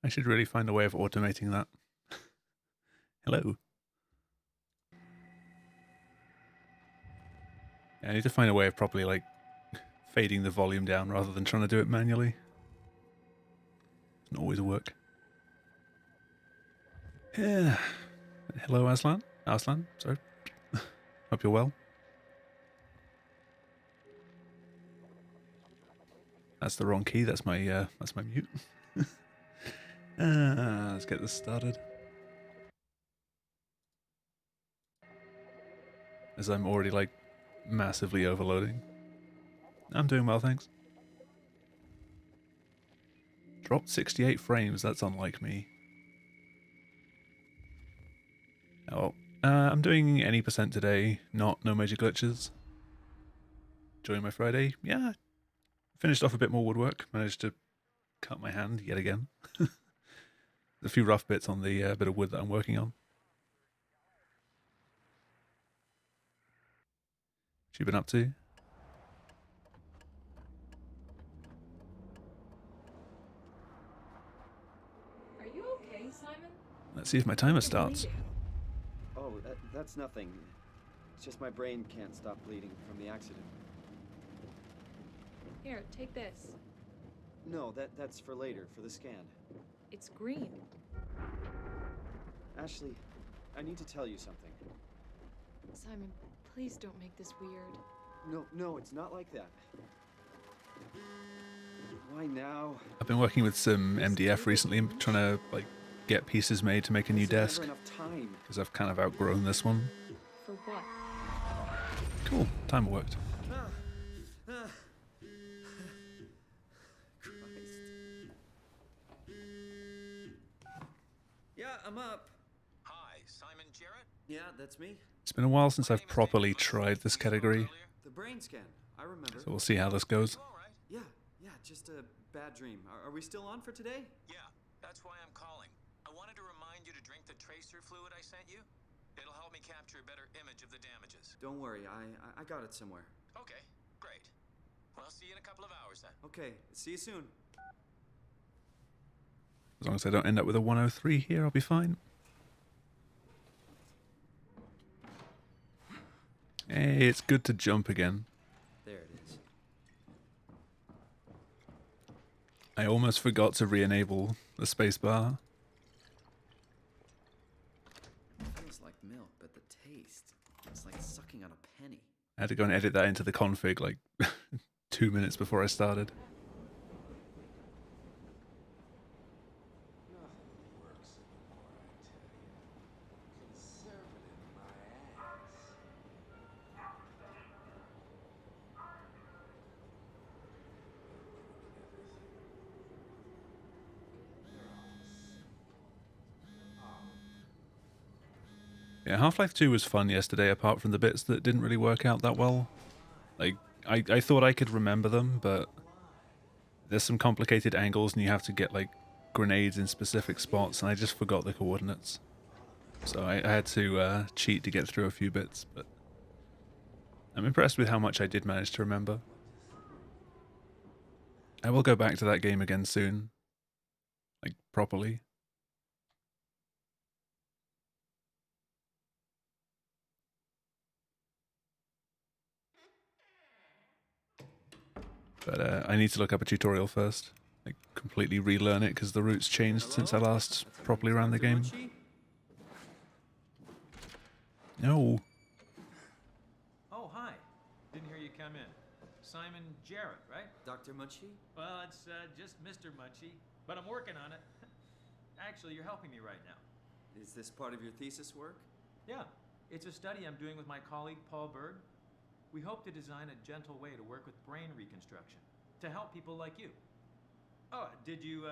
I should really find a way of automating that. Hello. Yeah, I need to find a way of properly, like, fading the volume down rather than trying to do it manually. Doesn't always work. Yeah. Hello, Aslan. Aslan, sorry. Hope you're well. That's the wrong key. That's my mute. Let's get this started. As I'm already, like, massively overloading. I'm doing well, thanks. Dropped 68 frames. That's unlike me. Oh, I'm doing any percent today. No major glitches. Enjoying my Friday. Yeah, finished off a bit more woodwork. Managed to cut my hand yet again. A few rough bits on the bit of wood that I'm working on. What you been up to? Are you okay, Simon? Let's see if my timer starts. Oh, that's nothing. It's just my brain can't stop bleeding from the accident. Here, take this. No, that's for later, for the scan. It's green. Ashley, I need to tell you something. Simon, please don't make this weird. No, it's not like that. Why now? I've been working with some MDF recently. I'm trying to, like, get pieces made to make a new desk. Because I've kind of outgrown this one. For what? Cool. Timer worked. Christ. Yeah, I'm up. Hi, Simon Jarrett? Yeah, that's me. It's been a while since I've properly tried this category. The brain scan. I remember. So we'll see how this goes. All right. Yeah, just a bad dream. Are we still on for today? Yeah, that's why I'm calling. I wanted to remind you to drink the tracer fluid I sent you. It'll help me capture a better image of the damages. Don't worry, I got it somewhere. Okay, great. Well, I'll see you in a couple of hours then. Okay, see you soon. As long as I don't end up with a 103 here, I'll be fine. Hey, it's good to jump again. There it is. I almost forgot to re-enable the spacebar. Feels like milk, but the taste, it's like sucking on a penny. I had to go and edit that into the config like 2 minutes before I started. Yeah, Half-Life 2 was fun yesterday, apart from the bits that didn't really work out that well. Like, I thought I could remember them, but there's some complicated angles and you have to get, like, grenades in specific spots, and I just forgot the coordinates. So I had to cheat to get through a few bits, but I'm impressed with how much I did manage to remember. I will go back to that game again soon. Like, properly. But I need to look up a tutorial first. Like, completely relearn it, because the route's changed since I last properly ran the game. No. Oh, hi. Didn't hear you come in. Simon Jarrett, right? Dr. Munchie? Well, it's just Mr. Munchie, but I'm working on it. Actually, you're helping me right now. Is this part of your thesis work? Yeah, it's a study I'm doing with my colleague Paul Berg. We hope to design a gentle way to work with brain reconstruction to help people like you. Oh, did you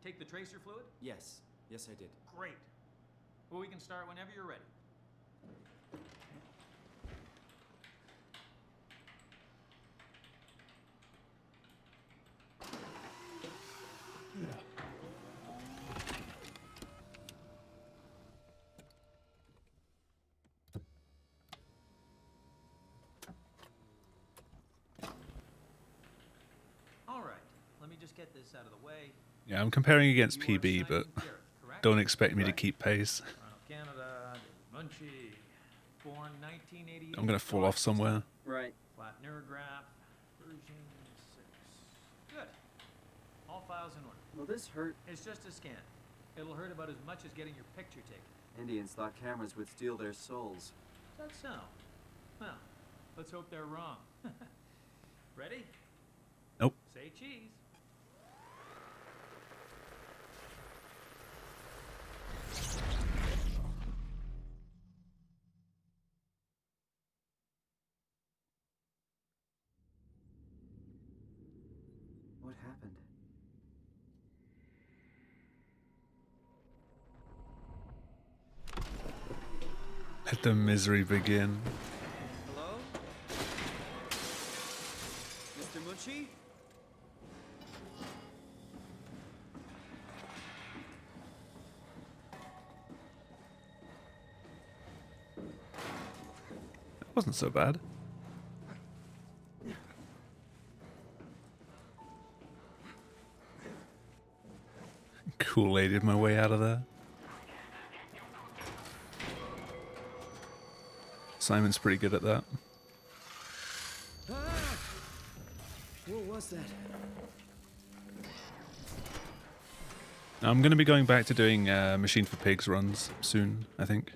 take the tracer fluid? Yes, I did. Great. Well, we can start whenever you're ready. All right, let me just get this out of the way. Yeah, I'm comparing against You are PB, but Simon Jarrett, correct? don't expect me to Right. keep pace. Toronto, Canada. David Munchie. Born 1988. I'm gonna fall off somewhere. Right. Flat neurograph. Version 6. Good. All files in order. Will this hurt? It's just a scan. It'll hurt about as much as getting your picture taken. Indians thought cameras would steal their souls. Is that so? Well, let's hope they're wrong. Ready? Nope. Say cheese. What happened? Let the misery begin. Hello? Mr. Munchie? That wasn't so bad. Kool-Aided my way out of there. Simon's pretty good at that. What was that? I'm going to be going back to doing Machine for Pigs runs soon, I think.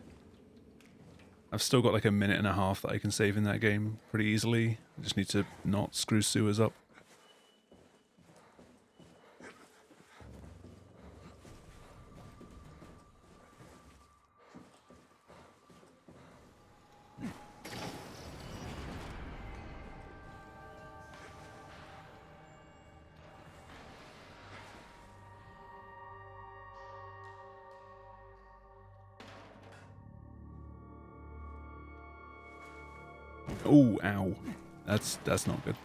I've still got like a minute and a half that I can save in that game pretty easily. I just need to not screw sewers up. Oh, ow. That's not good.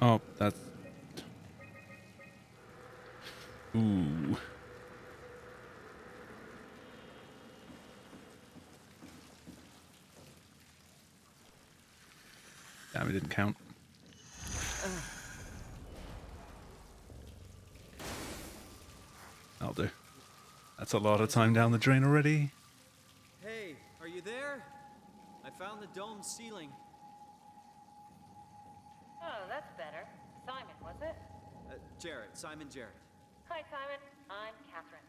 Oh, that's... Ooh. Damn, it didn't count. That'll do. That's a lot of time down the drain already. Hey, are you there? I found the dome ceiling. Oh, that's better. Simon, was it? Jarrett, Simon Jarrett. Hi, Simon. I'm Catherine.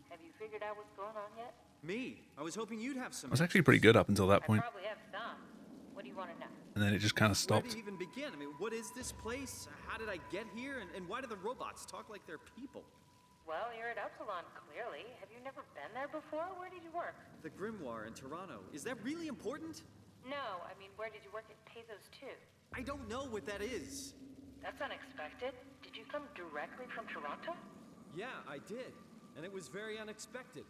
Have you figured out what's going on yet? Me? I was hoping you'd have some. I was actually pretty good up until that I point. probably have some. What do you want to know? And then it just kind of Where stopped. to even begin? I mean, what is this place? How did I get here? And why do the robots talk like they're people? Well, you're at Upsilon, clearly. Have you never been there before? Where did you work? The Grimoire in Toronto. Is that really important? No, I mean, where did you work at Pezos 2? I don't know what that is. That's unexpected. Did you come directly from Toronto? Yeah, I did. And it was very unexpected.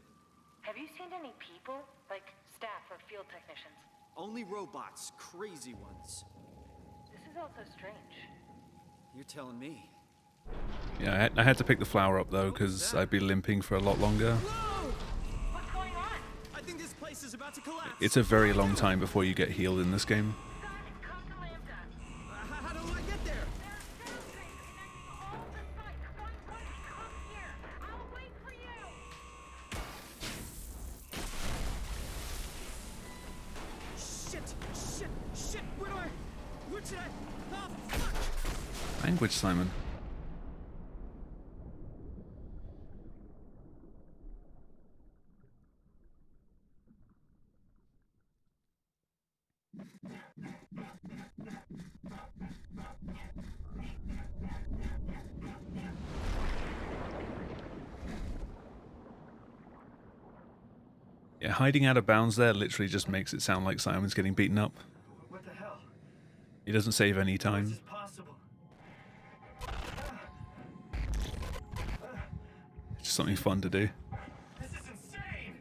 Have you seen any people? Like staff or field technicians? Only robots, crazy ones. This is also strange. You're telling me. Yeah, I had to pick the flower up though, because I'd be limping for a lot longer. Whoa! What's going on? I think this place is about to collapse. It's a very long time before you get healed in this game. Son, come to Lambda. How do I get there? There are staircases connecting to all of the sites. Find one and come here. I'll wait for you. Shit! Where should I? Oh, fuck! Language, Simon. Yeah, hiding out of bounds there literally just makes it sound like Simon's getting beaten up. What the hell? He doesn't save any How is time. this possible? It's just something fun to do. This is insane!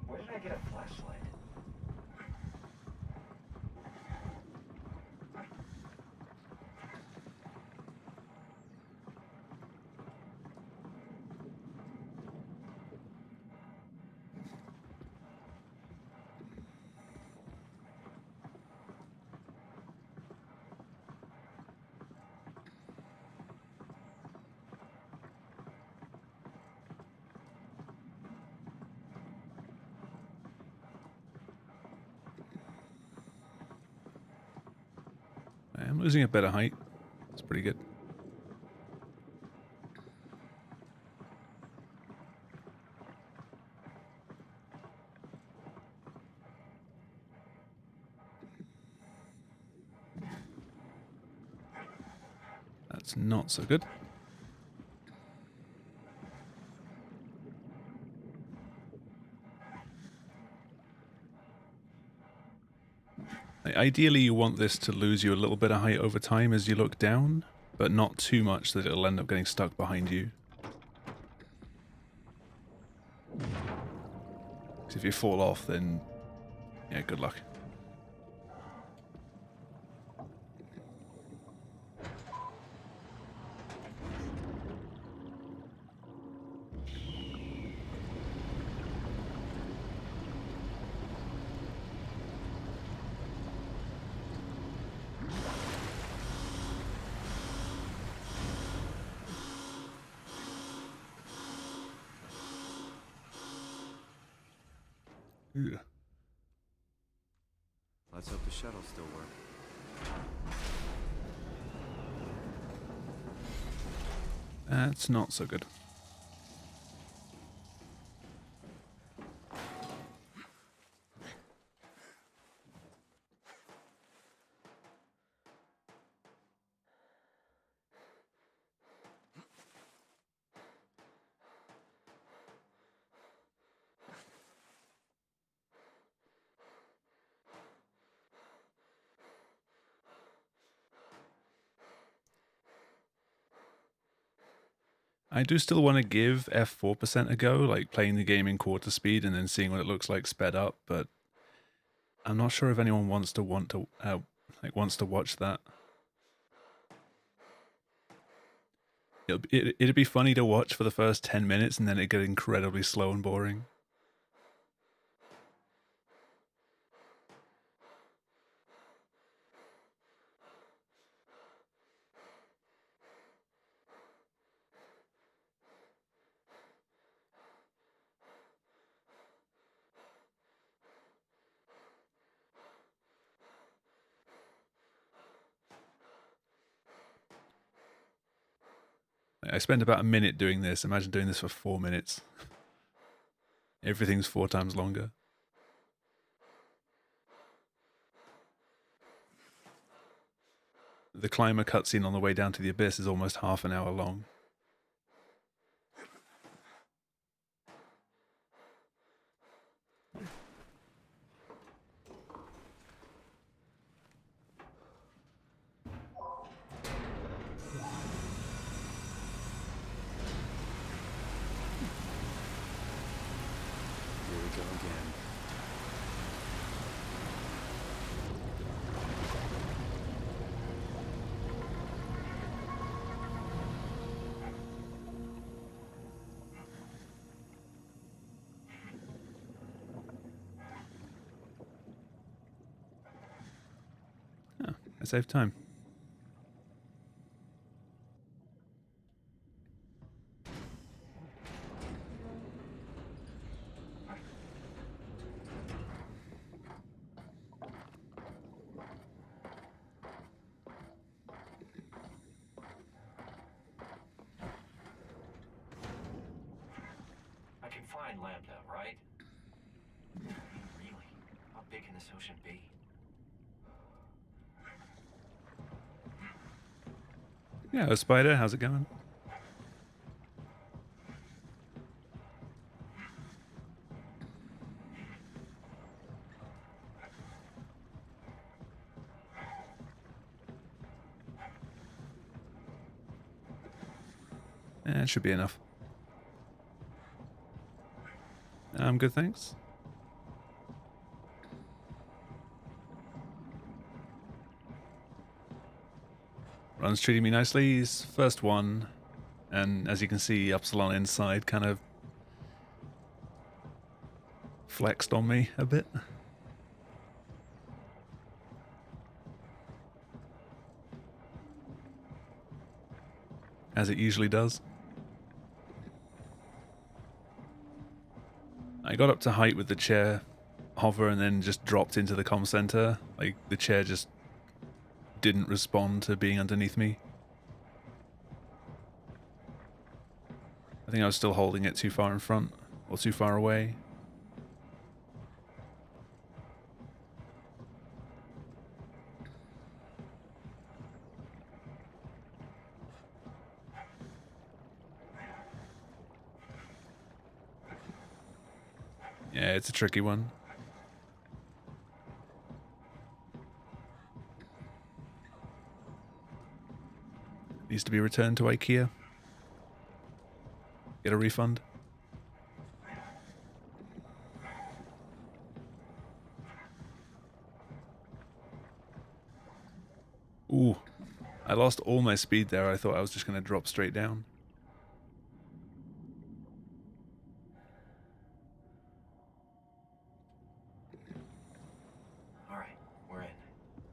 Where did I get a flashlight? losing a bit of height. It's pretty good. That's not so good. Ideally, you want this to lose you a little bit of height over time as you look down, but not too much that it'll end up getting stuck behind you. Because if you fall off, then yeah, good luck. Ugh. Let's hope the shuttle still works. That's not so good. I do still want to give F4% a go, like playing the game in quarter speed and then seeing what it looks like sped up, but I'm not sure if anyone wants to watch that. It'd be funny to watch for the first 10 minutes and then it'd get incredibly slow and boring. I spent about a minute doing this. Imagine doing this for 4 minutes. Everything's 4 times longer. The climber cutscene on the way down to the abyss is almost half an hour long. Here we go again. Oh, I saved time. I can find Lambda, right? Really? How big can this ocean be? Yeah, Spider, how's it going? It should be enough. I'm good, thanks. Run's treating me nicely. He's first one, and as you can see, Upsilon inside kind of flexed on me a bit. As it usually does. I got up to height with the chair hover and then just dropped into the comm center. Like, the chair just didn't respond to being underneath me. I think I was still holding it too far in front, or too far away. Yeah, it's a tricky one. Needs to be returned to IKEA. Get a refund. Ooh, I lost all my speed there. I thought I was just going to drop straight down. All right, we're in.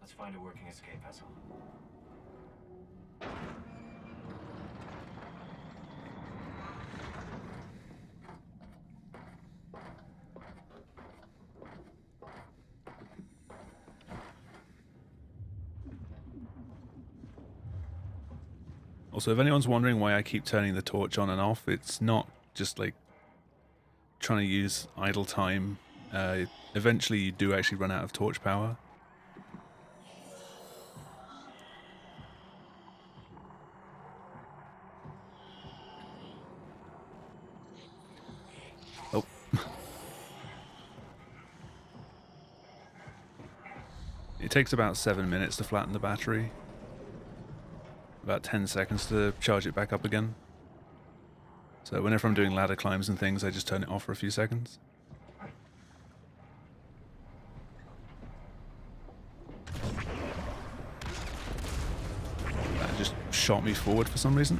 Let's find a working escape vessel. Also, if anyone's wondering why I keep turning the torch on and off, it's not just like trying to use idle time. Eventually you do actually run out of torch power. Oh. It takes about 7 minutes to flatten the battery. About 10 seconds to charge it back up again. So whenever I'm doing ladder climbs and things, I just turn it off for a few seconds. That just shot me forward for some reason.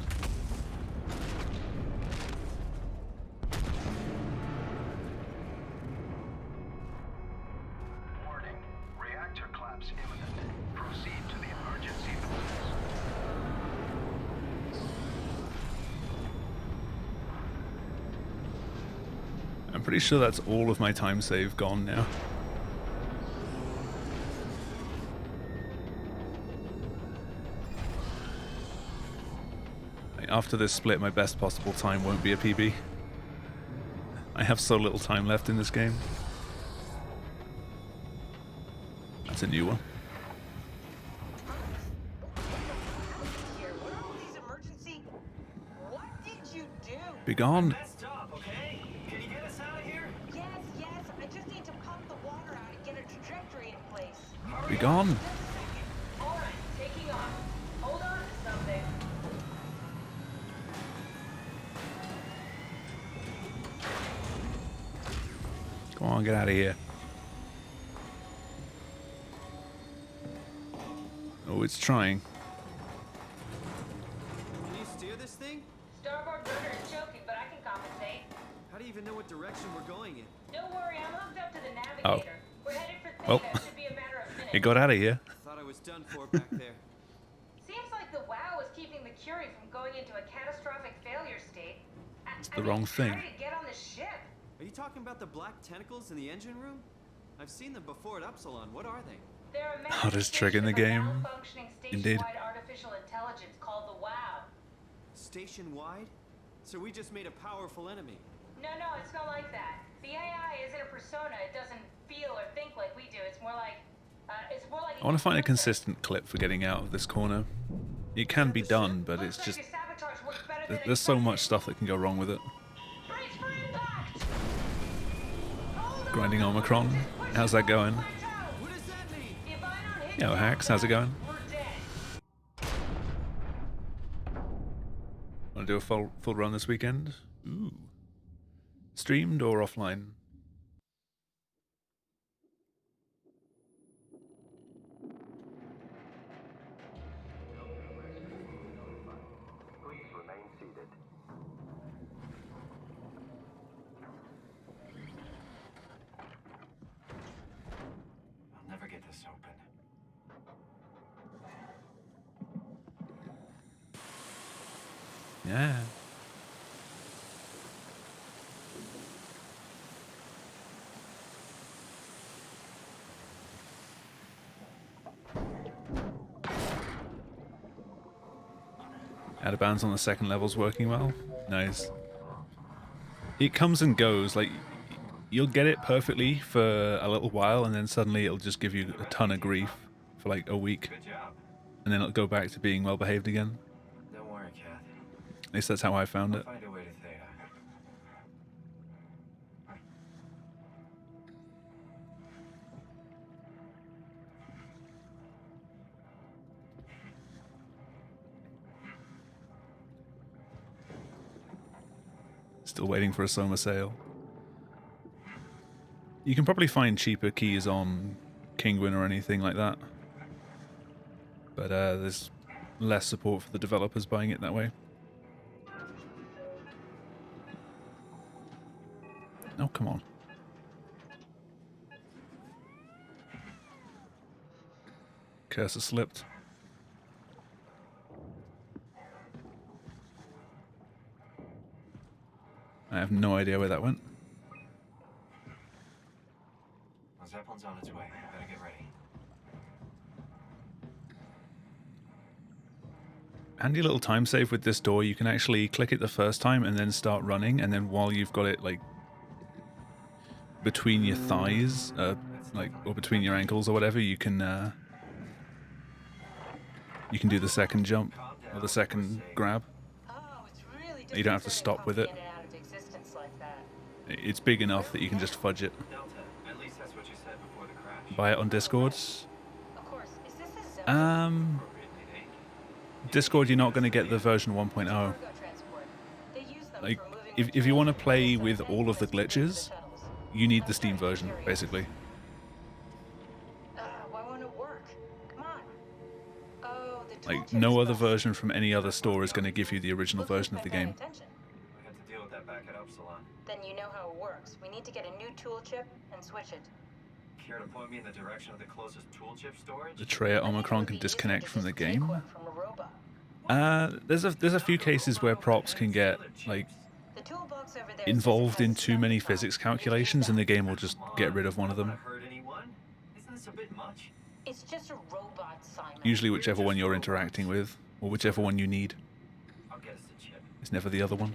Warning. Reactor collapse imminent. Proceed to the emergency buildings. I'm pretty sure that's all of my time save gone now. After this split, my best possible time won't be a PB. I have so little time left in this game. That's a new one. Here, what are all these emergency? What did you do? Be gone. Messed up, okay? Can you get us out of here? Yes, yes. I just need to pump the water out and get a trajectory in place. Be gone. Just a second. All right, taking off. Hold on to something. Come on, get out of here. Oh, it's trying. Can you steer this thing? Starboard rudder is choking, but I can compensate. How do you even know what direction we're going in? Don't worry, I'm hooked up to the navigator. We're headed for Well, Theta. Should be a matter of minutes. it got out of here. Thought I was done for back there. Seems like the WoW is keeping the Curie from going into a catastrophic failure state. It's the wrong thing. How did it get on the ship? Are you talking about the black tentacles in the engine room? I've seen them before at Upsilon. What are they? They're a Hottest trick in the manifestation game. of a malfunctioning Indeed. station-wide artificial intelligence called the WoW. Station-wide? So we just made a powerful enemy. No, it's not like that. The AI isn't a persona. It doesn't feel or think like we do. It's more like I want to find a consistent clip for getting out of this corner. It can be done, but it's just... There's so much stuff that can go wrong with it. Brace for impact! Grinding Omicron. How's that going? What does that mean? If I don't hit Yo, you, Hacks, how's it going? we're dead. Want to do a full run this weekend? Ooh. Streamed or offline? Please remain seated. I'll never get this open. Yeah. Out of bounds on the second level's working well. Nice. It comes and goes. Like, you'll get it perfectly for a little while, and then suddenly it'll just give you a ton of grief for like a week. Good job. And then it'll go back to being well behaved again. Don't worry, Kath. At least that's how I found I'll it. find a way to Theta. Still waiting for a Soma sale. You can probably find cheaper keys on Kinguin or anything like that. But there's less support for the developers buying it that way. Oh, come on. Cursor slipped. I have no idea where that went. Well, Zeppelin's on its way. Better get ready. Handy little time save with this door. You can actually click it the first time and then start running, and then while you've got it like between your thighs, like, or between your ankles or whatever, you can do the second jump or the second grab. Oh, it's really You don't have to stop with it. It's big enough that you can just fudge it. Delta. At least that's what you said before the crash. Buy it on Discord. Of course, is this a zone? Appropriately named. Discord, you're not going to get the version 1.0. Cargo transport. They use them Like, for moving if you want to play materials with and all of the glitches, shuttles. you need the Steam version, basically. Why won't it work? Come on. Oh, the Like, tooltip's no other busted. version from any other store is going to give you the original Looks like version of the they're paying game. attention. We had to deal with that back at Upsilon. Then you know how it works. We need to get a new tool chip and switch it. Care to point me in the direction of the closest tool chip storage? The tray at I think it Omicron would can be easier disconnect to from the just take game. one from a robot. There's a few cases where props can get, like, The toolbox over there involved says it in has a too many starting physics box. We can use calculations, and that. the game will just get rid of one of them. Hurt anyone? Isn't this a bit much? It's just a robot, Simon. Usually whichever one you're interacting with, or whichever one you need. I'll get us the chip. It's never the other one.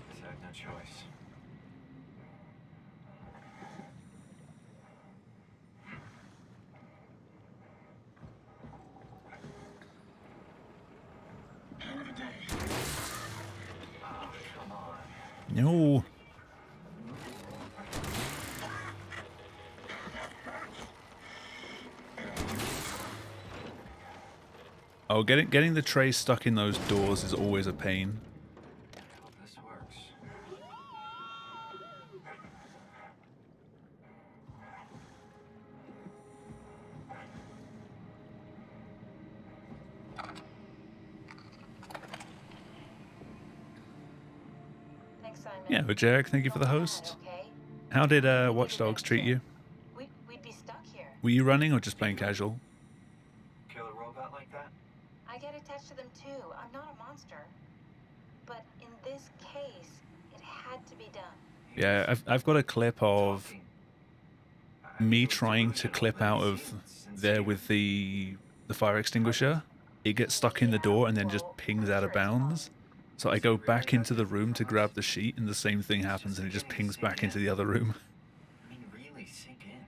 Guess I have no choice. Oh, come on. No. Oh, getting the tray stuck in those doors is always a pain. I hope this works. Thanks, Simon. Yeah, Jack, thank you for the host. Okay. How did Watch Dogs treat you? We'd be stuck here. Were you running or just playing casual? Kill a robot like that? I get attached to them too. I'm not a monster. But in this case, it had to be done. Yeah, I've got a clip of me trying to clip out of there with the fire extinguisher. It gets stuck in the door and then just pings out of bounds. So I go back into the room to grab the sheet, and the same thing happens, and it just pings back into the other room. I mean, really sink in.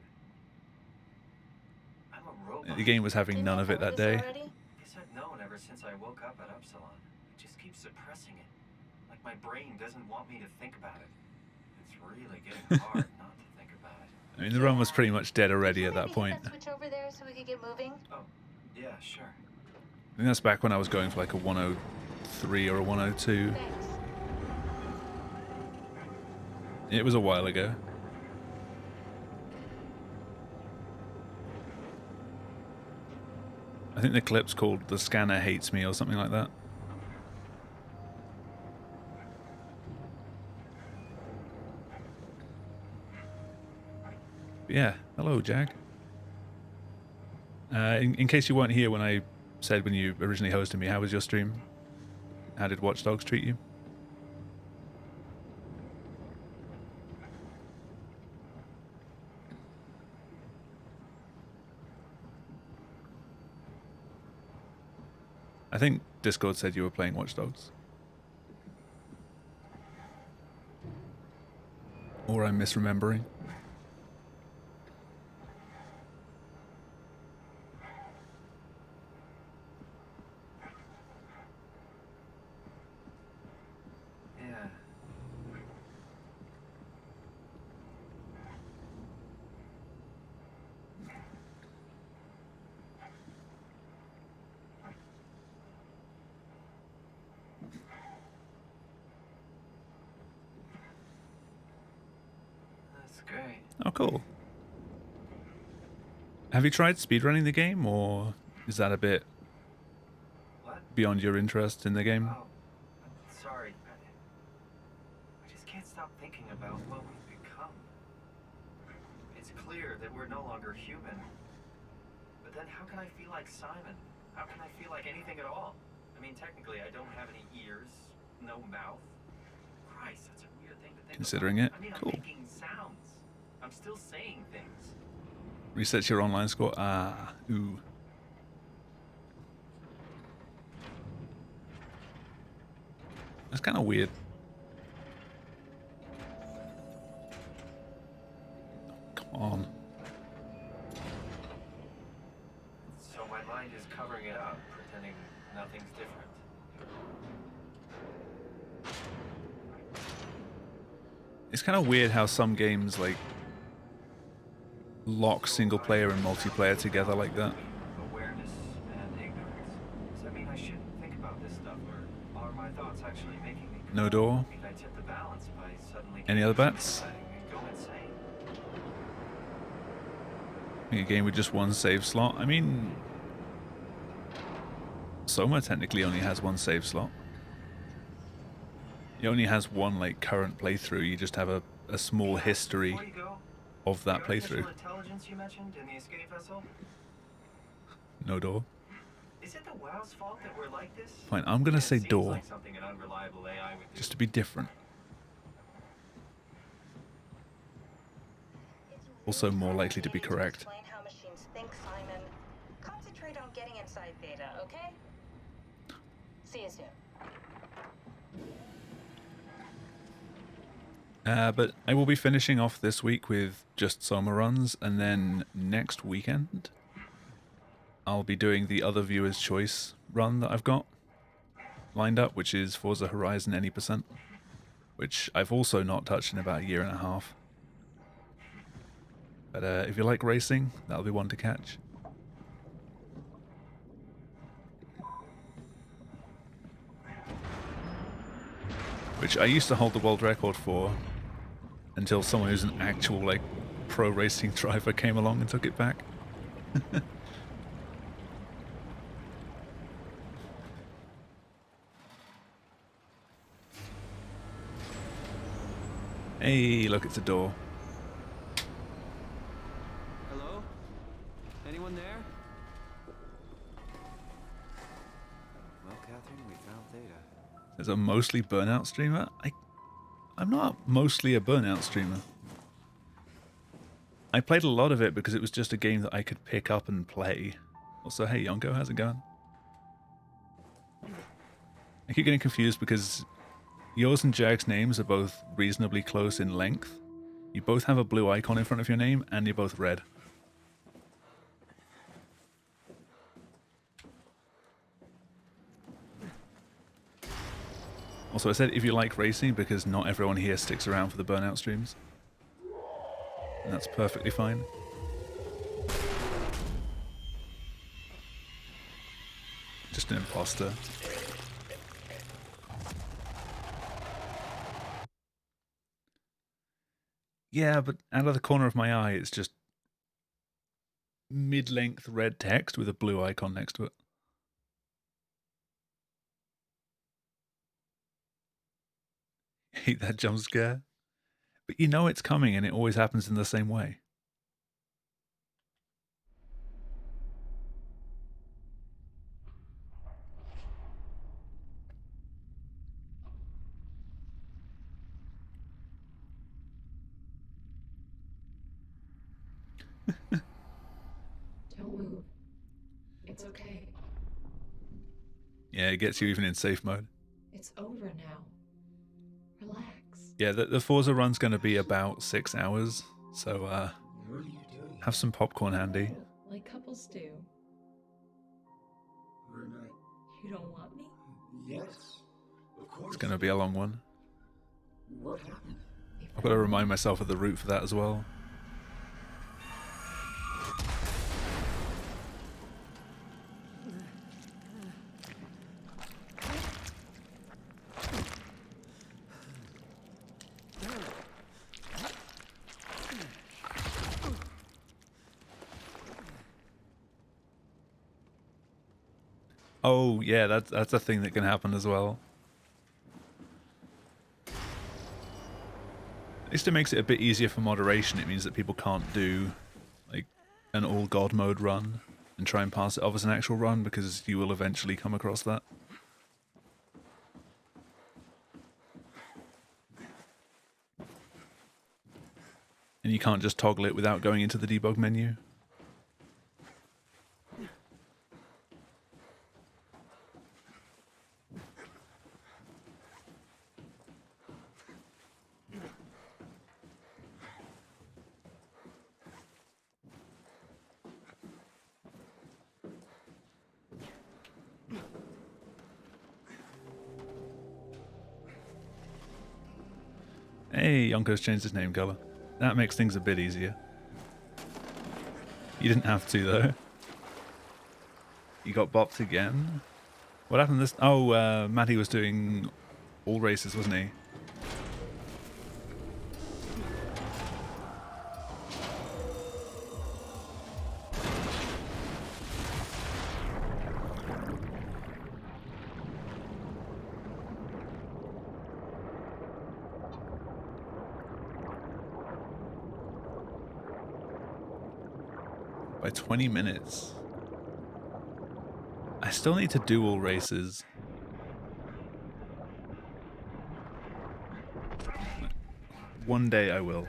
I'm a robot. The game was having none of it that day. Guess I've known ever since I woke up at Upsilon. I just keep suppressing it. Like my brain doesn't want me to think about it. It's really getting hard not to think about it. I mean, the run was pretty much dead already at that point. Switch over there so we could get moving. Oh, yeah, sure. I think that's back when I was going for like a 103 or a 102. Thanks. It was a while ago. I think the clip's called "The Scanner Hates Me" or something like that. Yeah, hello, Jack. In case you weren't here when I said when you originally hosted me, how was your stream? How did Watch Dogs treat you? I think Discord said you were playing Watch Dogs. Or I'm misremembering. Yeah. That's great. Oh, cool. Have you tried speedrunning the game, or is that a bit What? beyond your interest in the game? Oh, I'm sorry. I just can't stop thinking about what we've become. It's clear that we're no longer human. But then how can I feel like Simon? How can I feel like anything at all? I mean, technically, I don't have any ears, no mouth. Christ, that's a weird thing to think Considering about. it, I mean, cool. I'm making sounds. I'm still saying things. Reset your online score. Ah, ooh. That's kind of weird. Come on. So my mind is covering it up, pretending nothing's different. It's kind of weird how some games, like, lock single player and multiplayer together like that. Awareness and ignorance. Does that mean I shouldn't think about this stuff, or are my thoughts actually making me No door. Did I tip the balance by suddenly Any other bets? and go insane? A game with just one save slot. I mean, Soma technically only has one save slot. He only has one, like, current playthrough. You just have a small history Before you go, of that the artificial playthrough. intelligence you mentioned in the escape vessel? No door. Is it the WoW's fault that we're like this? Fine, I'm gonna It say seems door, like something an unreliable AI would do. just to be different. Also more likely to be correct. Explain how machines think, Simon. Concentrate on getting inside Theta, okay? See you soon. But I will be finishing off this week with just Soma runs, and then next weekend I'll be doing the other viewer's choice run that I've got lined up, which is Forza Horizon Any Percent, which I've also not touched in about a year and a half. But if you like racing, that'll be one to catch. Which I used to hold the world record for until someone who's an actual, like, pro racing driver came along and took it back. Hey, look, it's a door. Hello? Anyone there? Well, Catherine, we found Theta. There's a mostly Burnout streamer. I'm not mostly a Burnout streamer. I played a lot of it because it was just a game that I could pick up and play. Also, hey Yonko, how's it going? I keep getting confused because yours and Jag's names are both reasonably close in length. You both have a blue icon in front of your name, and you're both red. Also, I said if you like racing because not everyone here sticks around for the Burnout streams. And that's perfectly fine. Just an imposter. Yeah, but out of the corner of my eye, it's just mid-length red text with a blue icon next to it. Hate that jump scare. But you know it's coming and it always happens in the same way. Don't move. It's okay. Yeah, it gets you even in safe mode. It's over now. Relax. Yeah, the Forza run's going to be about 6 hours, so have some popcorn handy. Like couples do. You don't want me? Yes, of course. It's going to be a long one. What happened? I've got to remind myself of the route for that as well. Oh yeah, that's a thing that can happen as well. At least it makes it a bit easier for moderation. It means that people can't do like an all god mode run and try and pass it off as an actual run, because you will eventually come across that. And you can't just toggle it without going into the debug menu. Hey, Yonko's changed his name color. That makes things a bit easier. You didn't have to, though. You got bopped again. What happened this... Oh, Matty was doing all races, wasn't he? By 20 minutes. I still need to do all races. One day I will.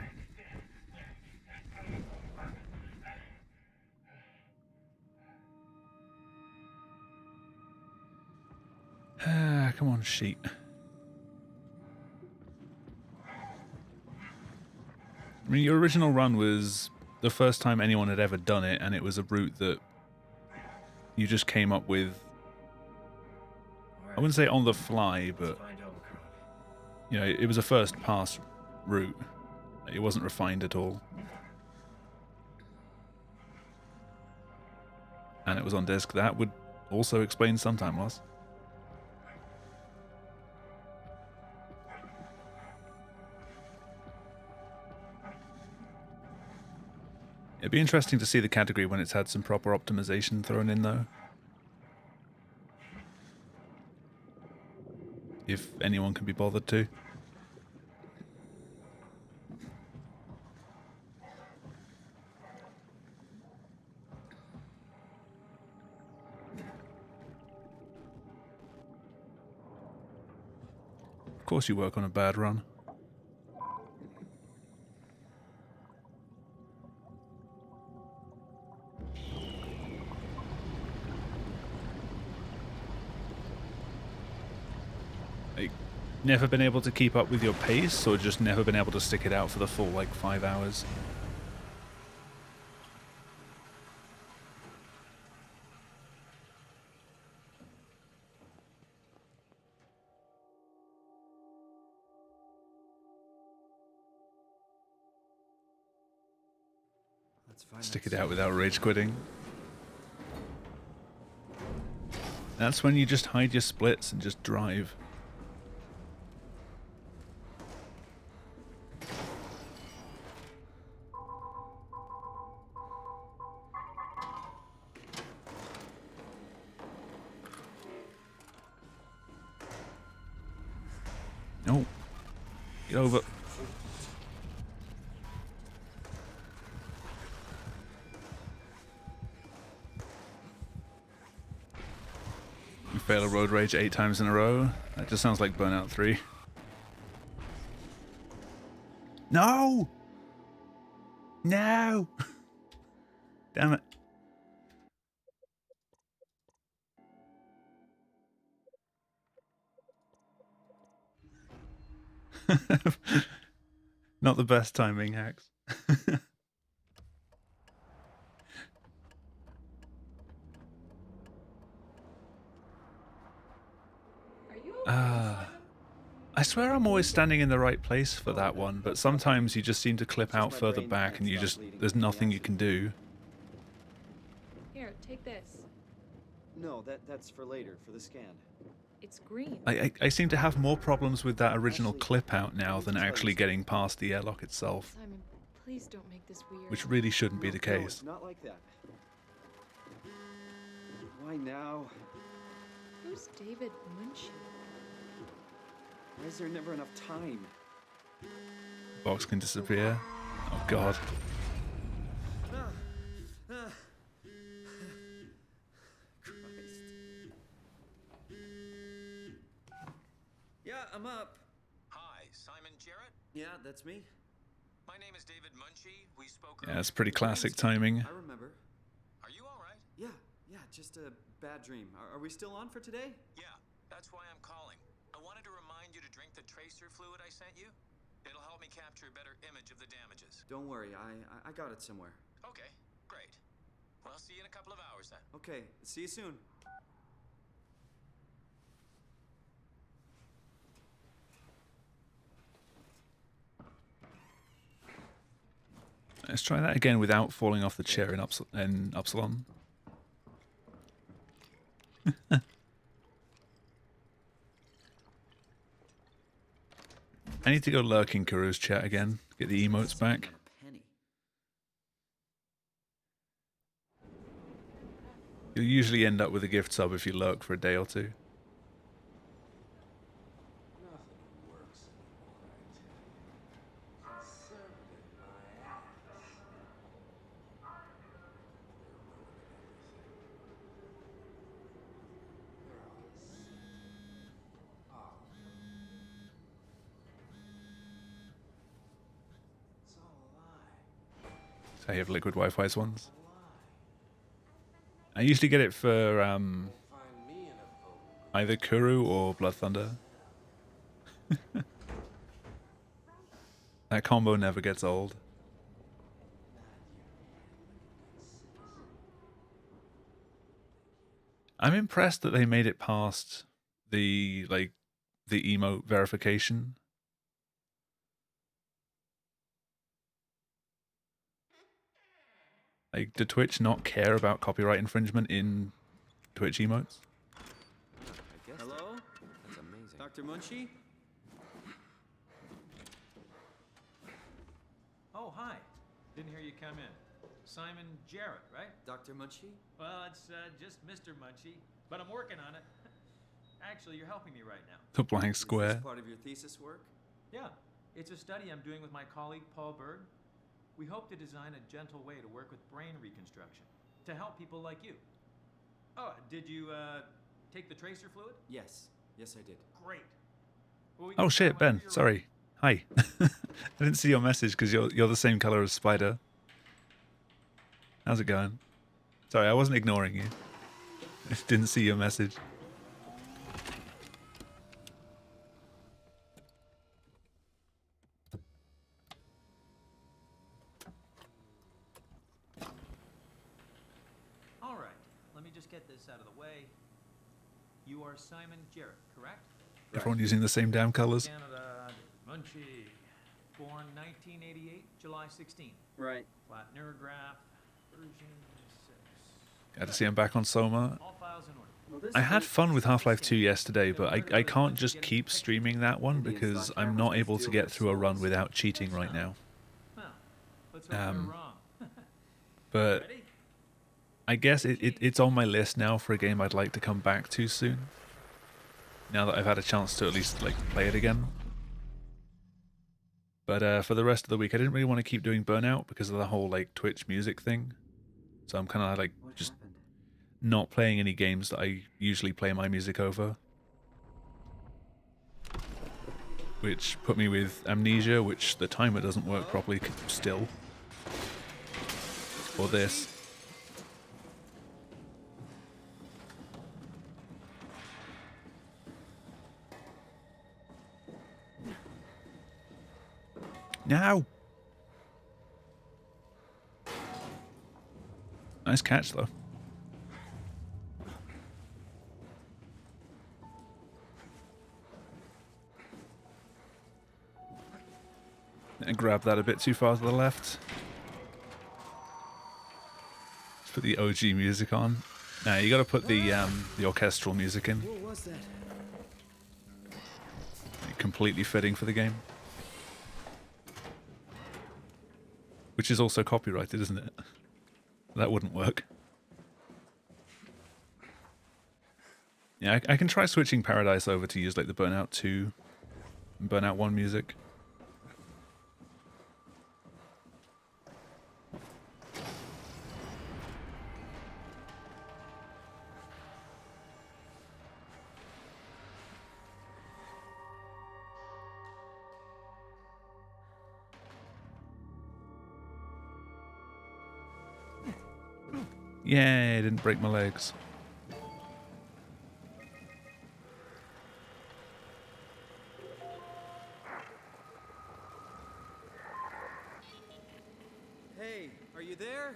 Come on, sheet. I mean, your original run was the first time anyone had ever done it, and it was a route that you just came up with. I wouldn't say on the fly, but you know, it was a first pass route. It wasn't refined at all. And it was on disc. That would also explain some time loss. It'd be interesting to see the category when it's had some proper optimization thrown in, though. If anyone can be bothered to. Of course you work on a bad run. Like, never been able to keep up with your pace, or just never been able to stick it out for the full, like, 5 hours? Stick it out without rage quitting. That's when you just hide your splits and just drive. No. Get over. You fail a road rage 8 times in a row. That just sounds like Burnout 3. No! No! Damn it. Not the best timing, Hacks. Are you okay, I swear I'm always standing in the right place for that one, but sometimes you just seem to clip Just out my further brain back can't and you stop just, bleeding there's from the nothing you can do. Here, take this. No, that's for later, for the scan. It's green. I seem to have more problems with that original Actually, clip out now I need than to tell you actually something. getting past the airlock itself, Simon, please don't make this weird. which really shouldn't be No, the no, case. it's not like that. Why now? Who's David Munchie? Why is there never enough time? Box can disappear. Oh god. Christ. Yeah, I'm up. Hi, Simon Jarrett? Yeah, that's me. My name is David Munchie. We spoke Yeah, it's pretty classic timing. I remember. Are you alright? Yeah, just a bad dream. Are we still on for today? Yeah, that's why I'm calling. I wanted to remind you to drink the tracer fluid I sent you. It'll help me capture a better image of the damages. Don't worry, I got it somewhere. Okay, great. Well, see you in a couple of hours then. Okay, see you soon. Let's try that again without falling off the chair in Upsilon. I need to go lurk in Kuru's chat again, get the emotes back. You'll usually end up with a gift sub if you lurk for a day or two. So I have liquid Wi-Fi's ones. I usually get it for either Kuru or Blood Thunder. That combo never gets old. I'm impressed that they made it past the emote verification. Like, did Twitch not care about copyright infringement in Twitch emotes? Hello? That's amazing. Dr. Munchie? Oh, hi. Didn't hear you come in. Simon Jarrett, right? Dr. Munchie? Well, it's just Mr. Munchie, but I'm working on it. Actually, you're helping me right now. The blank Is square. this part of your thesis work? Yeah, it's a study I'm doing with my colleague Paul Berg. We hope to design a gentle way to work with brain reconstruction to help people like you. Oh, did you take the tracer fluid? Yes. Yes, I did. Great. Well, we Oh can shit, start whenever Ben. you're Sorry. Hi. I didn't see your message because you're the same color as Spider. How's it going? Sorry, I wasn't ignoring you. I just didn't see your message. All right, let me just get this out of the way. You are Simon Jarrett, correct? Everyone using the same damn colors. Canada, Munchie. Born 1988, July 16. Right. Flat neurograph, version 6. Got to see I'm back on Soma. All files in order. Well, I had fun with Half-Life 2 yesterday, but I can't just keep streaming that one because I'm not able to get through a run without cheating right now. Well, let's hope you're wrong. But Ready? I guess it's on my list now for a game I'd like to come back to soon. Now that I've had a chance to at least like play it again. But for the rest of the week, I didn't really want to keep doing Burnout because of the whole like Twitch music thing. So I'm kind of like just not playing any games that I usually play my music over. Which put me with Amnesia, which the timer doesn't work properly still. Or this. No! Nice catch, though. And grab that a bit too far to the left. Let's put the OG music on. Now you got to put the orchestral music in. What was that? Completely fitting for the game. Which is also copyrighted, isn't it? That wouldn't work. Yeah, I can try switching Paradise over to use like the Burnout 2 and Burnout 1 music. Yay, I didn't break my legs. Hey, are you there?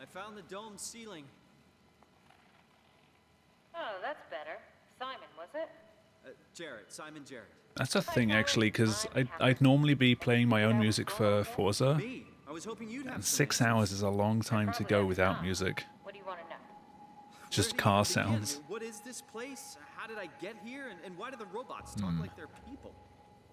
I found the dome ceiling. Oh, that's better. Simon, was it? Jarrett, Simon Jarrett. That's a thing actually, because I'd normally be playing my own music for Forza, Me? I was hoping you'd have and some 6 hours is a long time to go without music. What do you want to know? Just Where do you car even begin? sounds. What is this place? How did I get here? And why do the robots talk like they're people?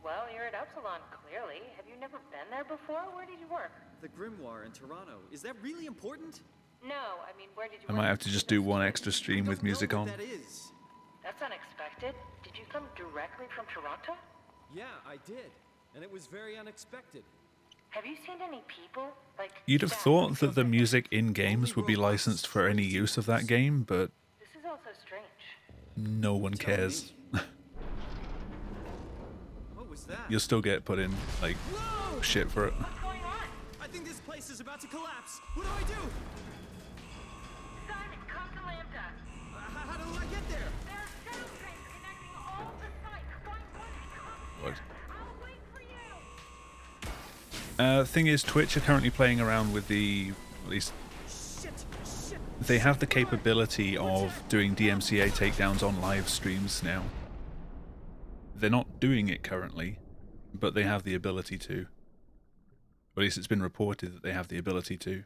Well, you're at Upsilon, clearly. Have you never been there before? Where did you work? The Grimoire in Toronto. Is that really important? No, I mean, where did you I work? might have to just do one extra stream with music on. That is. That's unexpected. Did you come directly from Toronto? Yeah, I did. And it was very unexpected. Have you seen any people? Like, You'd have staff? thought that the music in games would be licensed for any use of that game, but This is also strange. no one cares. What was that? You'll still get put in, like, Whoa! shit for it. What's going on? I think this place is about to collapse. What do I do? Simon, come to Lambda. How do I get there? There are shuttle trains connecting all the sites. Find one and come What? here. I'll wait for you. Thing is, Twitch are currently playing around with the, at least, Shit! they have the capability of doing DMCA takedowns on live streams now. They're not doing it currently, but they have the ability to. Or at least it's been reported that they have the ability to.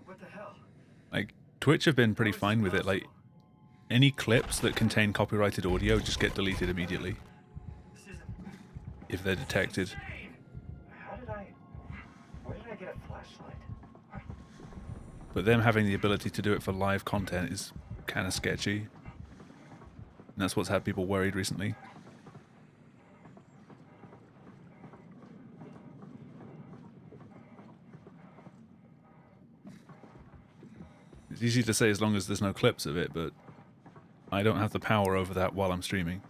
What the hell? Like, Twitch have been pretty fine with it. Like, any clips that contain copyrighted audio just get deleted immediately This isn't if they're detected. insane. Where did I get a flashlight? But them having the ability to do it for live content is kind of sketchy. And that's what's had people worried recently. It's easy to say as long as there's no clips of it, but I don't have the power over that while I'm streaming.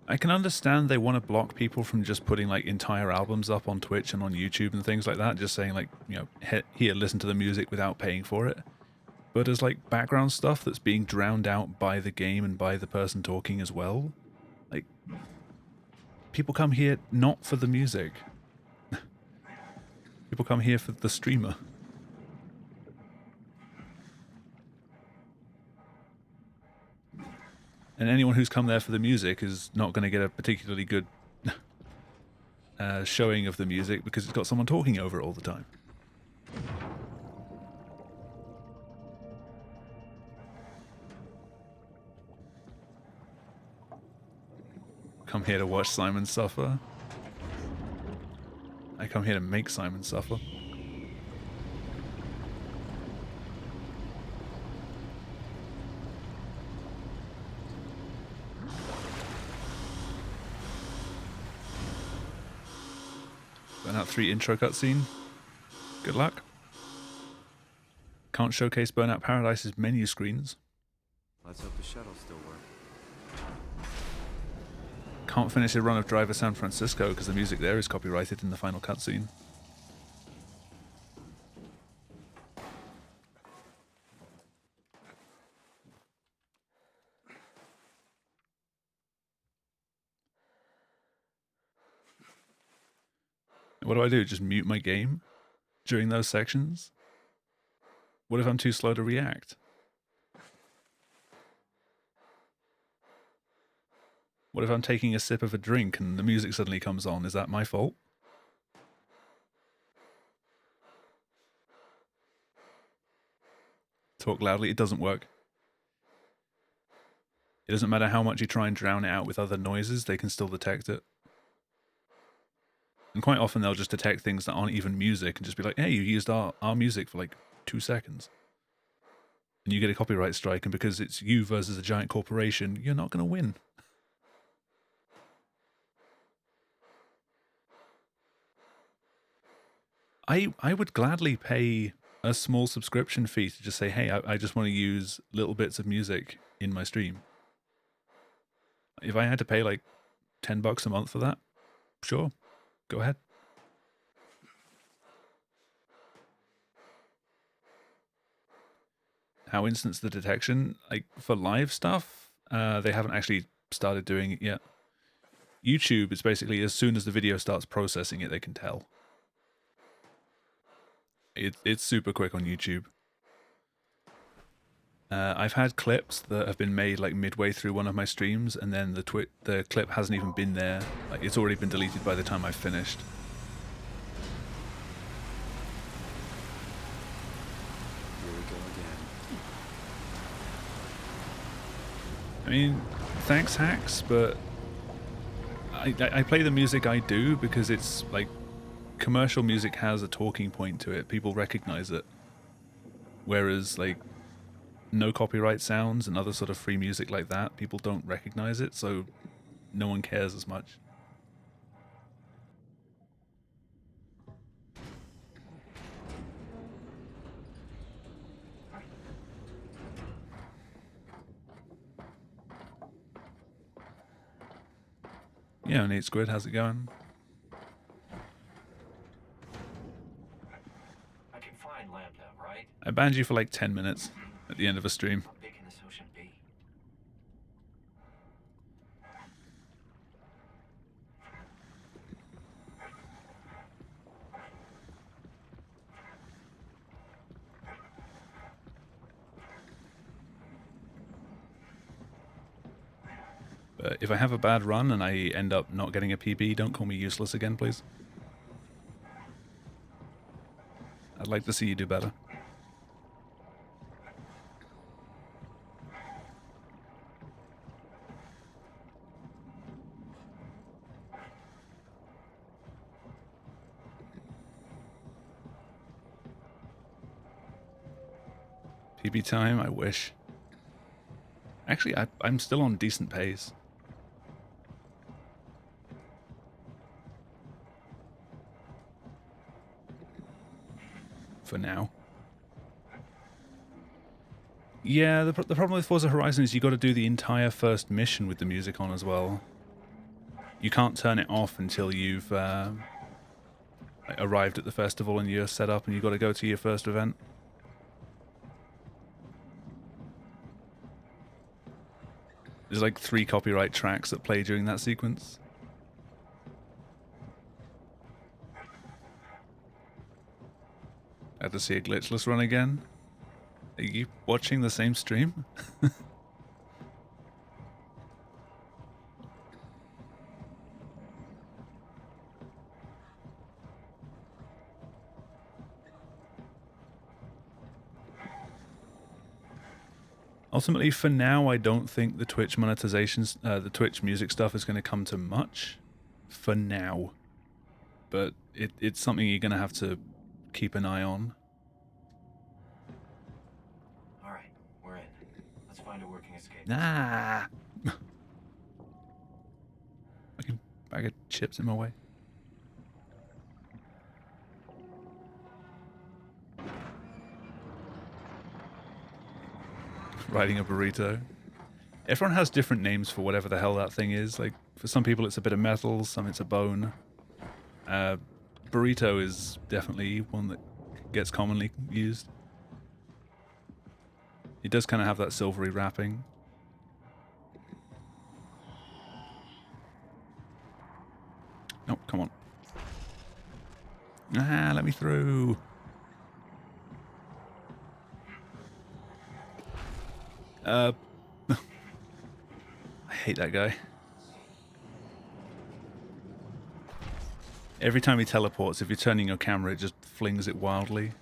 I can understand they want to block people from just putting like entire albums up on Twitch and on YouTube and things like that, just saying like, you know, here, listen to the music without paying for it. But as like background stuff that's being drowned out by the game and by the person talking as well, like, people come here not for the music. People come here for the streamer. And anyone who's come there for the music is not going to get a particularly good showing of the music because it's got someone talking over it all the time. Come here to watch Simon suffer. I come here to make Simon suffer. Burnout Burnout 3 intro cutscene. Good luck. Can't showcase Burnout Paradise's menu screens. Let's hope the shuttle still works. Can't finish a run of Driver San Francisco because the music there is copyrighted in the final cutscene. What do I do? Just mute my game during those sections? What if I'm too slow to react? What if I'm taking a sip of a drink and the music suddenly comes on? Is that my fault? Talk loudly. It doesn't work. It doesn't matter how much you try and drown it out with other noises, they can still detect it. And quite often they'll just detect things that aren't even music and just be like, hey, you used our music for like 2 seconds. And you get a copyright strike, and because it's you versus a giant corporation, you're not going to win. I would gladly pay a small subscription fee to just say, hey, I just want to use little bits of music in my stream. If I had to pay like $10 a month for that, sure, go ahead. How instance the detection? Like for live stuff, they haven't actually started doing it yet. YouTube is basically as soon as the video starts processing it, they can tell. It's super quick on YouTube. I've had clips that have been made like midway through one of my streams, and then the clip hasn't even been there. Like it's already been deleted by the time I've finished. Here we go again. I mean, thanks hacks, but I play the music I do because it's like commercial music has a talking point to it. People recognize it. Whereas like no copyright sounds and other sort of free music like that, people don't recognize it, so no one cares as much. Yeah, Nate Squid, how's it going? I can find Lambda, right? I banned you for like 10 minutes at the end of a stream. How big can this ocean be? But if I have a bad run and I end up not getting a PB, don't call me useless again, please. I'd like to see you do better. PB time, I wish. Actually, I'm still on decent pace. For now. Yeah, the problem with Forza Horizon is you got to do the entire first mission with the music on as well. You can't turn it off until you've arrived at the festival and you're set up and you've got to go to your first event. There's like 3 copyright tracks that play during that sequence. Had to see a glitchless run again. Are you watching the same stream? Ultimately, for now, I don't think the Twitch monetizations, the Twitch music stuff is going to come to much. For now. But it's something you're going to have to keep an eye on. Alright, we're in. Let's find a working escape. Nah. Fucking bag of chips in my way. riding a burrito. Everyone has different names for whatever the hell that thing is. Like, for some people it's a bit of metal, some it's a bone. Burrito is definitely one that gets commonly used. It does kind of have that silvery wrapping. Oh, come on. Ah, let me through. I hate that guy. Every time he teleports, if you're turning your camera, it just flings it wildly.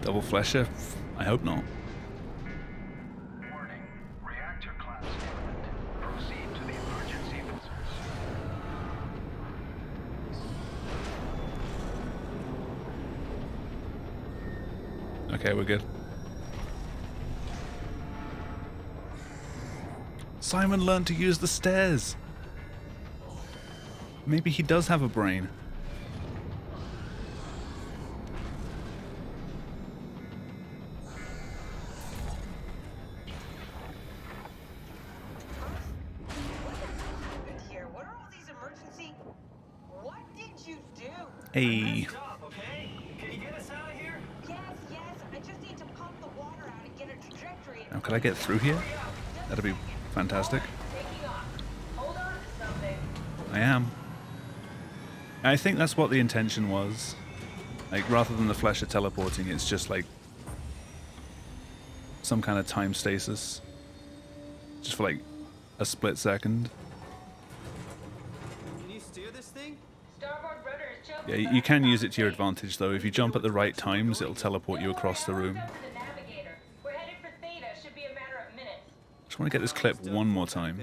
Double flesher? I hope not. Warning. Reactor collapse imminent. Proceed to the emergency filters. Okay, we're good. Simon learned to use the stairs. Maybe he does have a brain. Hey. Stop, okay? Can you get us out of here? Yes, I just need to pump the water out and get a trajectory. Now, could I get through here? That'd be fantastic. Taking off. Hold on to something. I am. I think that's what the intention was. Like, rather than the flesher teleporting, it's just like some kind of time stasis. Just for like a split second. Can you steer this thing? Starboard rudder is choking. Yeah, you can use it to your advantage though. If you jump at the right times, it'll teleport you across the room. We're headed for Theta. Should be a matter of minutes. Just want to get this clip one more time.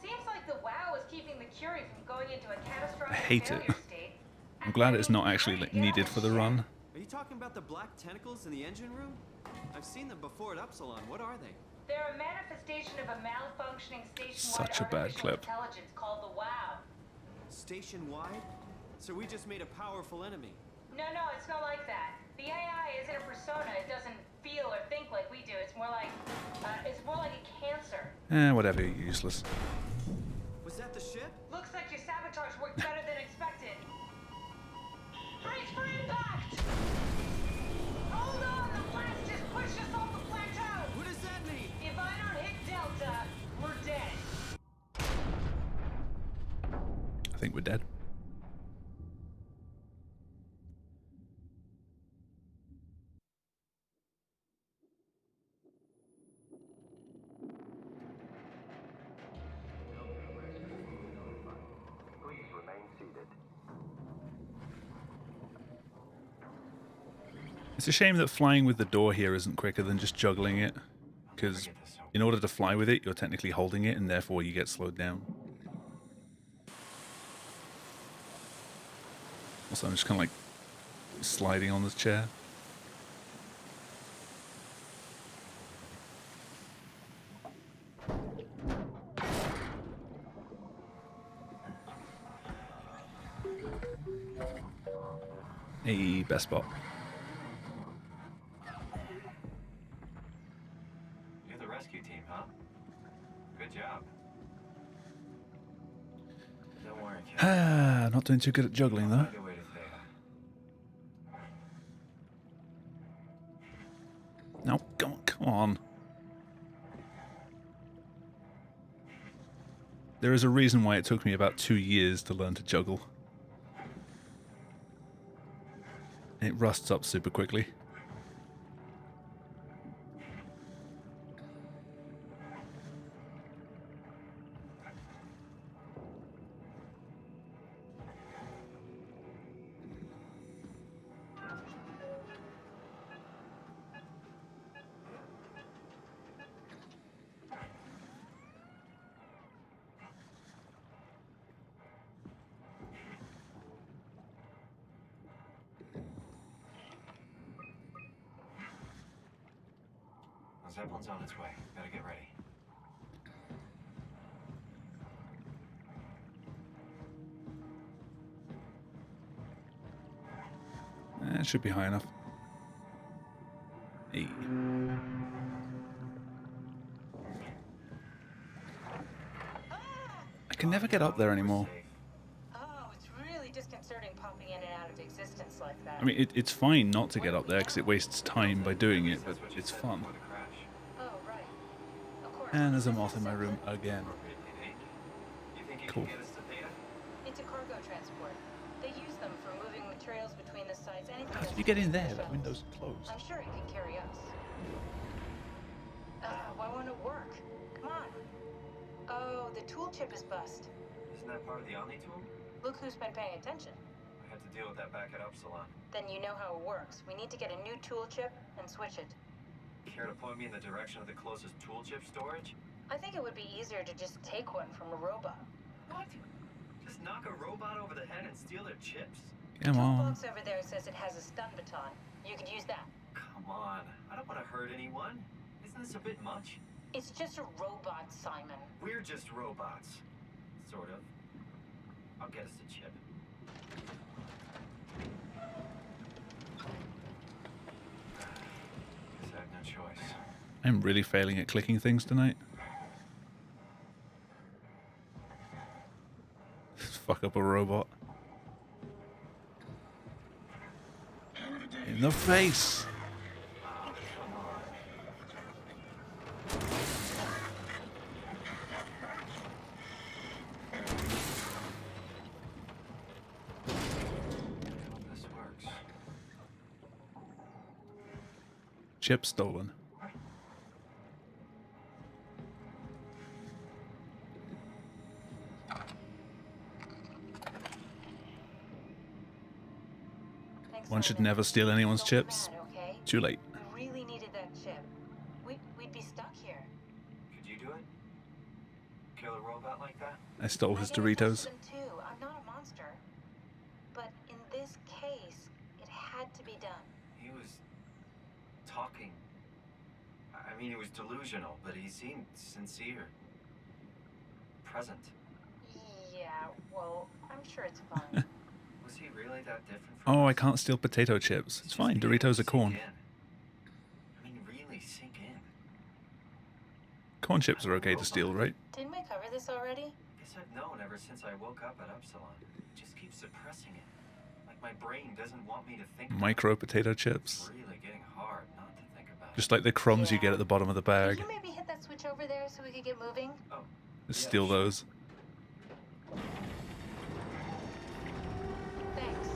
Seems like the WoW is keeping the Curie from going into a catastrophic I hate it. failure state. I'm glad it's not actually like, needed for the run. Are you talking about the black tentacles in the engine room? I've seen them before at Upsilon. What are they? They're a manifestation of a malfunctioning station-wide Such a bad artificial clip. intelligence called the WoW. Station-wide? So we just made a powerful enemy. No, it's not like that. The AI isn't a persona. It doesn't feel or think like we do. It's more like a cancer. Whatever, you're useless. Was that the ship? Looks like your sabotage worked better than expected. Brace for impact! Hold on, the blast just pushed us off the plateau. What does that mean? If I don't hit Delta, we're dead. I think we're dead. Please remain seated. It's a shame that flying with the door here isn't quicker than just juggling it. Because in order to fly with it, you're technically holding it and therefore you get slowed down. Also, I'm just kind of like sliding on this chair. Hey, best spot. You're the rescue team, huh? Good job. Don't worry, kid. Ah, not doing too good at juggling though. Find a way to Theta. No, come on. There is a reason why it took me about 2 years to learn to juggle. It rusts up super quickly. The Zeppelin's on its way. Better get ready. That should be high enough. Hey. I can never get up there anymore. Oh, it's really disconcerting popping in and out of existence like that. I mean, it's fine not to get up there because it wastes time by doing it, but it's fun. Oh, right. Of course. And there's a moth in my room again. Cool. It's a cargo transport. They use them for moving materials between the sites. Anything How did you get in there? That window's closed. I'm sure it can carry us. Why won't it work? Come on. Oh, the tool chip is bust. Isn't that part of the Omni tool? Look who's been paying attention. I had to deal with that back at Upsilon. Then you know how it works. We need to get a new tool chip and switch it. Care to point me in the direction of the closest tool chip storage? I think it would be easier to just take one from a robot. What? Just knock a robot over the head and steal their chips? Come on. Box over there says it has a stun baton. You could use that. Come on. I don't want to hurt anyone. Isn't this a bit much? It's just a robot, Simon. We're just robots. Sort of. I'll get us a chip. Guess I have no choice. I'm really failing at clicking things tonight. Fuck up a robot. In the face! This works. Chip stolen. One should never steal anyone's chips. Okay? Too late. We really needed that chip. We'd be stuck here. Could you do it? Kill a robot like that? I stole his I never touched Doritos. them too. I'm not a monster. But in this case, it had to be done. He was talking. I mean, he was delusional, but he seemed sincere. Present. Yeah, well, I'm sure it's fine. Was he really that different from Oh, us? I can't steal potato chips. It's Just fine. be able to Doritos are sink corn. in. I mean, really sink in. Corn chips are okay to steal, right? Didn't we cover this already? Guess I've known ever since I woke up at Upsilon. I just keep suppressing it. Like my brain doesn't want me to think about Micro potato it. chips. It's really getting hard not to think about Just it. like the crumbs you get at the bottom of the Could bag. you maybe hit that switch over there so we could get moving? Oh, Just yeah, steal sure. those. Thanks.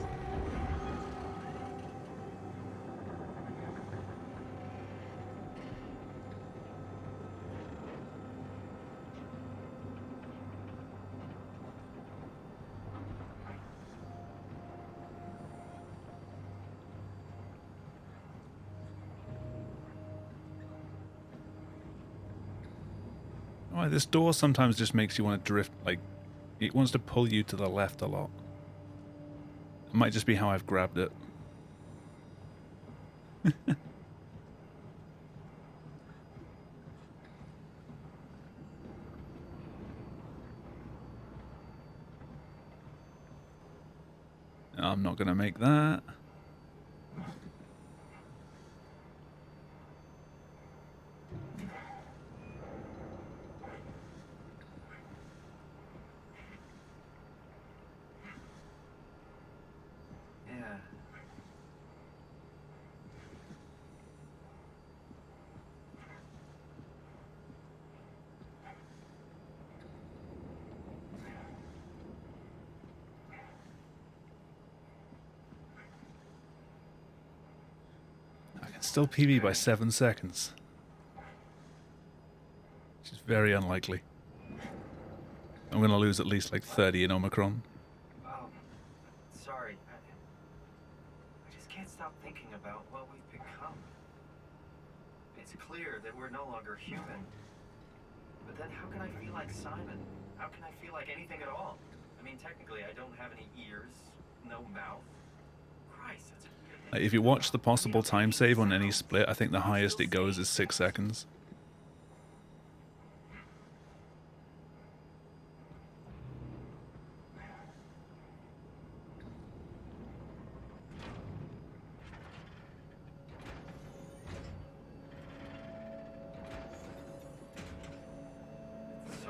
Oh, this door sometimes just makes you want to drift, like, it wants to pull you to the left a lot. It might just be how I've grabbed it. I'm not going to make that. Yeah. I can still PB by 7 seconds. Which is very unlikely. I'm going to lose at least like 30 in Omicron. Sorry. I just can't stop thinking about what we've become. It's clear that we're no longer human. But then how can I feel like Simon? How can I feel like anything at all? I mean, technically, I don't have any ears, no mouth. Christ, that's a... If you watch the possible time save on any split, I think the highest it goes is 6 seconds.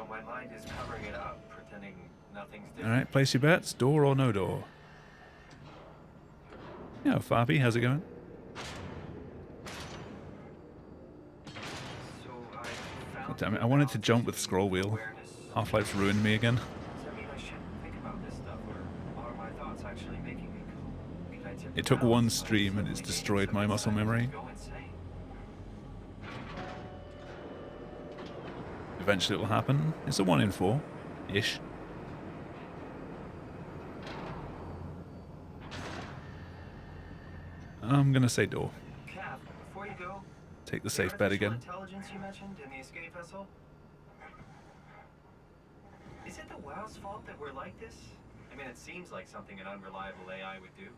my mind is covering it up, pretending nothing's different. Alright, place your bets. Door or no door? Yeah, Fabi, how's it going? So I found God damn it, I wanted to jump with scroll wheel. awareness. Half-Life's ruined me again. Does that mean I shouldn't think about this stuff, or are my thoughts actually making me go? Could I tip It the took one balance by stream and it's suddenly destroyed my getting muscle something memory. to go insane? Eventually it will happen. It's a 1 in 4-ish. I'm gonna say door. Cap, before you go, Take the the safe bet artificial again. intelligence you mentioned in the escape vessel? Is it the WoW's fault that we're like this? I mean, it seems like something an unreliable AI would do.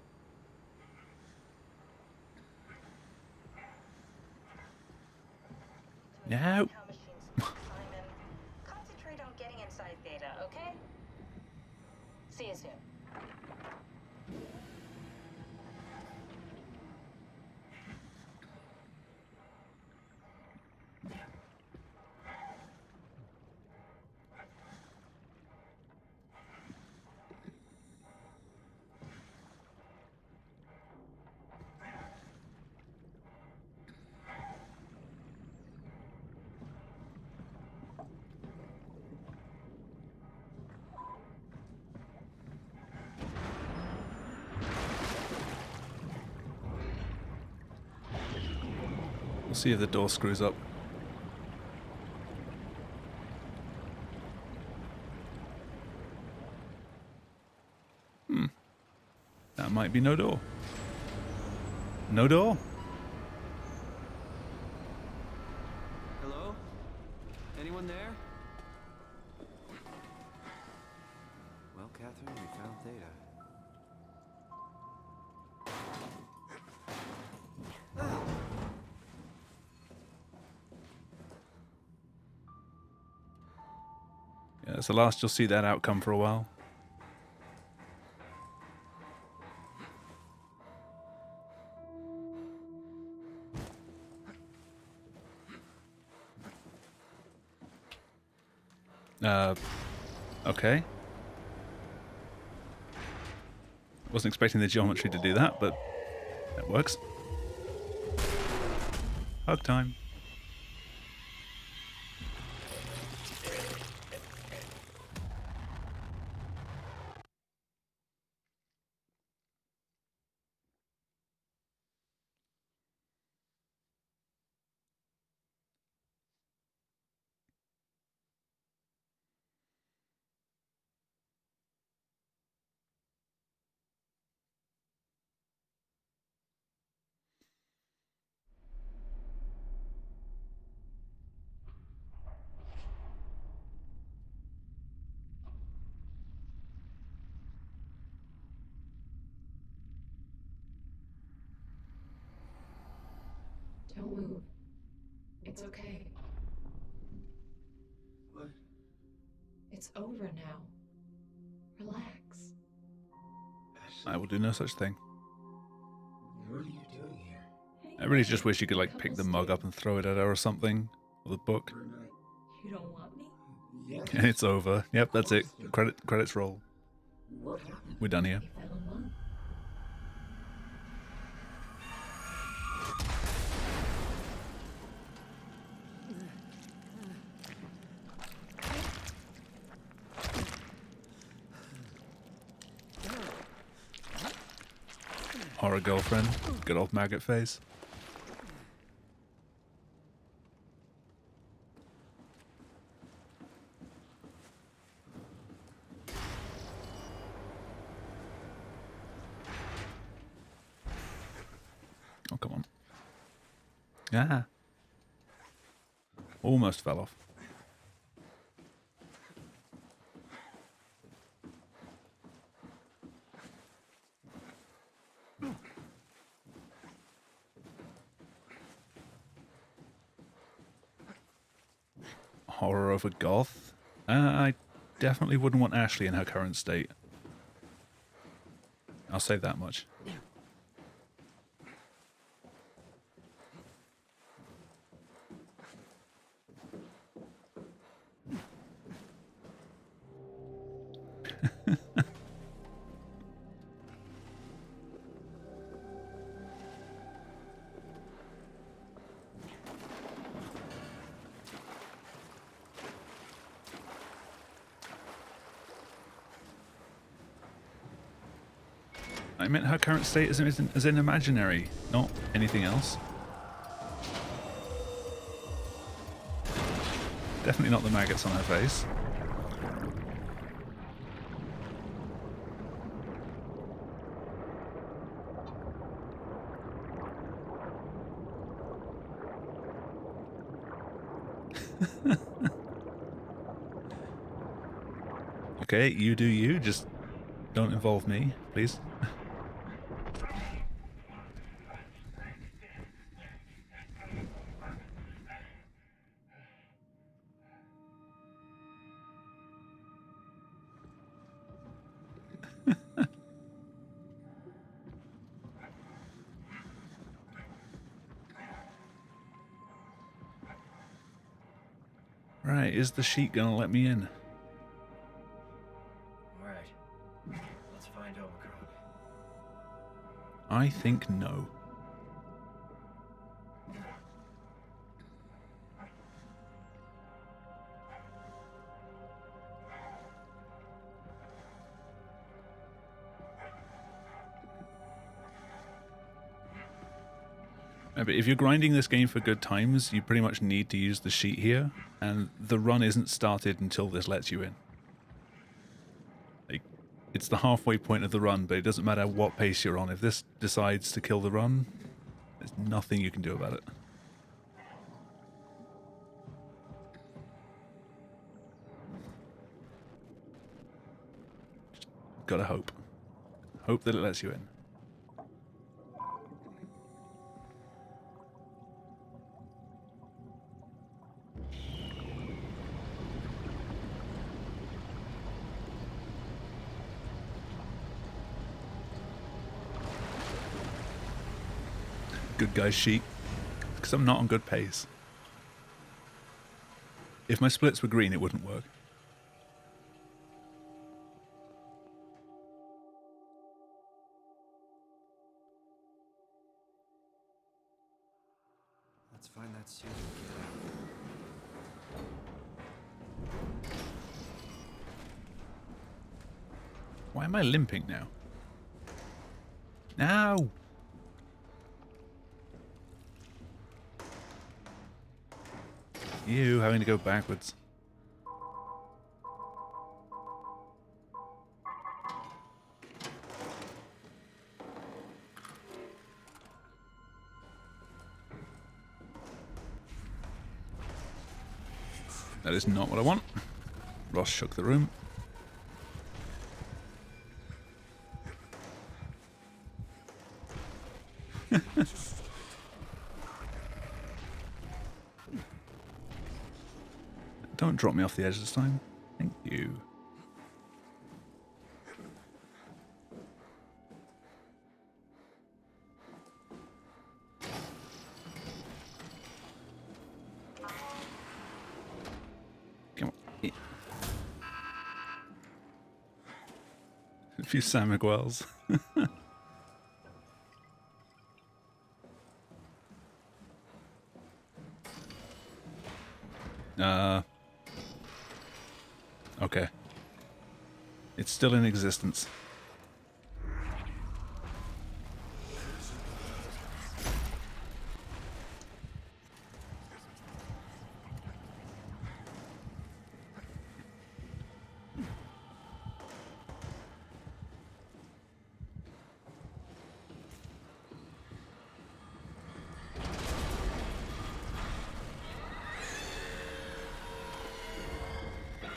No. Simon, concentrate on getting inside Theta, okay? See you soon. We'll see if the door screws up. That might be no door. No door? Hello? Anyone there? Well, Catherine, we found Theta. Yeah, that's the last you'll see that outcome for a while. Okay. Wasn't expecting the geometry to do that, but that works. Hug time. Don't move. It's okay. What? It's over now. Relax. I will do no such thing. What are you doing here? I really just wish you could like pick the mug up and throw it at her or something. Or the book. We're not. You don't want me? Yes. And it's over. Yep, that's it. Credits roll. What happened? We're done here. You fell in love. Horror girlfriend. Good old maggot face. Oh, come on. Ah. Almost fell off. Horror over goth? I definitely wouldn't want Ashley in her current state. I'll say that much. I meant her current state is in imaginary, not anything else. Definitely not the maggots on her face. Okay, you do you, just don't involve me, please. Right, is the sheet gonna let me in? Alright. Let's find Omicron. I think no. But if you're grinding this game for good times, you pretty much need to use the sheet here, and the run isn't started until this lets you in. Like, it's the halfway point of the run, but it doesn't matter what pace you're on. If this decides to kill the run, there's nothing you can do about it. Just gotta hope. Hope that it lets you in. Good guy's sheet, because I'm not on good pace. If my splits were green, it wouldn't work. Let's find that suit. Why am I limping now? No! You having to go backwards. That is not what I want. Ross shook the room. Don't drop me off the edge this time. Thank you. Come on. A few San Miguel's. Okay. It's still in existence.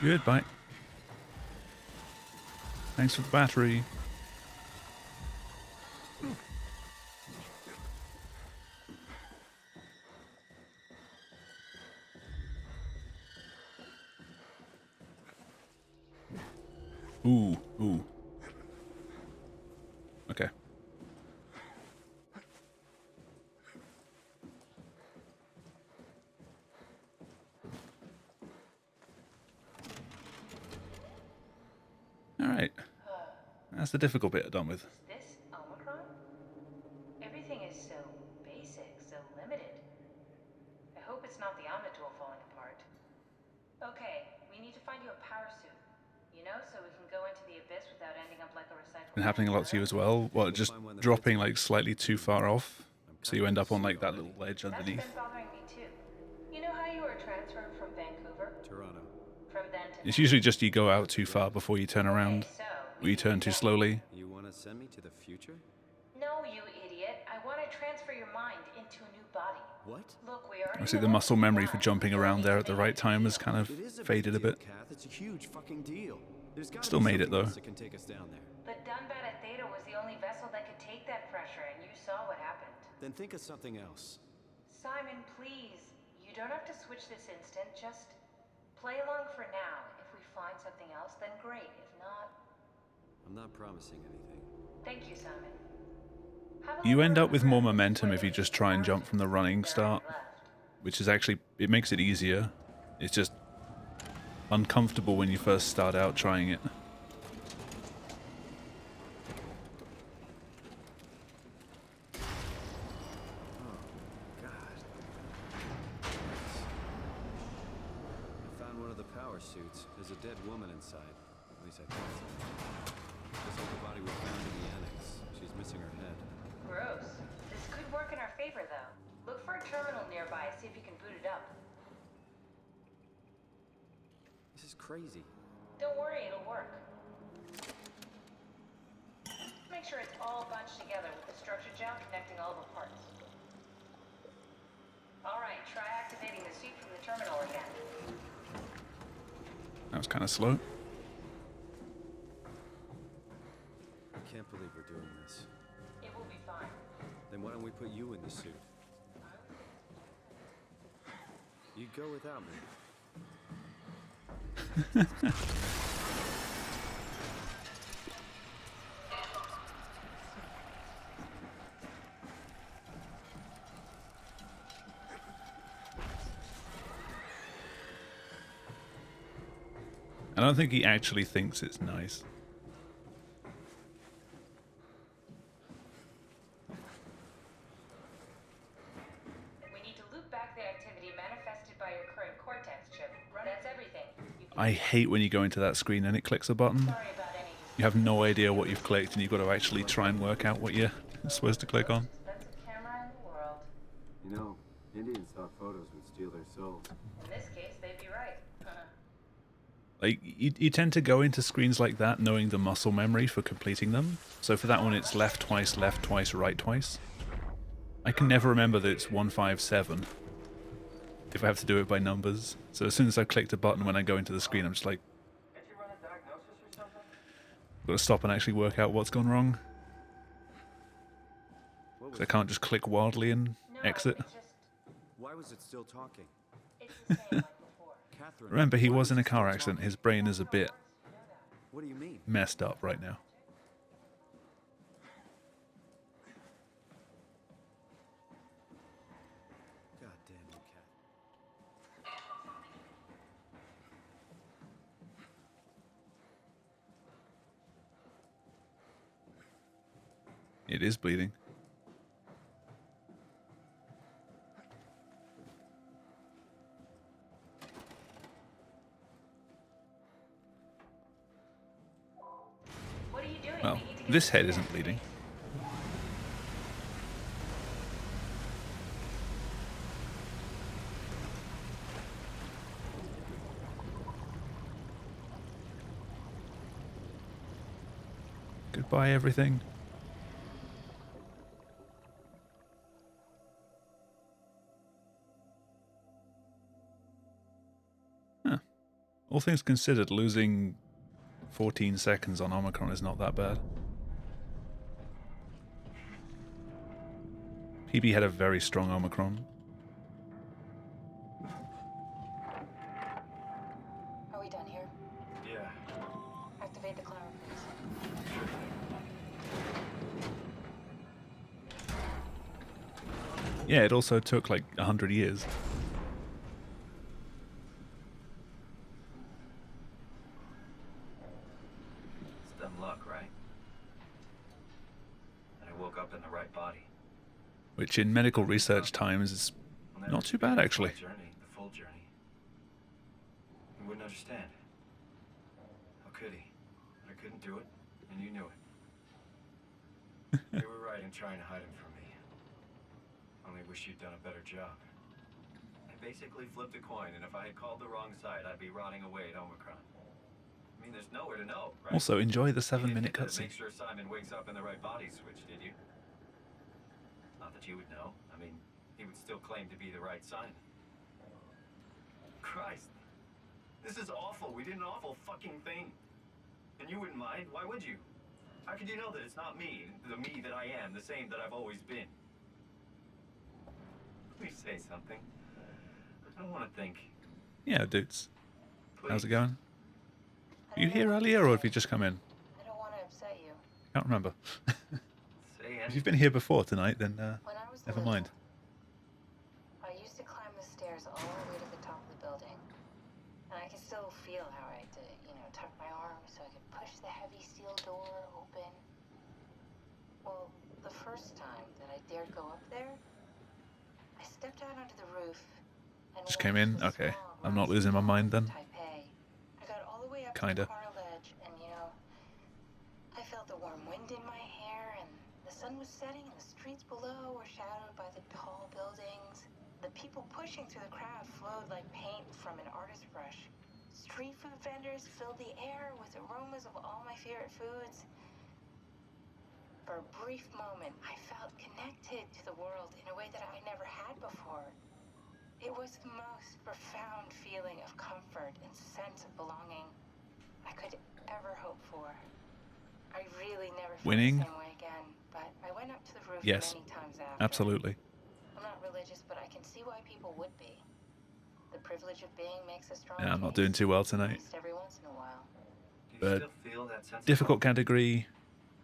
Goodbye. Thanks for the battery. Ooh, ooh. Okay. Alright. That's the difficult bit done with. Is this Omicron? Everything is so basic, so limited. I hope it's not the Omnitool falling apart. Okay, we need to find you a power suit. You know, so we can go into the abyss without ending up like a recycled. Been happening a lot to you as well. What, just dropping like slightly too far off, so you end up on like that little ledge underneath. That's been bothering me too. You know how you were transferred from Vancouver? Toronto. From then to It's usually just you go out too far before you turn around, or you turn too slowly. You want to send me to the future? No, you idiot. I want to transfer your mind into a new body. What? Look, we already Obviously the muscle memory for jumping around there at the right time has kind of It is a faded a big deal, bit. Kath. It's a huge fucking deal. There's gotta Still be made it, something though. else that can take us down there. But Dunbat at Theta was the only vessel that could take that pressure, and you saw what happened. Then think of something else. Simon, please. You don't have to switch this instant. Just play along for now. If we find something else, then great. If not... I'm not promising anything. Thank you, Simon. You end up with more momentum if you just try and jump from the running start, which is actually, it makes it easier. It's just uncomfortable when you first start out trying it. God. I found one of the power suits. There's a dead woman inside. At least I thought so. Looks like the body was found in the annex. She's missing her head. Gross. This could work in our favor, though. Look for a terminal nearby. See if you can boot it up. This is crazy. Don't worry, it'll work. Make sure it's all bunched together with the structure gel connecting all the parts. Alright, try activating the suit from the terminal again. That was kind of slow. I can't believe we're doing this. It will be fine. Then why don't we put you in the suit? You go without me. I don't think he actually thinks it's nice. We need to loop back the activity manifested by your current cortex chip. That's everything. You can I hate when you go into that screen and it clicks a button. sorry about any You have no idea what you've clicked and you've got to actually try and work out what you're supposed to click on. expensive camera in the world. You know, Indian stock photos would steal their souls. In this case, they'd be right. Like, you tend to go into screens like that knowing the muscle memory for completing them. So for that one, it's left twice, right twice. I can never remember that it's 157 if I have to do it by numbers. So as soon as I've clicked a button when I go into the screen, I'm just like, Did you run a diagnosis or something? got to stop and actually work out what's gone wrong. What was 'Cause I can't just click wildly and No, exit. it's just... Why was it still talking? It's the same like before. Catherine. Remember, he why was in a it still car accident. talking? His brain is a bit What do you mean? messed up right now. God damn you, Cat. It is bleeding. What are you doing? Well, We need to get this the head suit isn't activated. bleeding. Goodbye, everything. Huh. All things considered, losing 14 seconds on Omicron is not that bad. PB had a very strong Omicron. Are we done here? Yeah. Activate the cloud, please. Yeah, it also took like 100 years. luck, right? And I woke up in the right body. Which in medical research times is I'll never not too forget bad, actually. The journey, the full journey. He wouldn't understand. How could he? I couldn't do it, and you knew it. You were right in trying to hide him from me. Only wish you'd done a better job. I basically flipped a coin, and if I had called the wrong side, I'd be rotting away at Omicron. I mean, there's nowhere to know, right? Also, enjoy the You didn't 7-minute get to cutscene. Make sure Simon wakes up in the right body switch, did you? Not that you would know. I mean, he would still claim to be the right Simon. Christ. This is awful. We did an awful fucking thing. And you wouldn't mind? Why would you? How could you know that it's not me, the me that I am, the same that I've always been? Please say something. I don't want to think. Yeah, dudes. Please. How's it going? You here earlier, or have you just come in? I don't want to upset you. Can't remember. Say If you've been here before tonight, then When I was never little, mind. I used to climb the stairs all the way to the top of the building. And I can still feel how I had to, tuck my arms so I could push the heavy steel door open. Well, the first time that I dared go up there, I stepped out onto the roof and Just came watched in? the Okay. smog I'm not rise losing my to mind then. Taipei. I got all the way up to Kinda. the far ledge, and I felt the warm wind in my hair, and the sun was setting, and the streets below were shadowed by the tall buildings. The people pushing through the crowd flowed like paint from an artist's brush. Street food vendors filled the air with aromas of all my favorite foods. For a brief moment, I felt connected to the world in a way that I never had before. It was the most profound feeling of comfort and sense of belonging I could ever hope for. I really never felt Winning? the same way again, but I went up to the roof Yes. many times after. Absolutely. I'm not religious, but I can see why people would be. The privilege of being makes a strong Yeah, I'm not case, doing too well at tonight. least every once in a while. Do you But still feel that sense of difficult hope? category,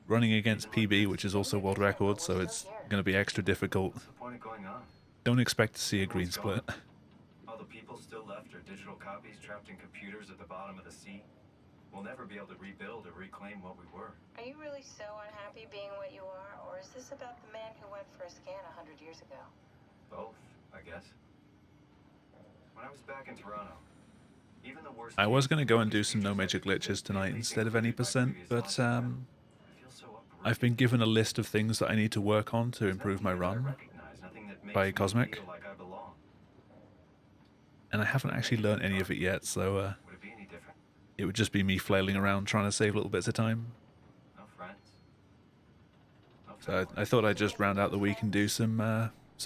running against PB, which is also world record, so it's going to be extra difficult. What's the point of going on? Don't expect to see a green split. All the people still left are digital copies trapped in computers at the bottom of the sea. We'll never be able to rebuild or reclaim what we were. Are you really so unhappy being what you are, or is this about the man who went for a scan 100 years ago? Both, I guess. When I was back in Toronto, even the worst I was going to go and do some no major glitches tonight instead of any percent, but I've been given a list of things that I need to work on to improve my run by Cosmic, and I haven't actually learned any of it yet, so Would it be any different? it would just be me flailing around trying to save little bits of time. No friends? No So family? I thought I'd just round out the week and do some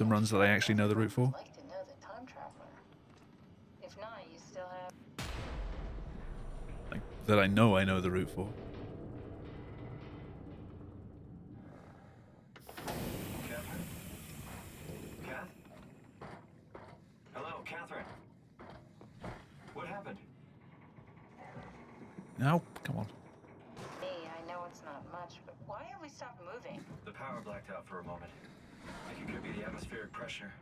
runs that I actually know the route for. I'd like to know the time traveler. If not, you still have... Like, that I know the route for. Catherine? Kath? Hello, Catherine. What happened? No, come on. Me, I know it's not much, but why have we stopped moving? The power blacked out for a moment. I think it could be the atmospheric pressure.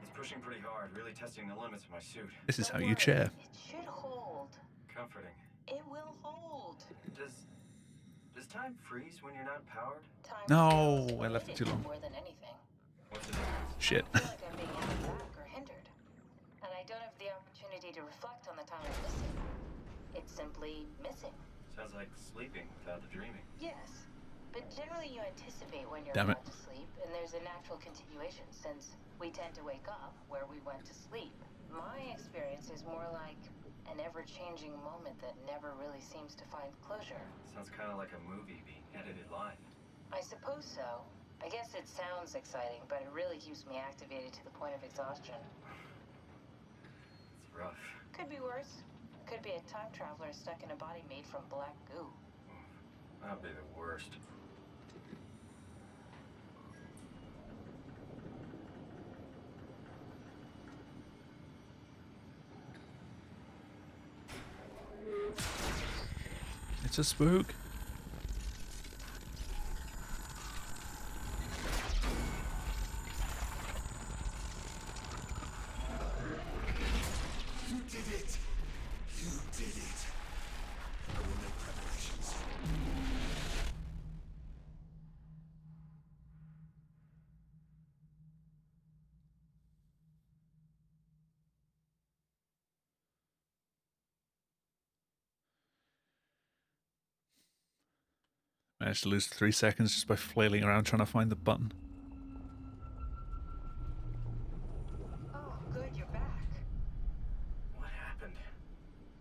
It's pushing pretty hard, really testing the limits of my suit. This is Don't how you worry, chair. It should hold. Comforting. It will hold. Does time freeze when you're not powered? Time No, feels I left it too limited long. more than anything. What's the difference? Shit. I don't feel like I'm being held back or hindered. And I don't have the opportunity to reflect on the time I'm missing. It's simply missing. Sounds like sleeping without the dreaming. Yes. But generally you anticipate when you're Damn it. about to sleep, and there's a natural continuation since we tend to wake up where we went to sleep. My experience is more like an ever-changing moment that never really seems to find closure. Sounds kind of like a movie being edited live. I suppose so. I guess it sounds exciting, but it really keeps me activated to the point of exhaustion. It's rough. Could be worse. Could be a time traveler stuck in a body made from black goo. That'd be the worst. It's a spook. You did it! You did it! I will make preparations. Managed to lose 3 seconds just by flailing around trying to find the button. Oh, good, you're back. What happened?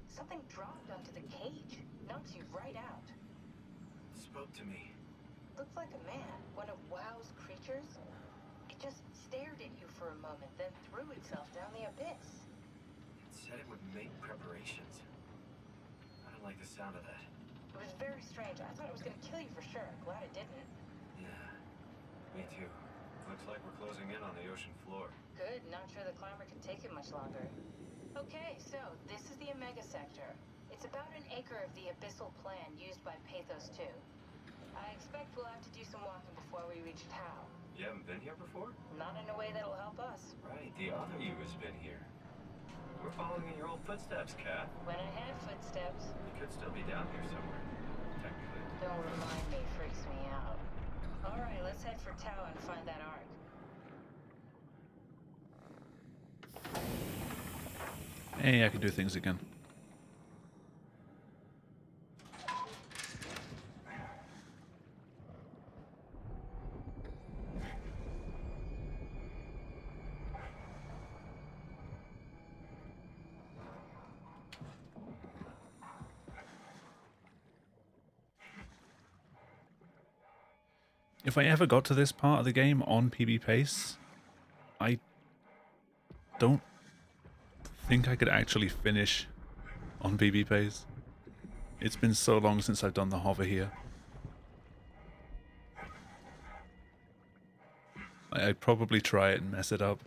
Something dropped onto the cage. Knocks you right out. Spoke to me. Looked like a man, one of WoW's creatures. It just stared at you for a moment, then threw itself down the abyss. It said it would make preparations. I don't like the sound of that. It was very strange. I thought it was gonna kill you for sure. Glad it didn't. Yeah, me too. Looks like we're closing in on the ocean floor. Good, not sure the climber can take it much longer. Okay, so this is the Omega Sector. It's about an acre of the abyssal plan used by Pathos 2. I expect we'll have to do some walking before we reach Tau. You haven't been here before? Not in a way that'll help us. Right, the other you has been here. We're following in your old footsteps, Kat. When I had footsteps. You could still be down here somewhere, technically. Don't remind me, freaks me out. Alright, let's head for Tau and find that ark. Hey, I can do things again. If I ever got to this part of the game on PB pace, I don't think I could actually finish on PB pace. It's been so long since I've done the hover here. I'd probably try it and mess it up.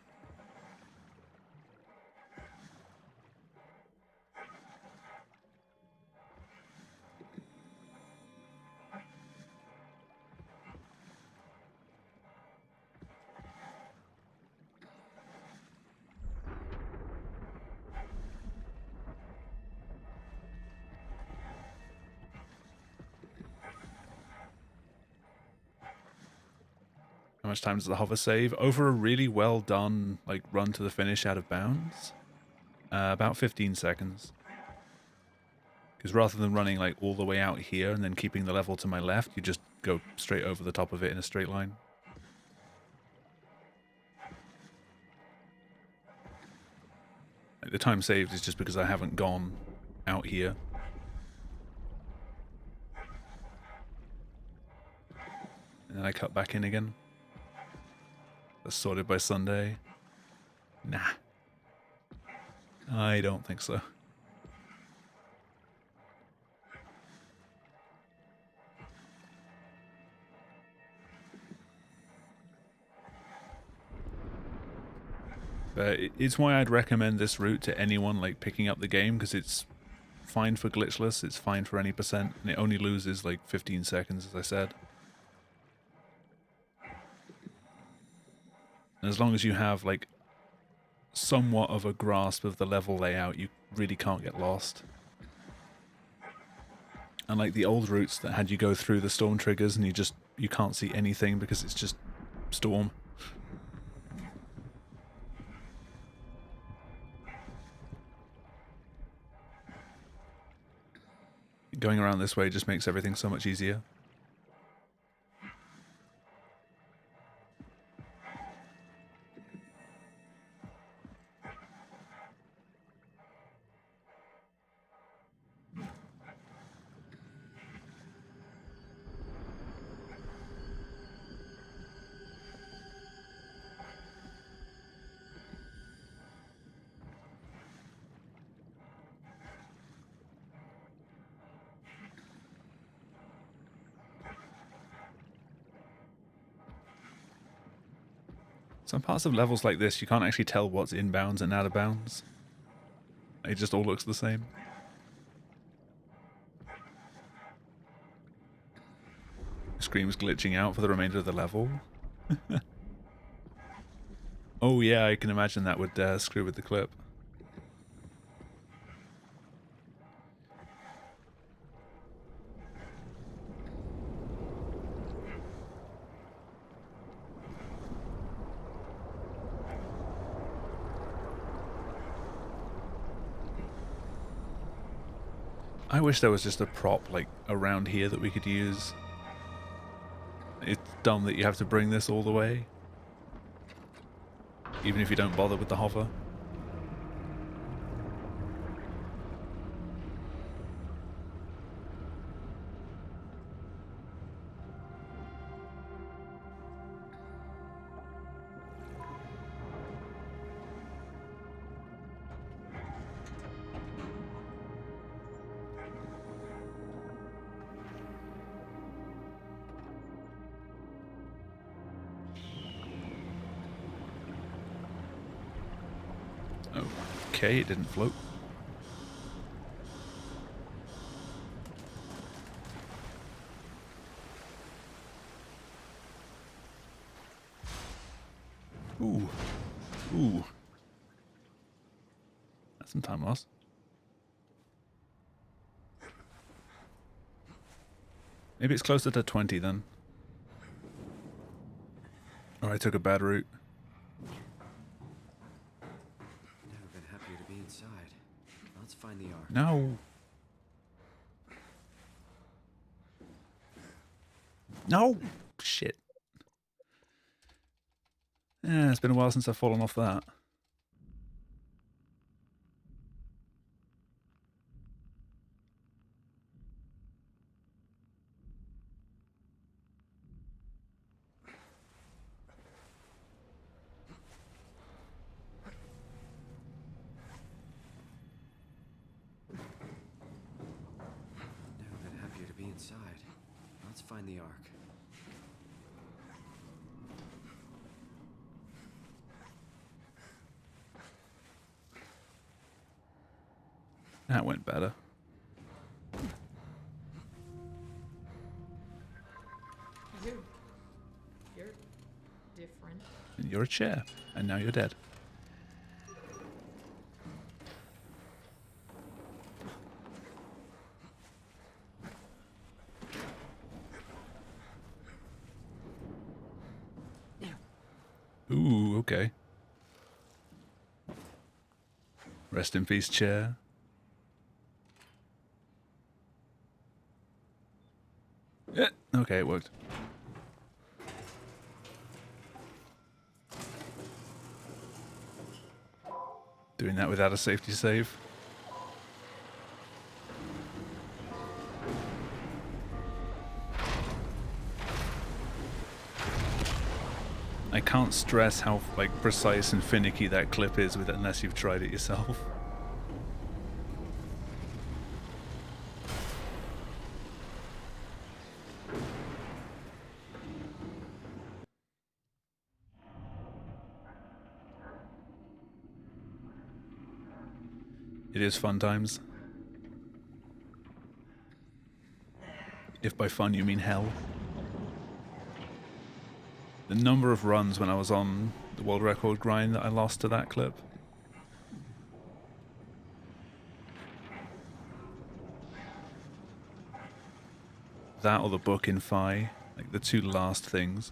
How much time does the hover save? Over a really well done like run to the finish out of bounds, about 15 seconds. Because rather than running like all the way out here and then keeping the level to my left, you just go straight over the top of it in a straight line. Like, the time saved is just because I haven't gone out here. And then I cut back in again. That's sorted by Sunday. Nah. I don't think so. But it's why I'd recommend this route to anyone like picking up the game, because it's fine for glitchless, it's fine for any percent, and it only loses like 15 seconds, as I said. And as long as you have like somewhat of a grasp of the level layout, you really can't get lost. And like the old routes that had you go through the storm triggers and you can't see anything because it's just storm. Going around this way just makes everything so much easier. Some parts of levels like this, you can't actually tell what's inbounds and out of bounds. It just all looks the same. Scream's glitching out for the remainder of the level. Oh yeah, I can imagine that would screw with the clip. I wish there was just a prop like around here that we could use. It's dumb that you have to bring this all the way. Even if you don't bother with the hover. Okay, it didn't float. Ooh. Ooh. That's some time lost. Maybe it's closer to 20 then. Or I took a bad route. Never been happier to be inside. Let's find the Ark. No. No! Shit. Yeah, it's been a while since I've fallen off that. Never been happier to be inside. Let's find the Ark. That went better. You're different. And you're a chair. And now you're dead. Ooh, okay. Rest in peace, chair. Yeah, okay, it worked. Doing that without a safety save. I can't stress how precise and finicky that clip is with it unless you've tried it yourself. It is fun times. If by fun you mean hell. The number of runs when I was on the world record grind that I lost to that clip. That or the book in Phi, like the two last things.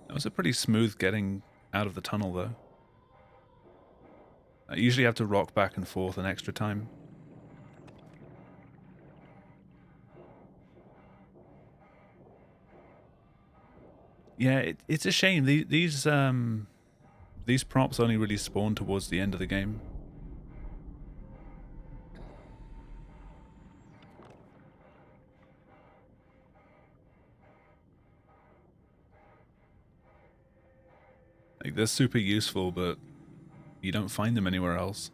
That was a pretty smooth getting out of the tunnel though. I usually have to rock back and forth an extra time. Yeah, it's a shame. These props only really spawn towards the end of the game. Like, they're super useful, but you don't find them anywhere else.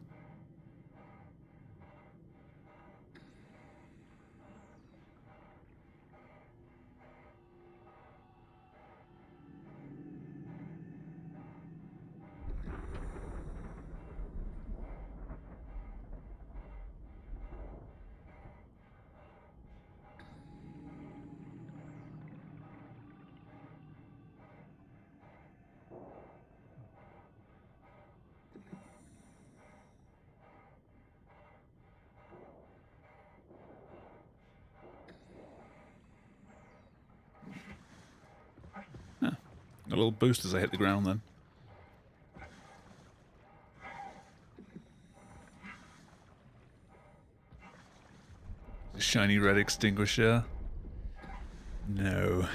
little boost as I hit the ground then. Shiny red extinguisher. No.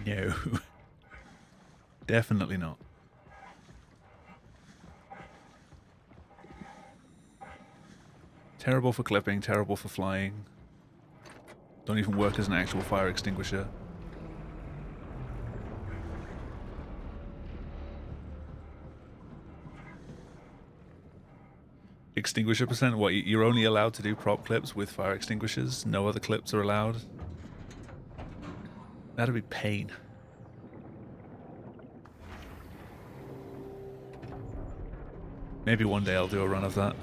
No. Definitely not. Terrible for clipping, terrible for flying. Don't even work as an actual fire extinguisher. Extinguisher percent? What, you're only allowed to do prop clips with fire extinguishers? No other clips are allowed? That'd be pain. Maybe one day I'll do a run of that.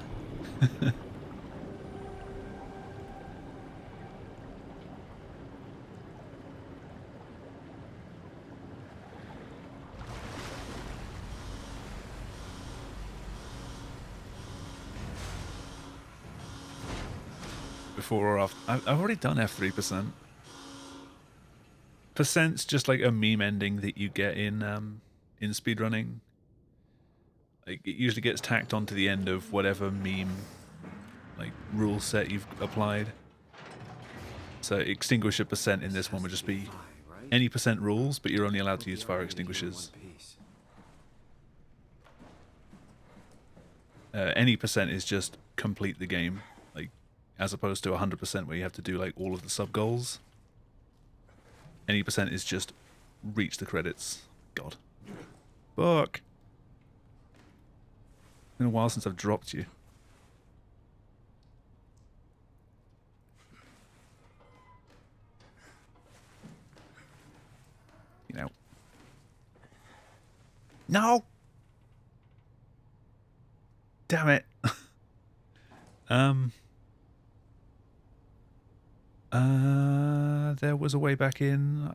Before or after. I've already done F3%. Percent's just like a meme ending that you get in speedrunning. Like, it usually gets tacked onto the end of whatever meme like rule set you've applied. So extinguisher percent in this one would just be any percent rules, but you're only allowed to use fire extinguishers. Any percent is just complete the game, like as opposed to 100% where you have to do like all of the sub goals. Any percent is just reach the credits. God. Fuck. It's been a while since I've dropped you. You know. No! Damn it. There was a way back in.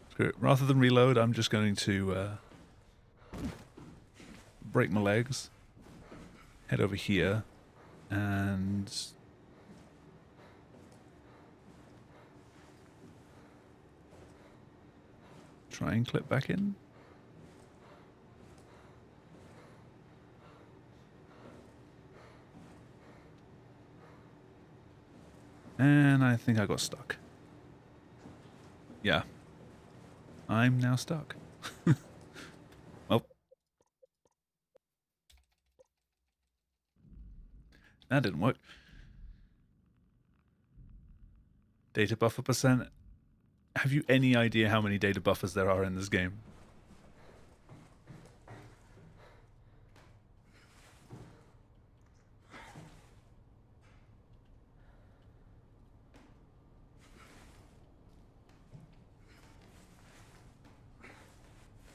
Screw it. Rather than reload, I'm just going to break my legs, head over here, and try and clip back in. And I think I got stuck. Yeah. I'm now stuck. Well. That didn't work. Data buffer percent. Have you any idea how many data buffers there are in this game?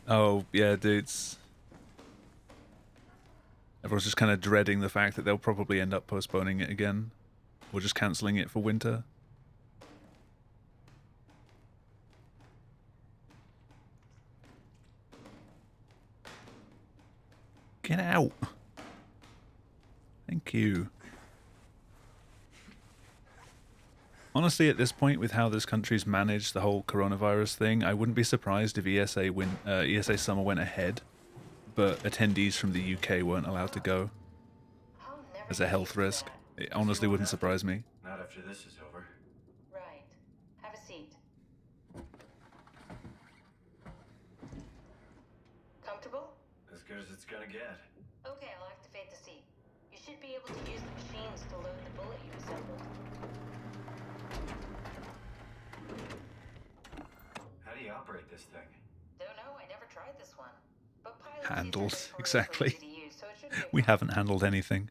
Oh, yeah, dudes. Everyone's just kind of dreading the fact that they'll probably end up postponing it again. Or just cancelling it for winter. Get out. Thank you. Honestly, at this point, with how this country's managed the whole coronavirus thing, I wouldn't be surprised if ESA Summer went ahead, but attendees from the UK weren't allowed to go as a health risk. It honestly wouldn't surprise me. Not after this is over. Right. Have a seat. Comfortable? As good as it's gonna get. Okay, I'll activate the seat. You should be able to use the machines to load the bullet you've assembled. How do you operate this thing? Don't know, I never tried this one. But pilots Handled, use it exactly. easy to use, so it should be We haven't handled anything.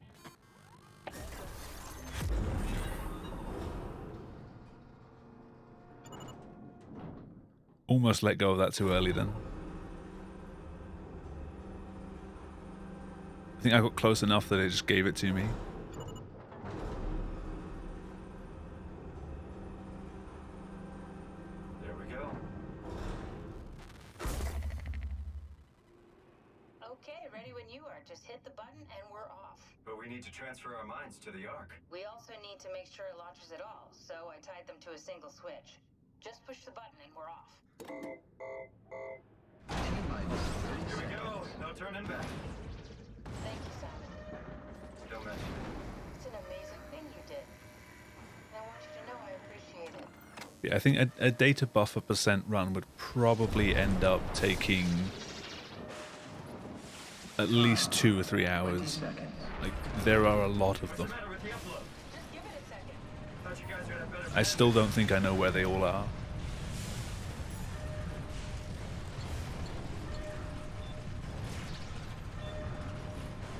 Almost let go of that too early then. I think I got close enough that it just gave it to me. There we go. Okay, ready when you are. Just hit the button and we're off. But we need to transfer our minds to the Ark. We also need to make sure it launches at all, so I tied them to a single switch. Just push the button and we're off. Here we go. No turning back. Thank you, Simon. Don't mention it. It's an amazing thing you did. And I want you to know I appreciate it. Yeah, I think a data buffer percent run would probably end up taking at least 2 or 3 hours. Like, there are a lot of them. What's the matter with the upload? Just give it a second. Thought you guys would have better. I still don't think I know where they all are.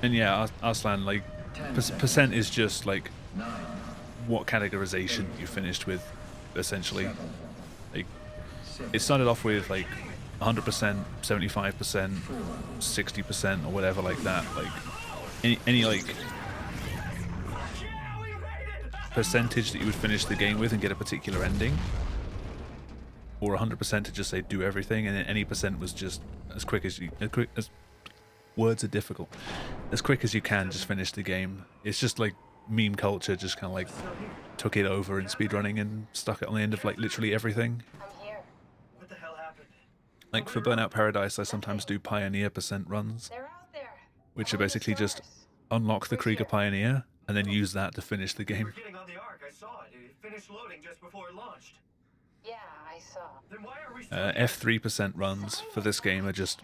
And yeah, Arslan, like, percent is just like what categorization you finished with, essentially. Like, it started off with like 100%, 75%, 60%, or whatever like that. Like any like percentage that you would finish the game with and get a particular ending, or 100% to just say do everything, and then any percent was just as quick as words are difficult. As quick as you can, just finish the game. It's just like meme culture just kind of like took it over in speedrunning and stuck it on the end of like literally everything. I'm here. What the hell happened? Like for Burnout Paradise, I sometimes do Pioneer percent runs, They're out there. which are basically just unlock the Krieger Pioneer and then use that to finish the We're game. getting on the Ark. I saw it. It finished loading just before it launched. Yeah, I saw. Then why are we still here? F3% runs for this game are just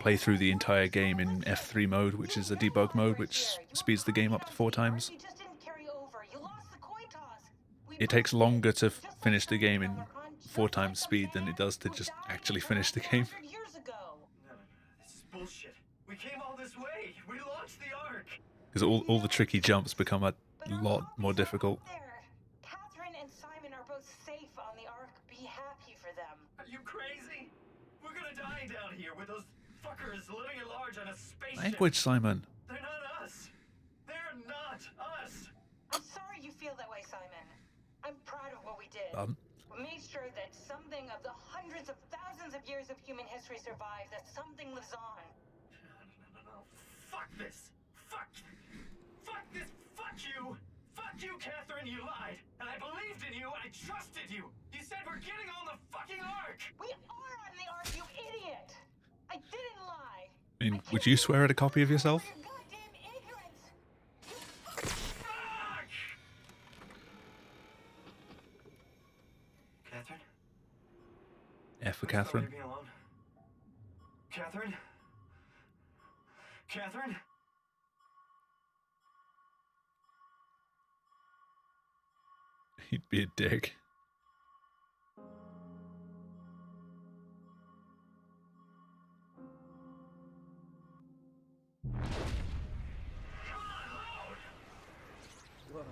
play through the entire game in F3 mode, which is a debug mode, which speeds the game up to 4 times. You just didn't carry over. You lost the coin toss. It takes longer to finish the game in 4 times speed than it does to just actually finish the game. Years ago. No. This is bullshit. We came all this way. We launched the Ark. Because all the tricky jumps become a lot more difficult. There. Catherine and Simon are both safe on the Ark. Be happy for them. Are you crazy? We're gonna die down here with those fuckers living at large on a spaceship. Language, Simon. They're not us. They're not us. I'm sorry you feel that way, Simon. I'm proud of what we did. We made sure that something of the hundreds of thousands of years of human history survives, that something lives on. No. Fuck this. Fuck this. Fuck you. Fuck you, Catherine. You lied. And I believed in you. I trusted you. You said we're getting on the fucking Ark. We are on the Ark, you idiot! I didn't lie. I mean, would you swear at a copy of yourself? Your goddamn ignorance. Fuck! Catherine? F for Please don't Catherine. leave me alone. Catherine? Catherine? He'd be a dick. Whoa.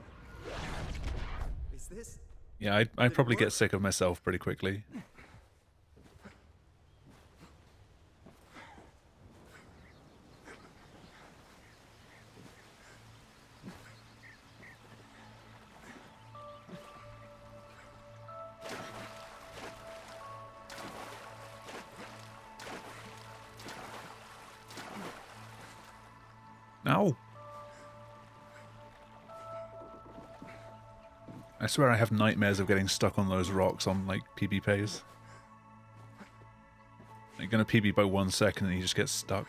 Is this? Yeah, I'd probably get sick of myself pretty quickly. No. I swear I have nightmares of getting stuck on those rocks on, like, PB pace. You're gonna PB by 1 second and you just get stuck.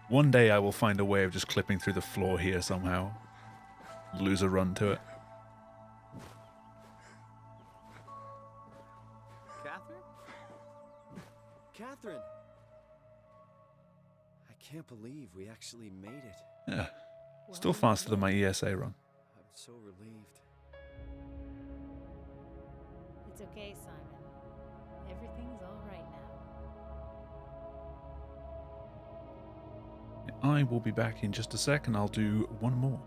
One day I will find a way of just clipping through the floor here somehow. Lose a run to it. Catherine? Catherine! I can't believe we actually made it. Yeah. Still faster than my ESA run. I'm so relieved. It's okay, Simon. Everything's all right now. I will be back in just a sec and I'll do one more.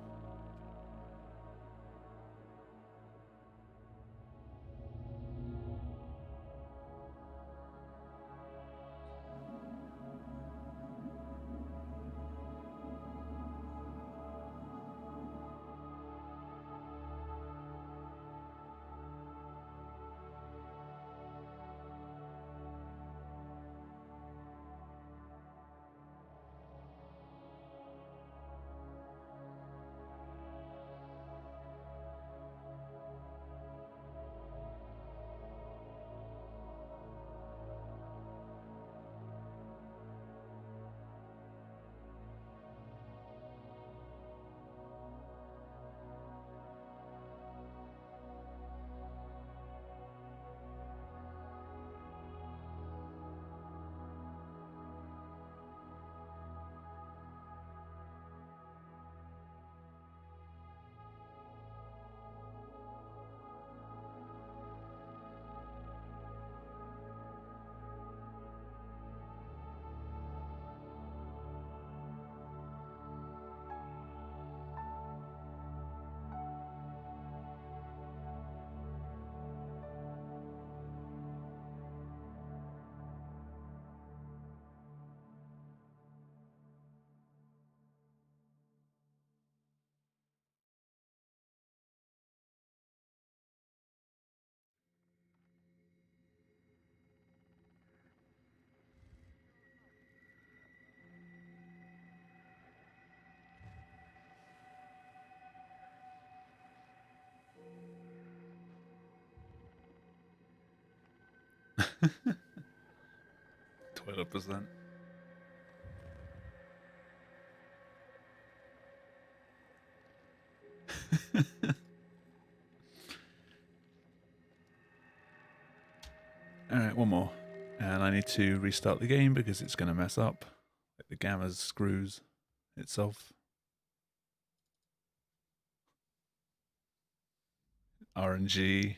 Toilet percent. Alright, one more. And I need to restart the game because it's going to mess up. Like the gamma screws itself. RNG.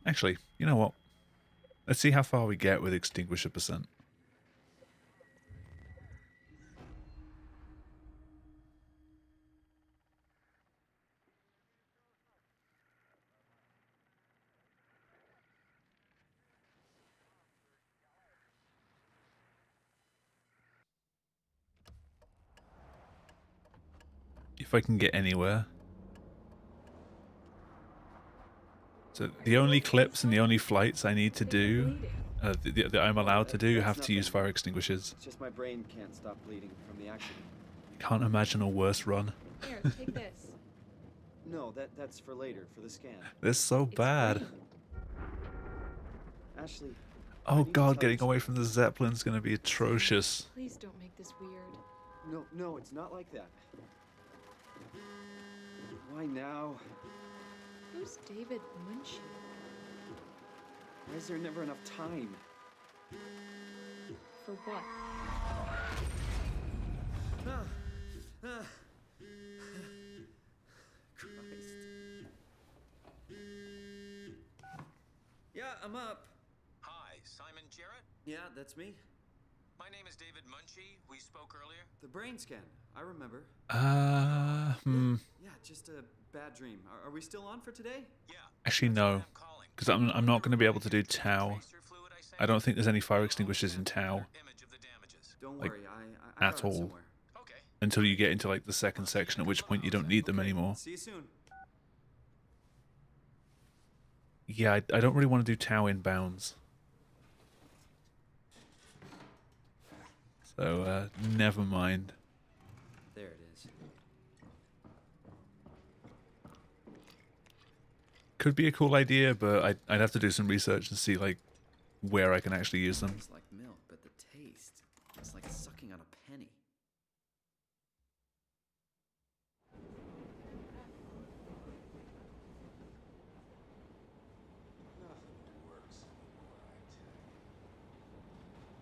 Actually, you know what? Let's see how far we get with extinguisher percent. If I can get anywhere. So the only clips and the only flights I need to do, that I'm allowed to do, have to use fire extinguishers. It's just my brain can't stop bleeding from the accident. Can't imagine a worse run. Here, take this. No, that's for later, for the scan. They're so bad. Ashley. Oh god, getting away from the Zeppelin's gonna be atrocious. Please don't make this weird. No, it's not like that. Why now? Who's David Munchie? Why is there never enough time? For what? Christ. Yeah, I'm up. Hi, Simon Jarrett? Yeah, that's me. My name is David Munchie. We spoke earlier. The brain scan. I remember. Yeah, just a bad dream. Are we still on for today? Yeah. Actually, no. Because I'm not going to be able to do Tau. I don't think there's any fire extinguishers in Tau. Don't Like, worry, I at got it all. somewhere. Okay. Until you get into like the second section, at which point you don't need them anymore. See you soon. Yeah, I don't really want to do Tau inbounds. So, never mind. There it is. Could be a cool idea, but I'd have to do some research and see like where I can actually use them. It's like milk, but the taste, it's like sucking on a penny.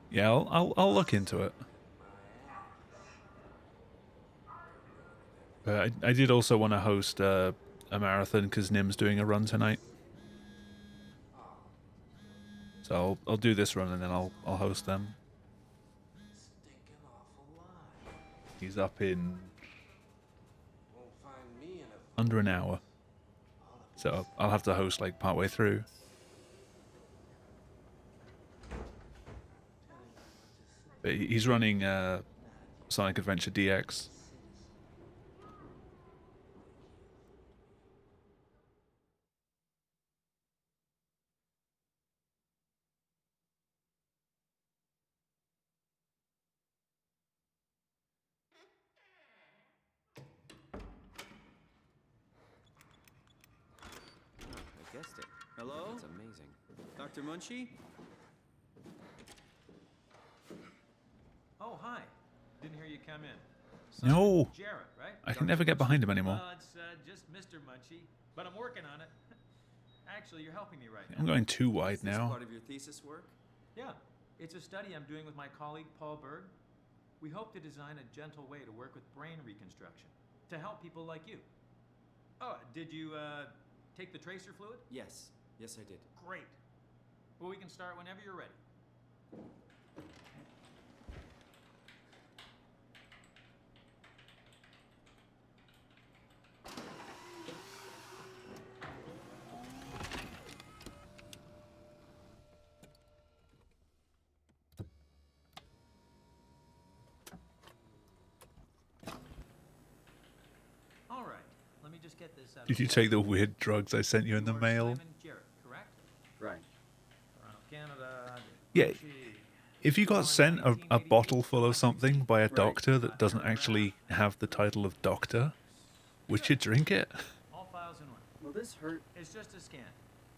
Yeah, I'll look into it. But I did also want to host a marathon because Nim's doing a run tonight. So I'll do this run and then I'll host them. He's up in under an hour. So I'll have to host like partway through. But he's running Sonic Adventure DX. I guessed it. Hello? That's amazing. Dr. Munchie? Oh, hi. Didn't hear you come in. No. Jarrett, right? I can never get behind him anymore. Well, it's just Mr. Munchie, but I'm working on it. Actually, you're helping me right now. I'm going too wide Is this now. part of your thesis work? Yeah, it's a study I'm doing with my colleague Paul Berg. We hope to design a gentle way to work with brain reconstruction to help people like you. Oh, did you take the tracer fluid? Yes. Yes, I did. Great. Well, we can start whenever you're ready. All right. Let me just get this out. Did you take the weird drugs I sent you in the mail? Simon Jarrett, correct? Right. Toronto, Canada. Yeah, if you got sent a bottle full of something by a doctor that doesn't actually have the title of doctor, would you drink it? All files in order. Will this hurt? It's just a scan.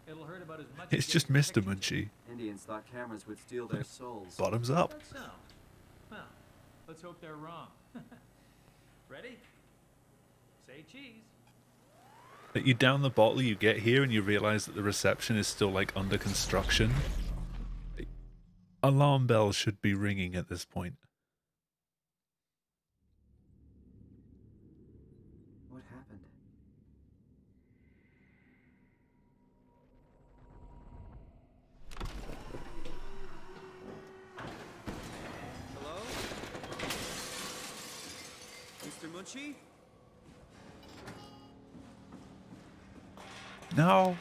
It'll hurt about as much It's as just getting Mr. your picture Munchie. Indians thought cameras would steal their souls. Bottoms up. taken. That's so. Well, let's hope they're wrong. Ready? Say cheese. Like, you down the bottle, you get here, and you realize that the reception is still like under construction. Alarm bells should be ringing at this point. What happened? Hello? Mr. Munchie? No.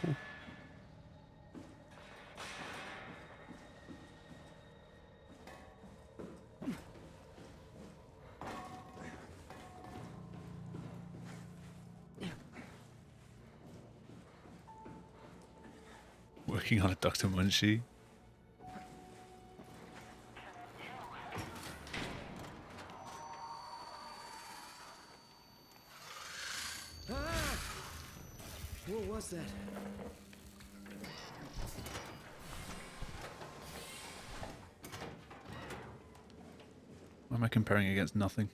Working on a Dr. Munchie. What was that? Why am I comparing against nothing?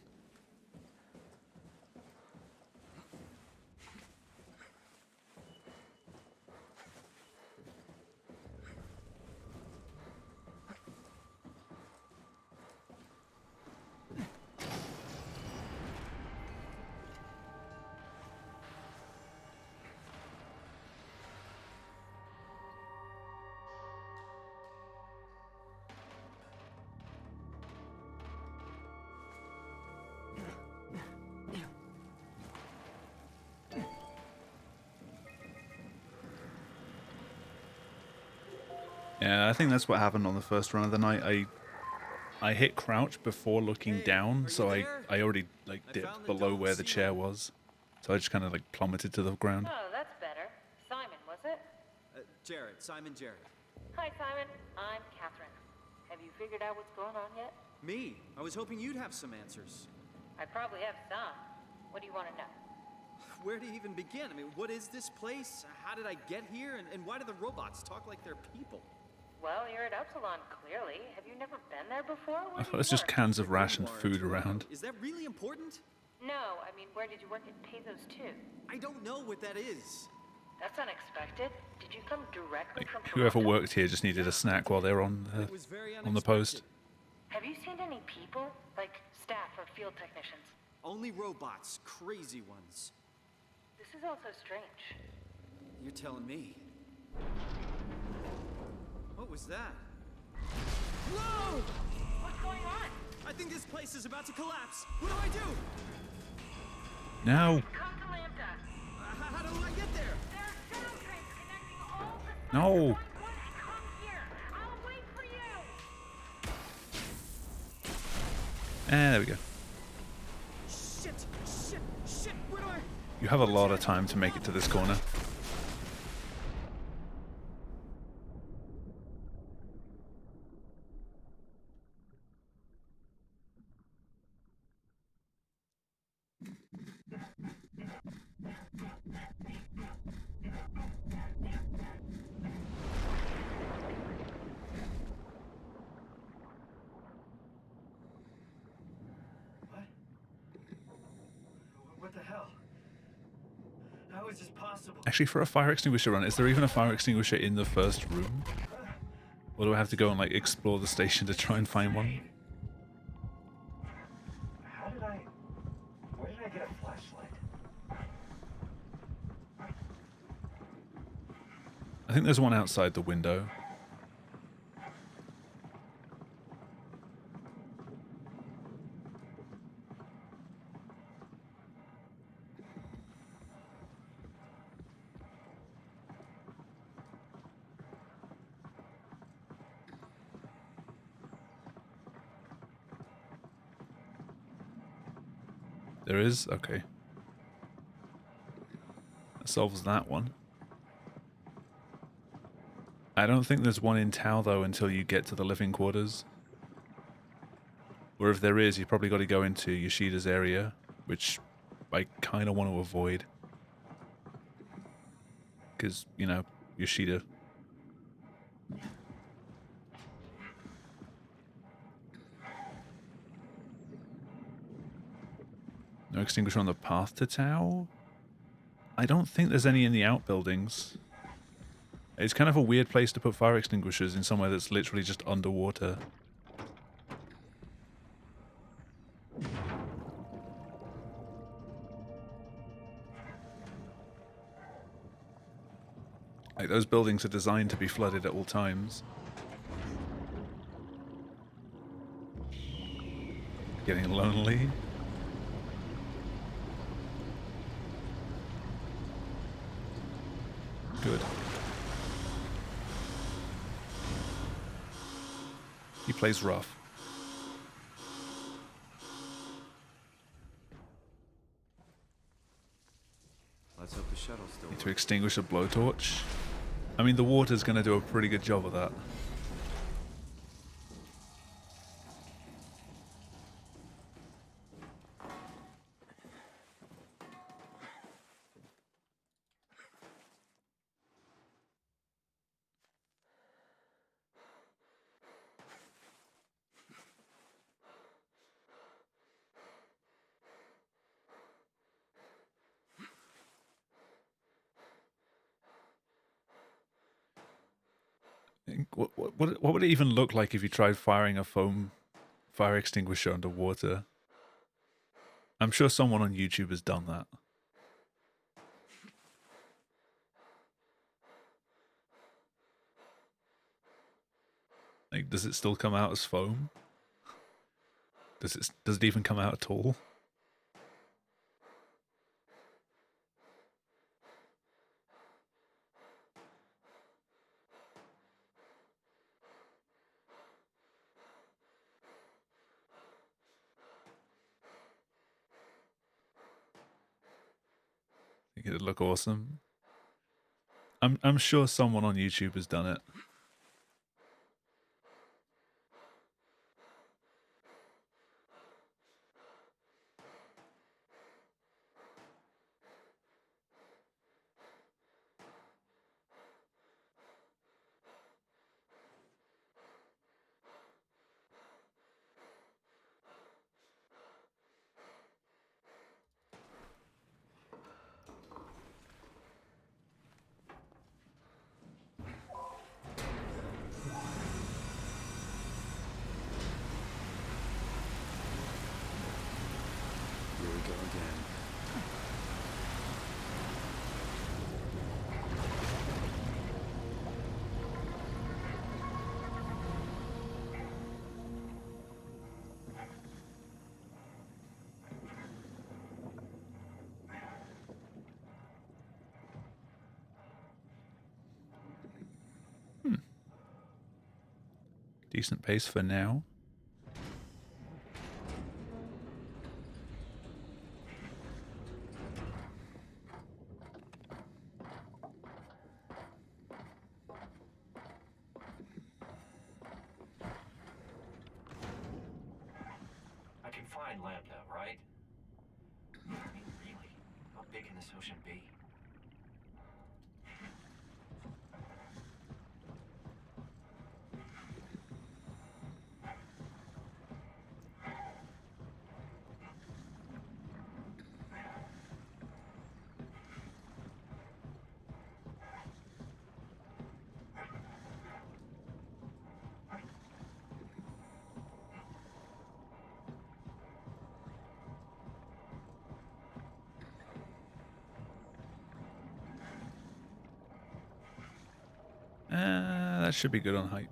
Yeah, I think that's what happened on the first run of the night. I hit crouch before looking down, so I already like dipped below where the chair was. So I just kind of like plummeted to the ground. Oh, that's better. Simon, was it? Jared, Simon Jared. Hi, Simon. I'm Catherine. Have you figured out what's going on yet? Me? I was hoping you'd have some answers. I probably have some. What do you want to know? Where to even begin? I mean, what is this place? How did I get here? And why do the robots talk like they're people? Well, you're at Upsilon, clearly. Have you never been there before? I thought it was just cans of rationed food around. Is that really important? No, I mean, where did you work at Pezos 2? I don't know what that is. That's unexpected. Did you come directly Like, from whoever Toronto? worked here just needed a snack while they were on It was very the post. Have you seen any people? Like staff or field technicians? Only robots, crazy ones. This is also strange. You're telling me. What was that? Whoa! What's going on? I think this place is about to collapse. What do I do? No. Come to Lambda. How do I get there? There are shuttle trains connecting all the sites No. at one point. Come here. I'll wait for you. There we go. Shit, where do I... You have a lot of time to make it to this corner. What the hell? How is this possible? Actually, for a fire extinguisher run, is there even a fire extinguisher in the first room? Or do I have to go and like explore the station to try and find one? Where did I get a flashlight? I think there's one outside the window. There is? Okay. That solves that one. I don't think there's one in Tau, though, until you get to the living quarters. Or if there is, you probably got to go into Yoshida's area, which I kind of want to avoid. Because, you know, Yoshida. No extinguisher on the path to Tau? I don't think there's any in the outbuildings. It's kind of a weird place to put fire extinguishers in somewhere that's literally just underwater. Like, those buildings are designed to be flooded at all times. Getting lonely? Good. He plays rough. Let's hope the shuttle still Need works. to extinguish a blowtorch. I mean, the water's going to do a pretty good job of that. What would it even look like if you tried firing a foam fire extinguisher underwater? I'm sure someone on YouTube has done that. Like, does it still come out as foam? Does it even come out at all? Think it'd look awesome. I'm sure someone on YouTube has done it. Here we go again. Decent pace for now. I can find Lambda, right? I mean, really? How big can this ocean be? That should be good on height.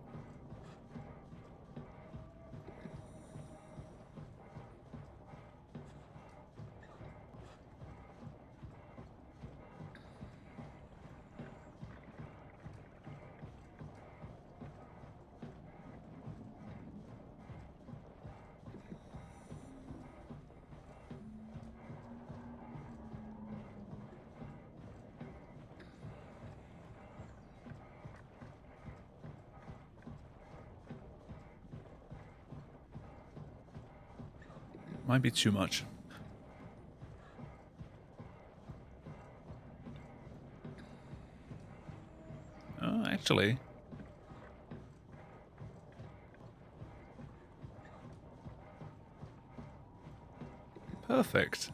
Might be too much. Oh, actually. Perfect.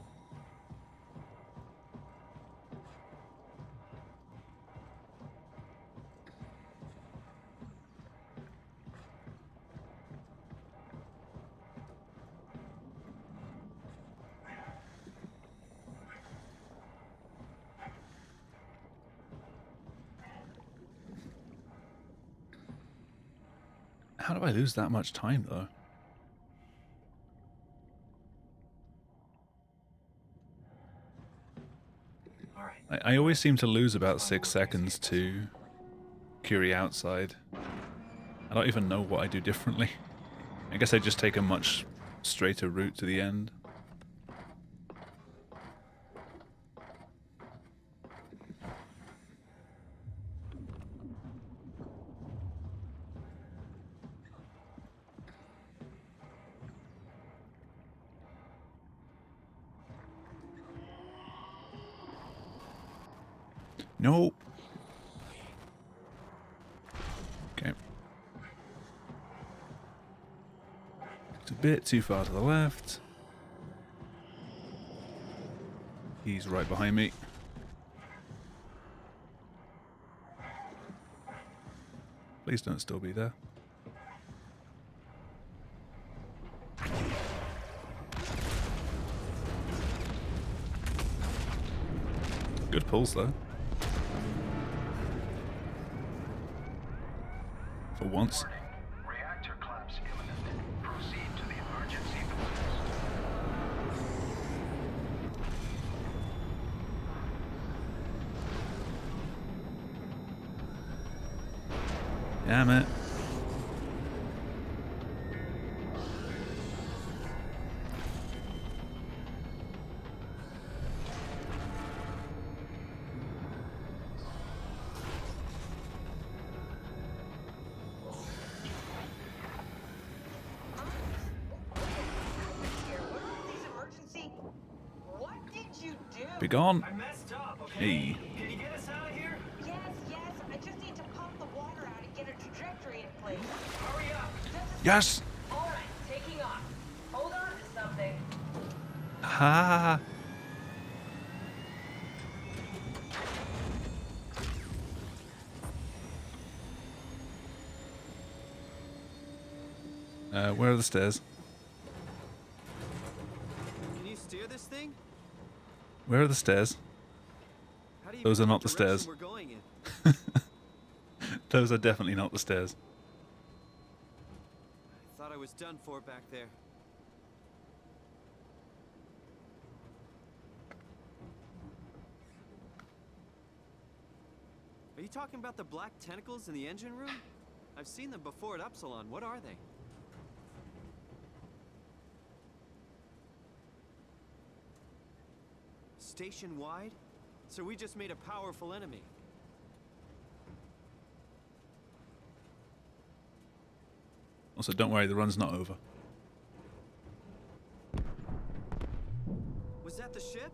How do I lose that much time, though? I always seem to lose about 6 seconds to Curie outside. I don't even know what I do differently. I guess I just take a much straighter route to the end. Nope. Okay. It's a bit too far to the left. He's right behind me. Please don't still be there. Good pulls though. For once. Reactor collapse imminent. Proceed to the emergency position. Damn it. Be gone. I messed up, okay? Hey. Can you get us out of here? Yes, I just need to pump the water out and get a trajectory in place. Hurry up! Yes! Alright, taking off. Hold on to something. Ha! Where are the stairs? Can you steer this thing? Where are the stairs? How do you Those know are what not the direction stairs. we're going in? Those are definitely not the stairs. I thought I was done for back there. Are you talking about the black tentacles in the engine room? I've seen them before at Upsilon. What are they? Station-wide? So we just made a powerful enemy. Also, don't worry, the run's not over. Was that the ship?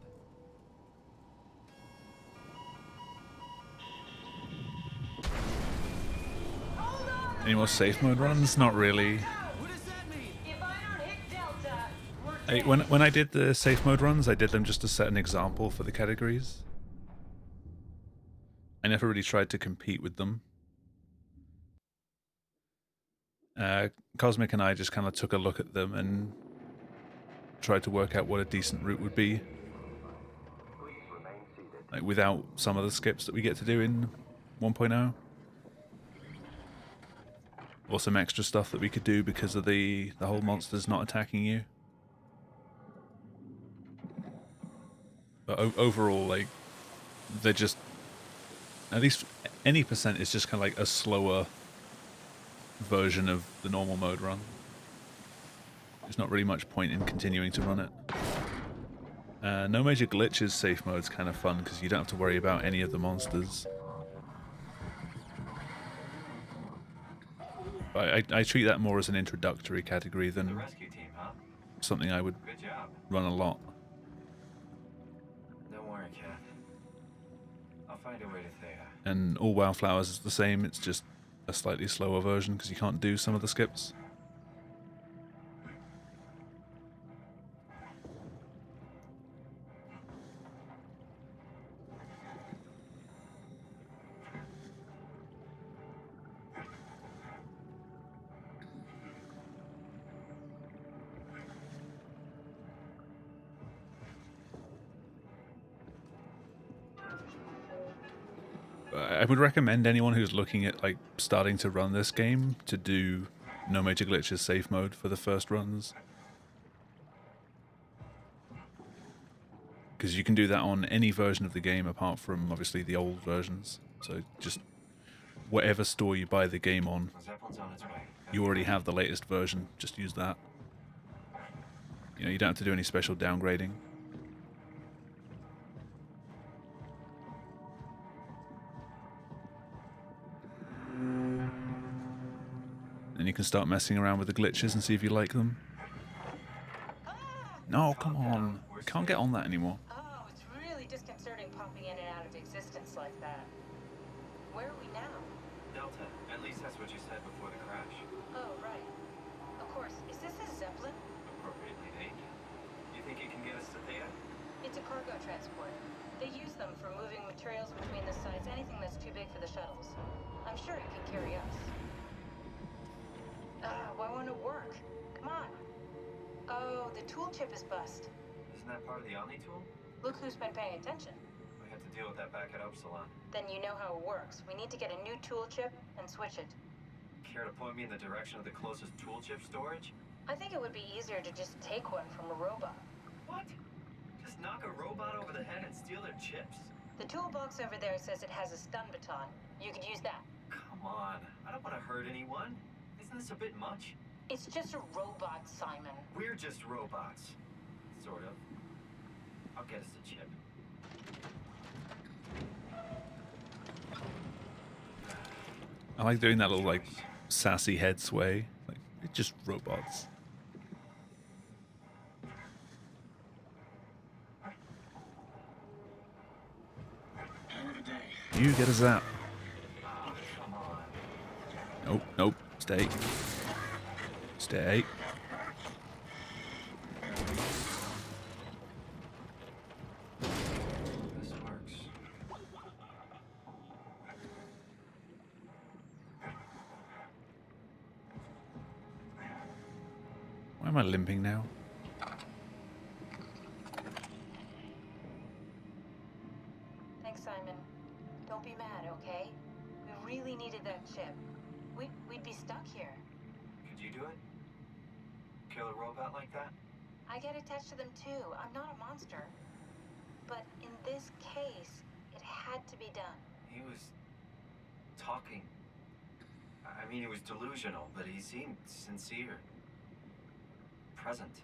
Any more safe mode runs? Not really. What does that mean? If I don't hit Delta, we're When I did the safe mode runs, I did them just to set an example for the categories. I never really tried to compete with them. Cosmic and I just kind of took a look at them and tried to work out what a decent route would be. Like without some of the skips that we get to do in 1.0. Or some extra stuff that we could do because of the whole monsters not attacking you. But overall, like, they're just... At least any percent is just kind of like a slower version of the normal mode run. There's not really much point in continuing to run it. No major glitches safe mode's kind of fun because you don't have to worry about any of the monsters. But I treat that more as an introductory category than... The rescue team, huh? something I would Good job. run a lot. Don't worry, Cat. I'll find a way to Thea. And all Wildflowers is the same, it's just a slightly slower version because you can't do some of the skips. I would recommend anyone who's looking at like starting to run this game to do no major glitches safe mode for the first runs, because you can do that on any version of the game apart from obviously the old versions. So just whatever store you buy the game on, Zeppelin's on its way. you already have the latest version, just use that. You know, you don't have to do any special downgrading. And you can start messing around with the glitches and see if you like them. No, come on. I can't get on that anymore. Oh, it's really disconcerting popping in and out of existence like that. Where are we now? Delta. At least that's what you said before the crash. Oh, right. Of course. Is this a Zeppelin? Appropriately named. You think it can get us to Thea? It's a cargo transport. They use them for moving materials between the sites, anything that's too big for the shuttles. I'm sure it can carry us. Why won't it work? Come on. Oh, the tool chip is bust. Isn't that part of the Omni tool? Look who's been paying attention. We had to deal with that back at Upsilon. Then you know how it works. We need to get a new tool chip and switch it. Care to point me in the direction of the closest tool chip storage? I think it would be easier to just take one from a robot. What? Just knock a robot over the head and steal their chips? The toolbox over there says it has a stun baton. You could use that. Come on. I don't want to hurt anyone. Isn't this a bit much? It's just a robot, Simon. We're just robots. Sort of. I'll get us a chip. I like doing that little like sassy head sway. Like, it's just robots. You get a zap. Nope, nope. Stay. Stay. This works. Why am I limping now? Thanks, Simon. Don't be mad, okay? We really needed that chip. We'd be stuck here. Could you do it? Kill a robot like that? I get attached to them too. I'm not a monster. But in this case, it had to be done. He was talking. I mean, he was delusional, but he seemed sincere. Present.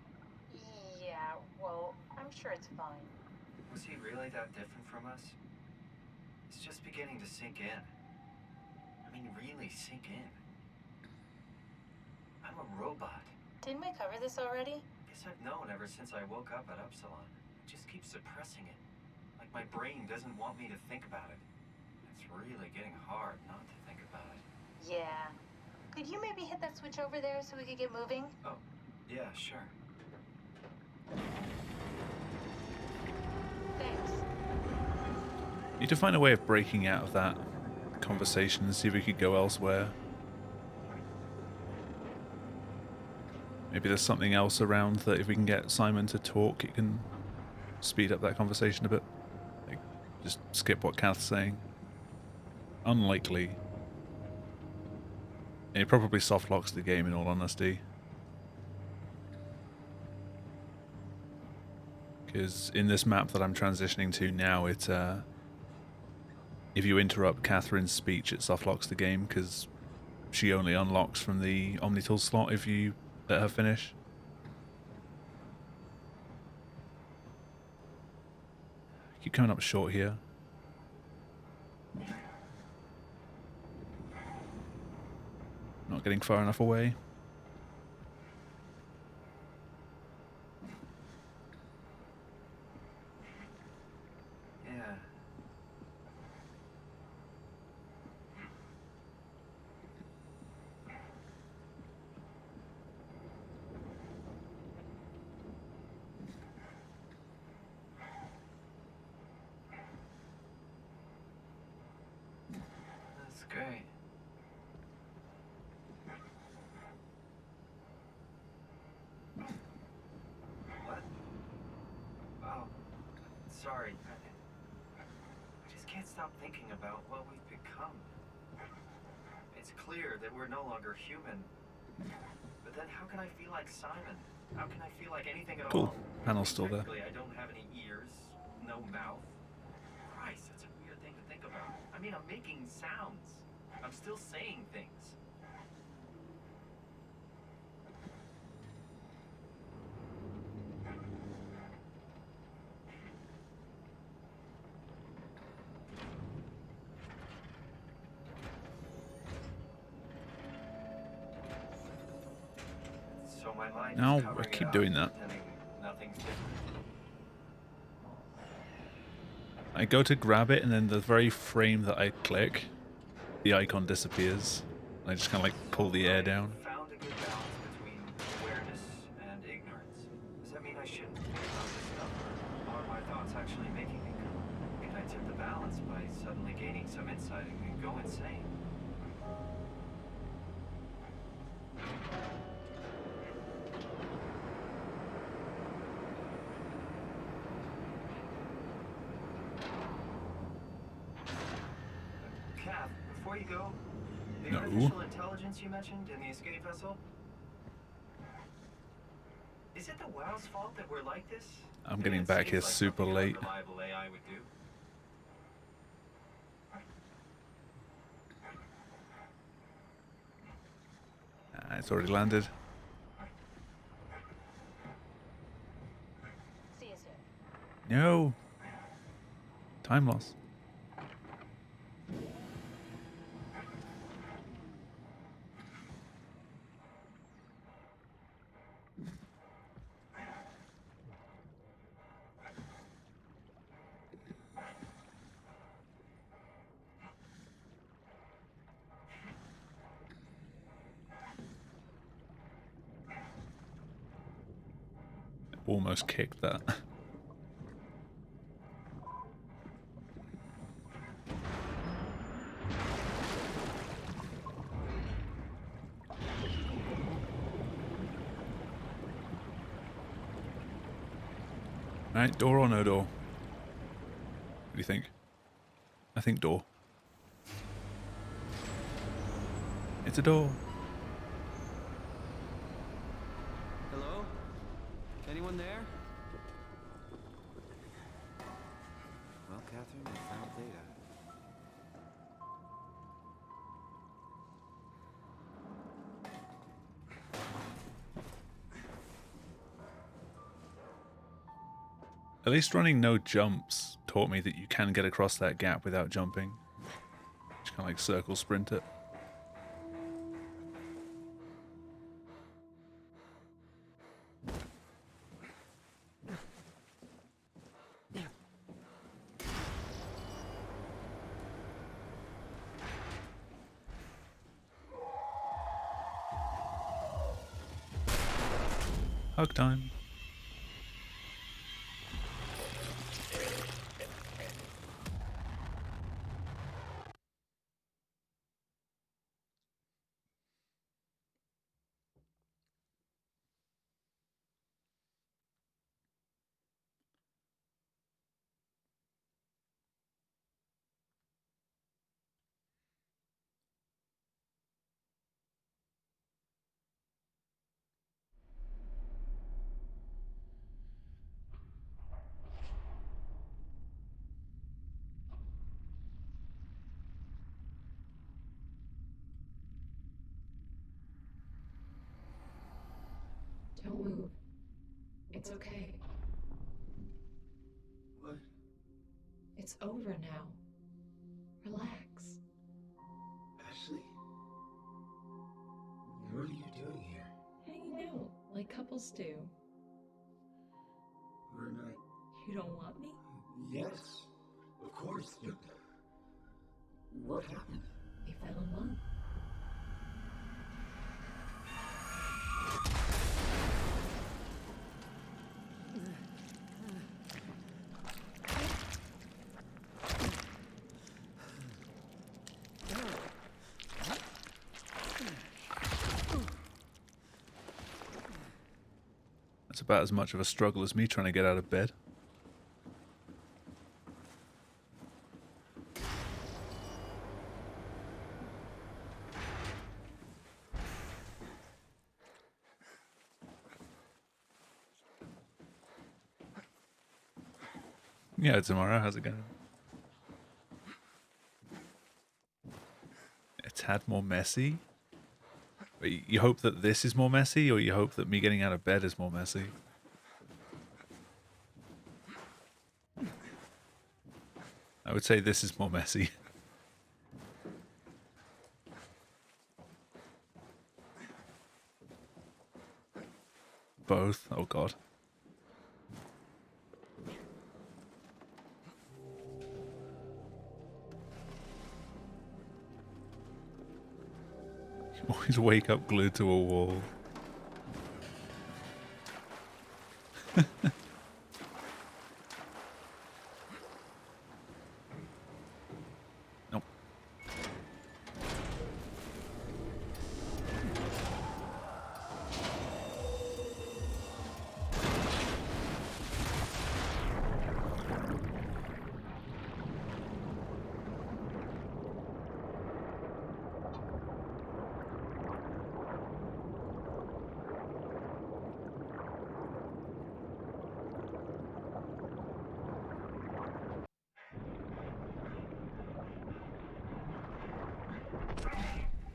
Yeah, well, I'm sure it's fine. Was he really that different from us? It's just beginning to sink in. I mean, really sink in. I'm a robot. Didn't we cover this already? Guess I've known ever since I woke up at Upsilon. I just keep suppressing it. Like my brain doesn't want me to think about it. It's really getting hard not to think about it. Yeah. Could you maybe hit that switch over there so we could get moving? Oh, yeah, sure. Thanks. Need to find a way of breaking out of that conversation and see if we could go elsewhere. Maybe there's something else around that if we can get Simon to talk, it can speed up that conversation a bit. Like, just skip what Kath's saying. Unlikely. And it probably soft locks the game in all honesty. Because in this map that I'm transitioning to now, it if you interrupt Catherine's speech, it soft locks the game because she only unlocks from the Omnitool slot if you let her finish. Keep coming up short here. Not getting far enough away. sorry. I just can't stop thinking about what we've become. It's clear that we're no longer human. But then how can I feel like Simon? How can I feel like anything at Cool. all? Panel's still there. Technically, I don't have any ears, no mouth. Christ, that's a weird thing to think about. I mean, I'm making sounds. I'm still saying things. So my mind is No, I covering it keep up, doing that. pretending nothing's different. I go to grab it, and then the very frame that I click, the icon disappears. I just kind of like pull the air down. Found a good balance between awareness and ignorance. Does that mean I shouldn't think about this stuff, or are my thoughts actually making me go? Can I tip the balance by suddenly gaining some insight and go insane? Kath, before you go, the No. artificial intelligence you mentioned in the escape vessel? Is it the WoW's fault that we're like this? I'm getting back here super late. Reliable AI would do. It's already landed. See you soon. No. Time loss. Almost kicked that. Alright, door or no door? What do you think? I think door. It's a door. Hello? Anyone there? Well, Catherine, I found data. At least running no jumps taught me that you can get across that gap without jumping. Just kind of like circle sprint it. Hug time. Don't move. It's okay. What? It's over now. Relax. Ashley? What are you doing here? Hanging out like couples do. We're not... You don't want me? Yes, of course, but... What happened? We fell in love. That's about as much of a struggle as me trying to get out of bed. Yeah, tomorrow. How's it going? A tad more messy? Wait, you hope that this is more messy, or you hope that me getting out of bed is more messy? I would say this is more messy. Both. Oh god. You always wake up glued to a wall. Nope.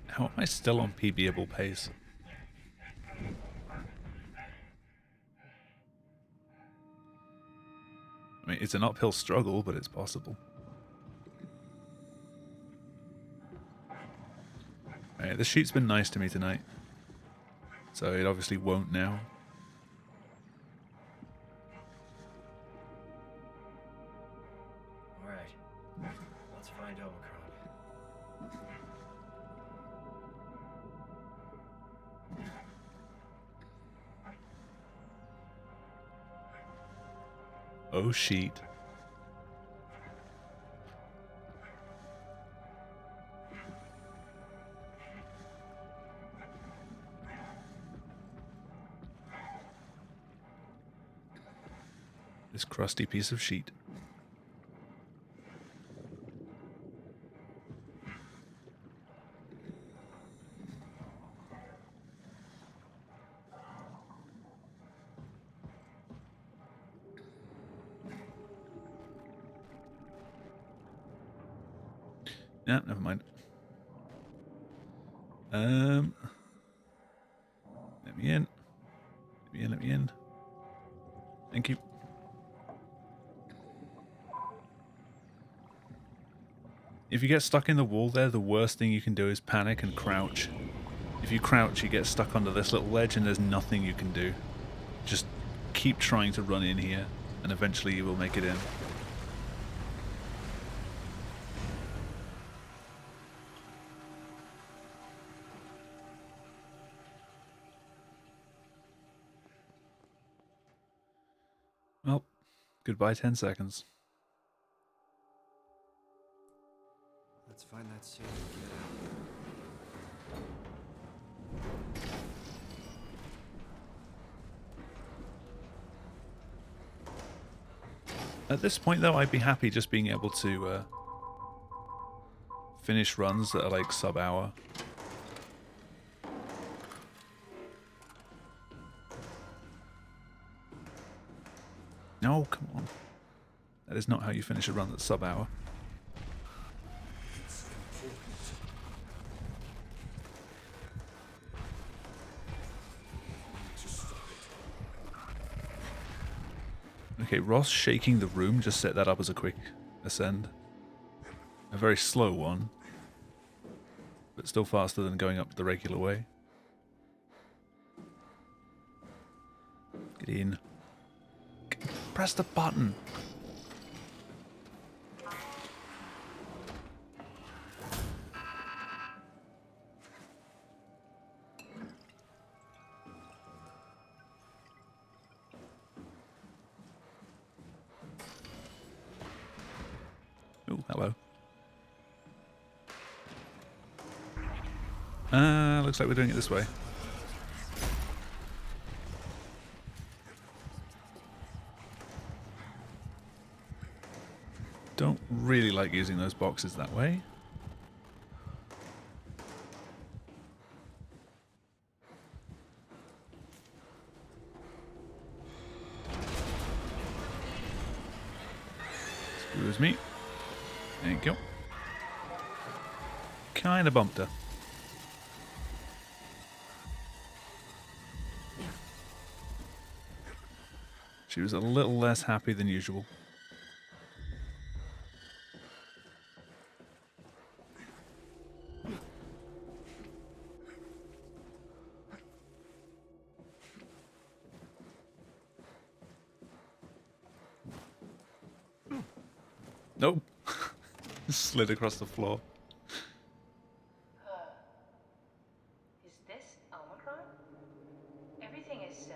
How am I still on PBable pace? I mean, it's an uphill struggle, but it's possible. Alright, the shoot's been nice to me tonight. So it obviously won't now. Alright. Let's find Omicron. Oh, sheet. This crusty piece of sheet. Yeah, never mind. Let me in. Let me in, let me in. Thank you. If you get stuck in the wall there, the worst thing you can do is panic and crouch. If you crouch, you get stuck under this little ledge and there's nothing you can do. Just keep trying to run in here, and eventually you will make it in. Well, goodbye 10 seconds. Let's find that suit and get out. At this point, though, I'd be happy just being able to finish runs that are like sub-hour. No, come on. That is not how you finish a run that's sub-hour. Okay, Ross shaking the room just set that up as a quick ascend. A very slow one, but still faster than going up the regular way. Get in. Press the button. Oh, hello. Looks like we're doing it this way. Don't really like using those boxes that way. Excuse me. There you go. Kinda bumped her. She was a little less happy than usual. Nope. Slid across the floor. Is this Omicron? Everything is so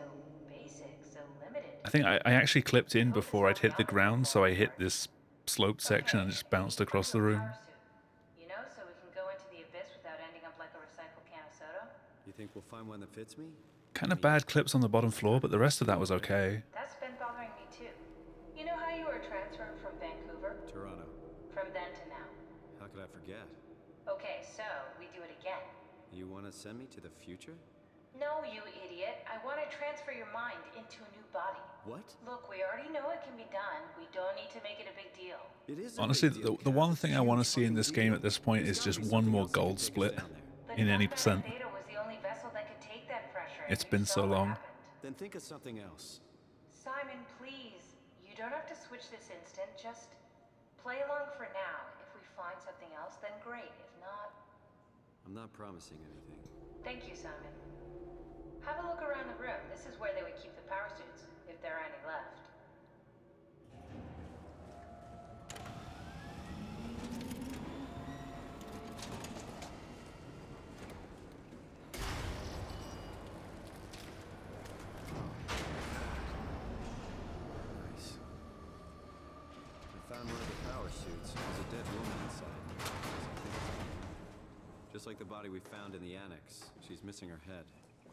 basic, so limited. I think I actually clipped in before I'd hit the ground, so I hit this sloped section and just bounced across the room. You know, so we can go into the abyss without ending up like a recycled can of soda? You think we'll find one that fits me? Kind of bad clips on the bottom floor, but the rest of that was okay. That's been bothering me too. You know how you were transferred from Vancouver? Toronto. From then to now. How could I forget? Okay, so we do it again. You want to send me to the future? No, you idiot. I want to transfer your mind into a new body. What? Look, we already know it can be done. We don't need to make it a big deal. It is. Honestly, the one thing I want to see in this game at this point is just one more gold split in any percent. Theta was the only vessel that could take that pressure. It's been so long. Then think of something else. Simon, please. You don't have to switch this instant. Just play along for now. If we find something else, then great. If not... I'm not promising anything. Thank you, Simon. Have a look around the room. This is where they would keep the power suits, if there are any left. Nice. I found one of the power suits. There's a dead woman inside. Just like the body we found in the annex. She's missing her head.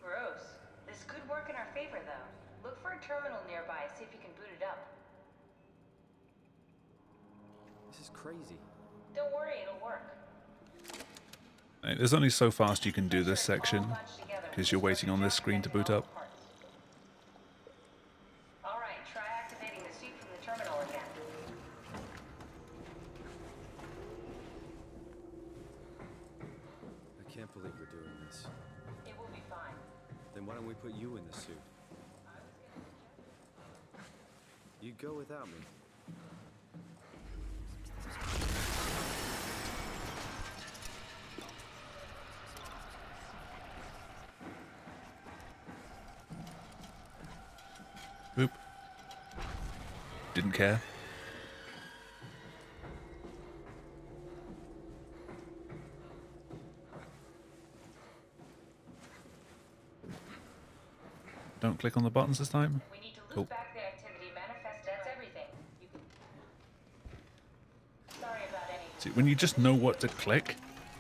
Gross. This could work in our favor, though. Look for a terminal nearby, see if you can boot it up. This is crazy. Don't worry, it'll work. Right, there's only so fast you can do this section, because you're waiting on this screen to boot up. Alright, try activating the suit from the terminal again. I can't believe we're doing this. It will be fine. Then why don't we put you in the suit? You go without me. Boop. Didn't care. Don't click on the buttons this time. We need to loop Cool. back the activity manifest. That's everything. Sorry about any. See, when you just know what to click,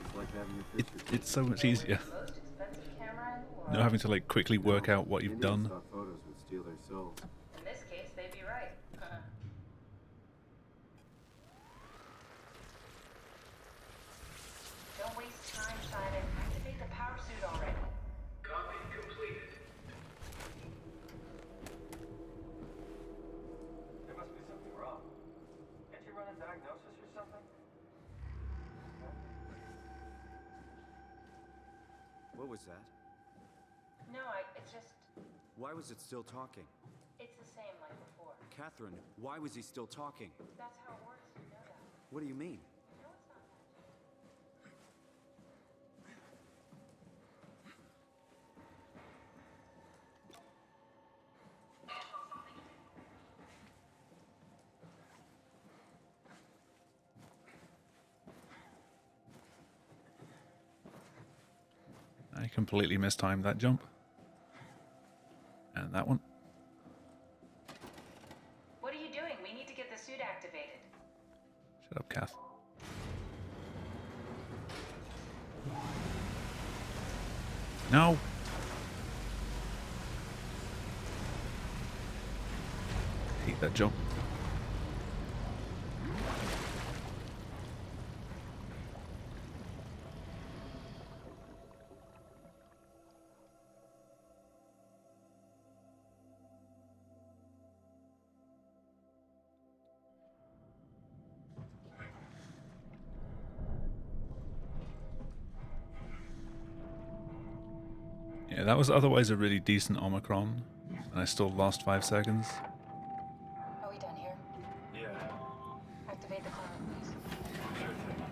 It's like having your it's so much easier. Most expensive camera in the world. Not having to like quickly work out what you've done. Thought photos would steal their souls. In this case, they'd be right. Don't waste time, Simon. Activate the power suit already. Copy completed. There must be something wrong. Can't you run a diagnosis or something? What was that? No, it's just... Why was it still talking? It's the same like before. Catherine, why was he still talking? That's how it works, you know that. What do you mean? No, it's not that. I completely mistimed that jump. And that one. What are you doing? We need to get the suit activated. Shut up, Kath. No. Hate that jump. Yeah, that was otherwise a really decent Omicron, and I still lost 5 seconds. Are we done here? Yeah. Activate the climber, please. Sure thing.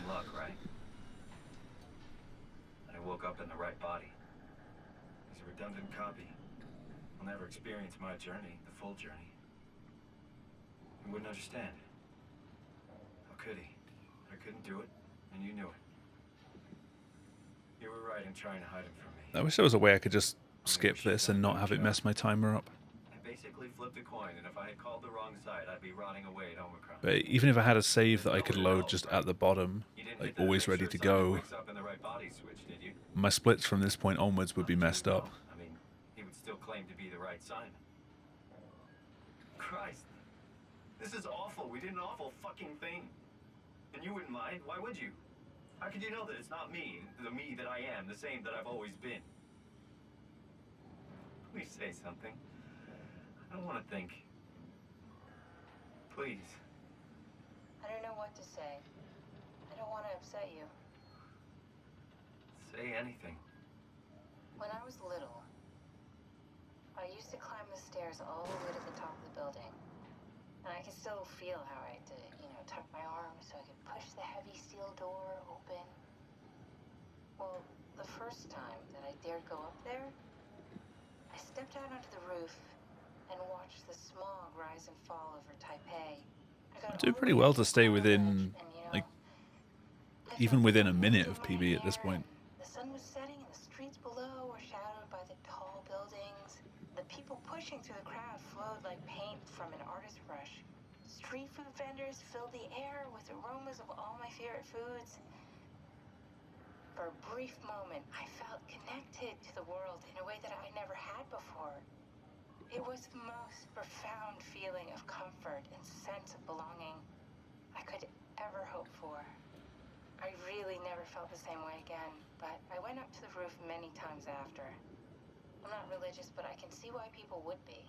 Luck, right? I woke up in the right body. He's a redundant copy. He'll never experience my journey, the full journey. He wouldn't understand. How could he? I couldn't do it, and you knew it. You were right in trying to hide him from me. I wish there was a way I could just skip this and not have it mess my timer up. I basically flipped a coin, and if I had called the wrong side, I'd be rotting away at Omicron. But even if I had a save that I could load just at the bottom, like always ready to go, my splits from this point onwards would be messed up. I mean, he would still claim to be the right Simon. Christ. This is awful. We did an awful fucking thing. And you wouldn't mind. Why would you? How could you know that it's not me, the me that I am, the same that I've always been? Please say something. I don't want to think. Please. I don't know what to say. I don't want to upset you. Say anything. When I was little, I used to climb the stairs all the way to the top of the building. And I can still feel how I had to, tuck my arms so I could push the heavy steel door open. Well, the first time that I dared go up there, I stepped out onto the roof and watched the smog rise and fall over Taipei. I do pretty well to stay within, like, even within a minute of PB at this point. The sun was setting and the streets below were shadowed by the tall buildings. The people pushing through the crowd flowed like paint from an artist's brush. Street food vendors filled the air with aromas of all my favorite foods. For a brief moment, I felt connected to the world in a way that I never had before. It was the most profound feeling of comfort and sense of belonging I could ever hope for. I really never felt the same way again, but I went up to the roof many times after. I'm not religious, but I can see why people would be.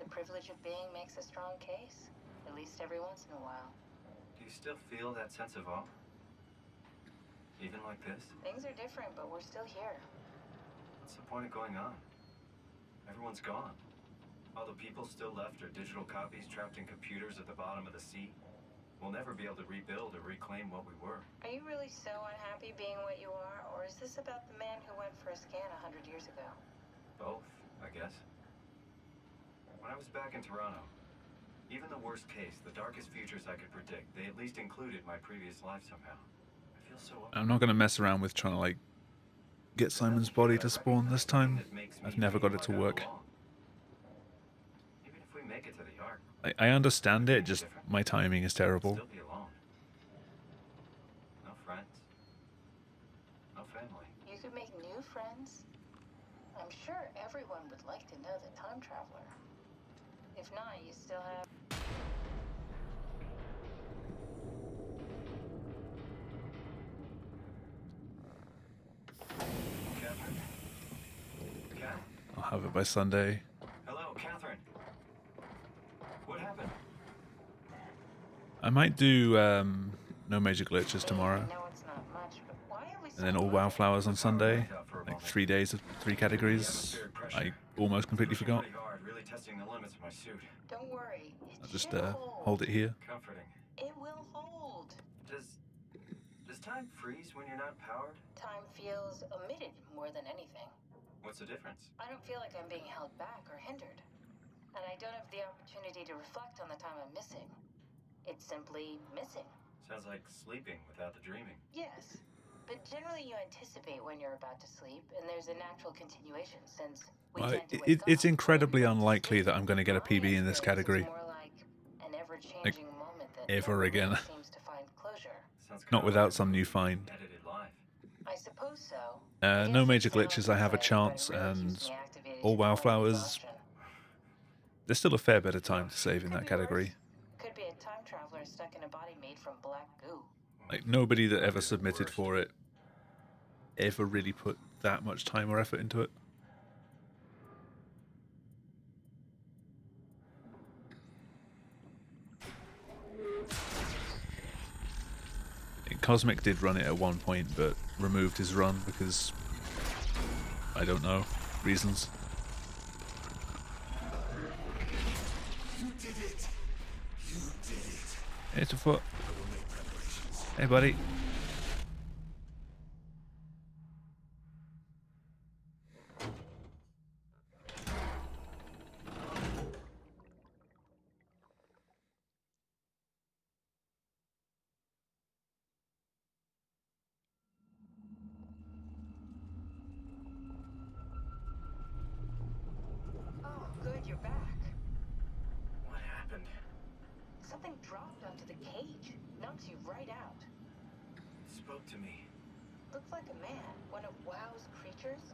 The privilege of being makes a strong case, at least every once in a while. Do you still feel that sense of awe? Even like this? Things are different, but we're still here. What's the point of going on? Everyone's gone. All the people still left are digital copies trapped in computers at the bottom of the sea. We'll never be able to rebuild or reclaim what we were. Are you really so unhappy being what you are, or is this about the man who went for a scan 100 years ago? Both, I guess. When I was back in Toronto, even the worst case, the darkest futures I could predict, they at least included my previous life somehow. I feel so... I'm not going to mess around with trying to, like, get Simon's body to spawn this time. I've never got it to work. Even if we make it to the Ark, I understand it, just my timing is terrible. still be alone. No friends. No family. You could make new friends. I'm sure everyone would like to know the time traveler. If not, you still have... Catherine? Cat? I'll have it by Sunday. Hello, Catherine. What happened? I might do no major glitches tomorrow, I know it's not much, but why are we so and then all wildflowers on Sunday. Like 3 days of 3 categories. I almost completely forgot. Really hard, really testing the limits of my suit. Don't worry. I'll just hold it here. Comforting. It will hold. Does time freeze when you're not powered? Time feels omitted more than anything. What's the difference? I don't feel like I'm being held back or hindered. And I don't have the opportunity to reflect on the time I'm missing. It's simply missing. Sounds like sleeping without the dreaming. Yes. But generally you anticipate when you're about to sleep, and there's a natural continuation since we tend to wake It's up. incredibly unlikely that I'm going to get a PB in this category. It's more like an ever-changing moment that ever again. never seems to find closure. Sounds Not kinda without like some new find. edited live. I suppose so. No major glitches, I have a chance, and all wildflowers. There's still a fair bit of time to save in that category. Could be a time traveler stuck in a body made from black goo. Like, nobody that ever submitted for it ever really put that much time or effort into it. Cosmic did run it at one point, but removed his run because, I don't know, reasons. You did it. You did it. It's a foot. Hey, buddy. Oh, good, you're back. What happened? Something dropped onto the cage. Knocks you right out. It spoke to me. Looked like a man, one of WoW's creatures.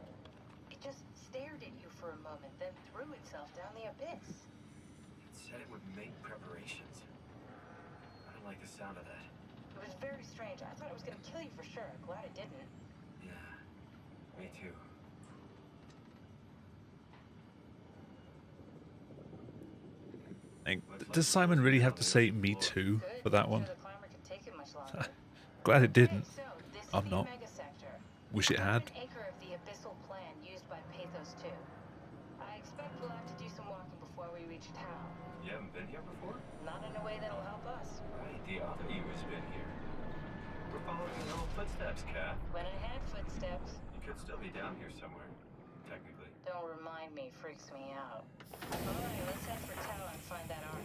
It just stared at you for a moment, then threw itself down the abyss. It said it would make preparations. I don't like the sound of that. It was very strange. I thought it was going to kill you for sure. Glad it didn't. Yeah, me too. Like, does Simon really have to say "me too" for that one? The climber could take it much longer. Glad it didn't. So, this I'm is the not. Omega sector. Wish it had. An acre of the abyssal plan used by Pathos 2. I expect we'll have to do some walking before we reach town. You haven't been here before? Not in a way that'll help us. Right, the other you has been here. We're following your old footsteps, Kat. Went ahead, footsteps. You could still be down here somewhere, technically. Don't remind me, freaks me out. Alright, let's head for town and find that arm.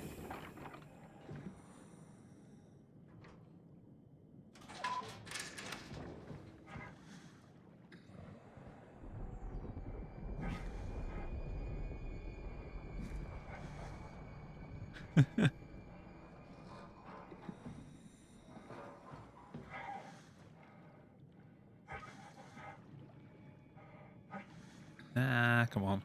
Ah, come on.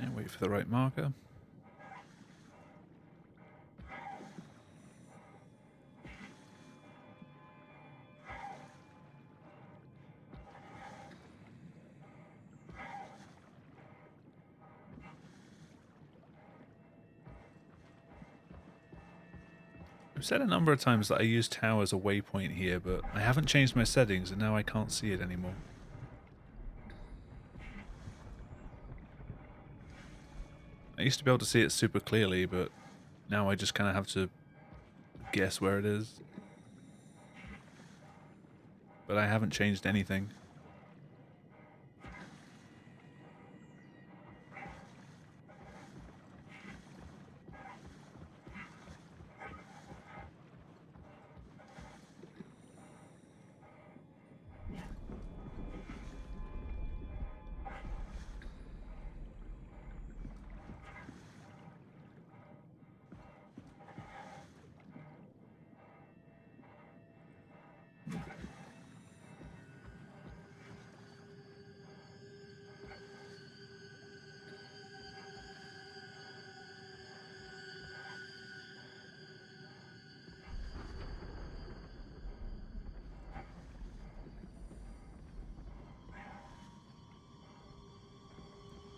And wait for the right marker. I've said a number of times that I use Tau as a waypoint here, but I haven't changed my settings and now I can't see it anymore. I used to be able to see it super clearly, but now I just kind of have to guess where it is. But I haven't changed anything.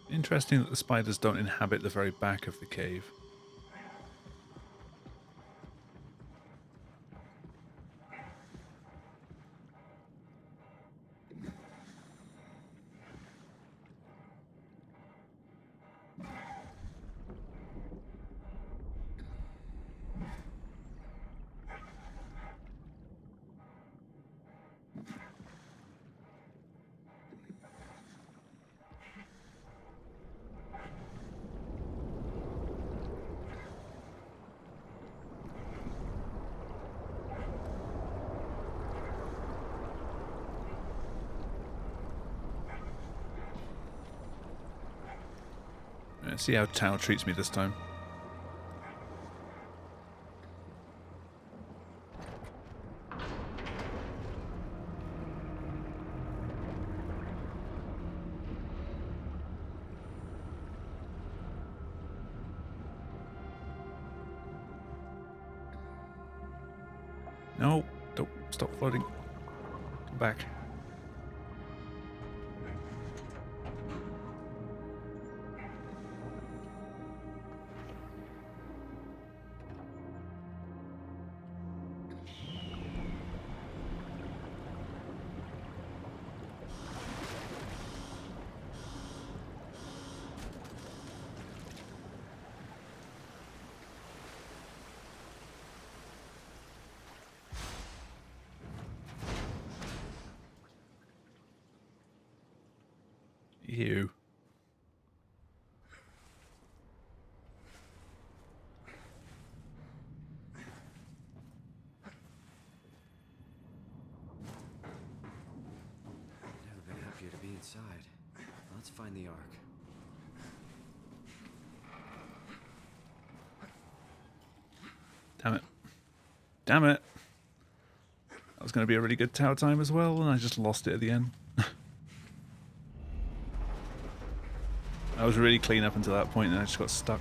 Interesting that the spiders don't inhabit the very back of the cave. Let's see how Tao treats me this time. No, don't stop floating. Come back. You. Never been happier to be inside. Let's find the Ark. Damn it. Damn it. That was going to be a really good Tao time as well, and I just lost it at the end. I was really clean up until that point, and I just got stuck.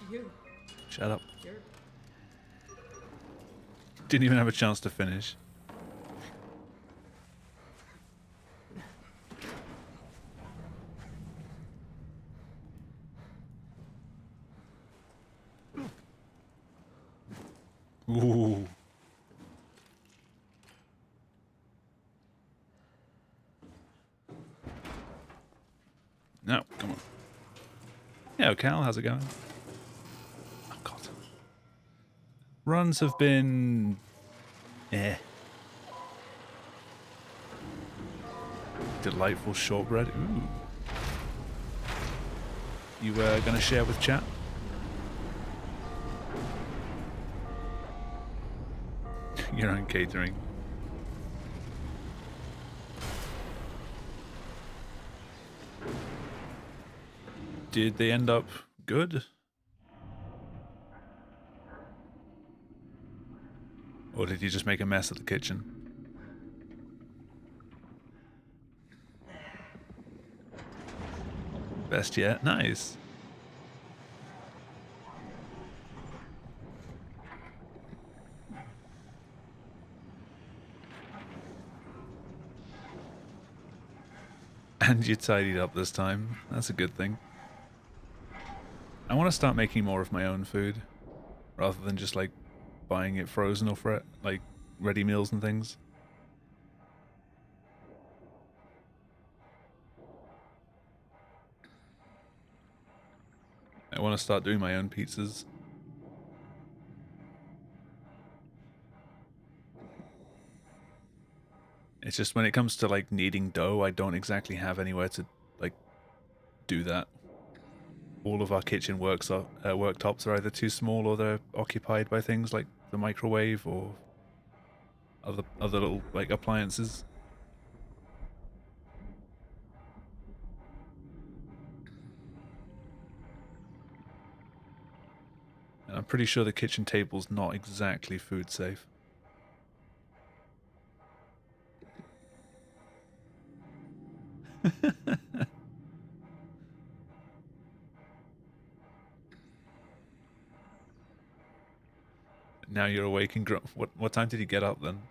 You. Shut up. You're... Didn't even have a chance to finish. Ooh. No, come on. Yeah, Cal, how's it going? Oh, God. Runs have been... Delightful shortbread. Ooh. You gonna share with chat? Your own catering. Did they end up good? Or did you just make a mess of the kitchen? Best yet. Nice. And you tidied up this time. That's a good thing. I want to start making more of my own food, rather than just like buying it frozen or like ready meals and things. I want to start doing my own pizzas. It's just when it comes to like kneading dough, I don't exactly have anywhere to like do that. All of our kitchen worktops are either too small or they're occupied by things like the microwave or other little like appliances. And I'm pretty sure the kitchen table's not exactly food safe. Now you're awake and what time did you get up then?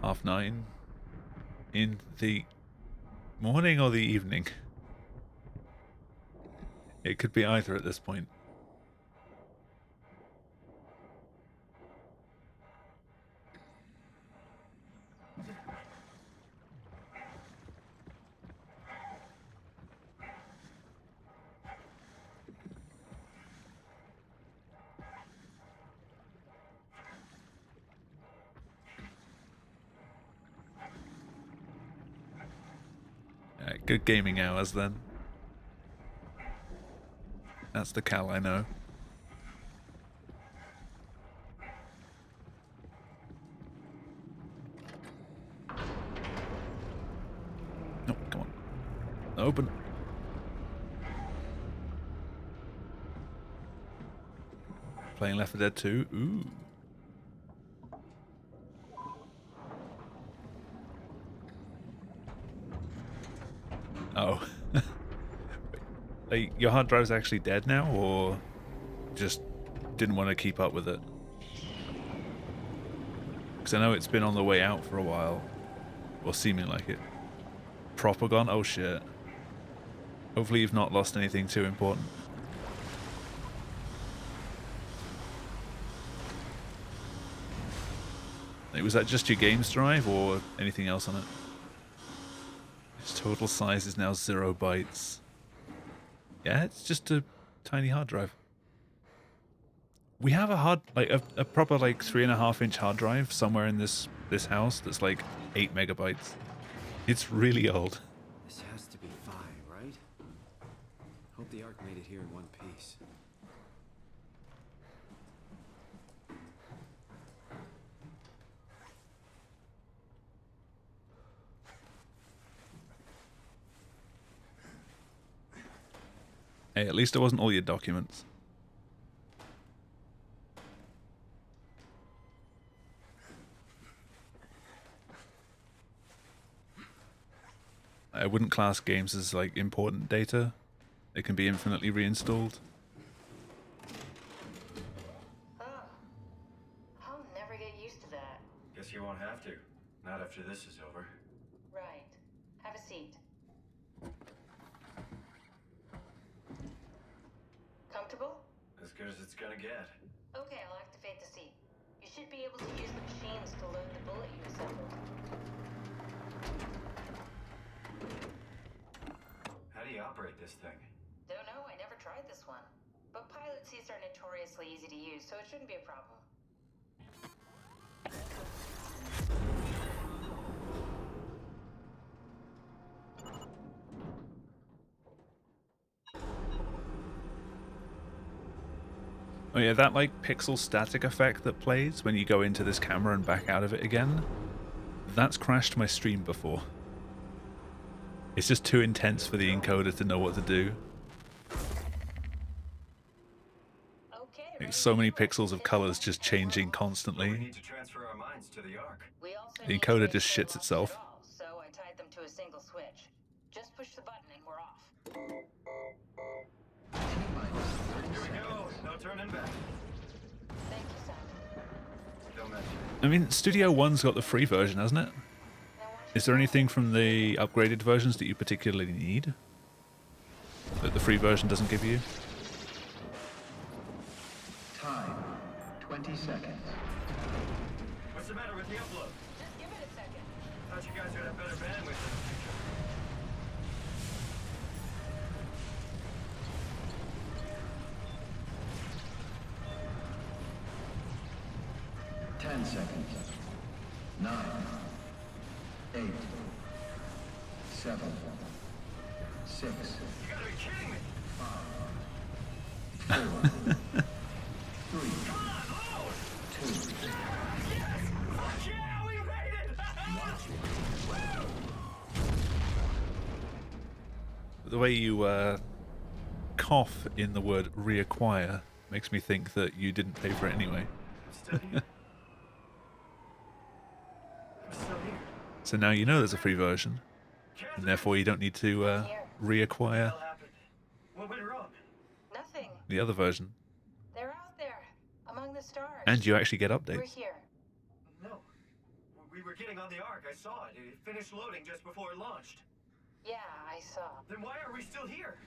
Half 9 in the morning or the evening? It could be either at this point. Good gaming hours then. That's the Cal I know. No, come on. Open. Playing Left 4 Dead 2. Ooh. Oh. Like, your hard drive's actually dead now, or just didn't want to keep up with it? Because I know it's been on the way out for a while. Or seeming like it. Proper gone? Oh shit. Hopefully you've not lost anything too important. Like, was that just your games drive or anything else on it? Its total size is now 0 bytes. Yeah, it's just a tiny hard drive. We have a a proper like 3.5-inch hard drive somewhere in this house that's like 8 megabytes. It's really old. This has to be Phi, right? Hope the Ark made it here in one piece. Hey, at least it wasn't all your documents. I wouldn't class games as like important data. It can be infinitely reinstalled. Oh. I'll never get used to that. Guess you won't have to. Not after this is over. Right. Have a seat. Comfortable? As good as it's gonna get. Okay, I'll activate the seat. You should be able to use the machines to load the bullet you assembled. How do you operate this thing? Don't know, I never tried this one. But pilot seats are notoriously easy to use, so it shouldn't be a problem. Oh yeah, that like pixel static effect that plays when you go into this camera and back out of it again, that's crashed my stream before. It's just too intense for the encoder to know what to do. Like, so many pixels of colors just changing constantly. We need to transfer our minds to the Ark. The encoder just shits itself. So I tied them to a single switch. Just push the button and we're off. Here we go. No turning back. Thank you, Simon. Don't mention I mean, Studio One's got the free version, hasn't it? Is there anything from the upgraded versions that you particularly need? That the free version doesn't give you? Time, 20 seconds. What's the matter with the upload? Just give it a second. Thought you guys would have better bandwidth in the future. Ten seconds. 9, 8, 7, 6, You gotta be kidding me! 5, 4, 3, Come on, load! 2, Yes! Fuck yeah, we made it! The way you cough in the word reacquire makes me think that you didn't pay for it anyway. I'm still here. I'm still here. So now you know there's a free version, and therefore you don't need to reacquire What happened? What went wrong? Nothing. the other version. They're out there, among the stars. And you actually get We're updates. here. No. We were getting on the Ark. I saw it. It finished loading just before it launched. Yeah, I saw. Then why are we still here?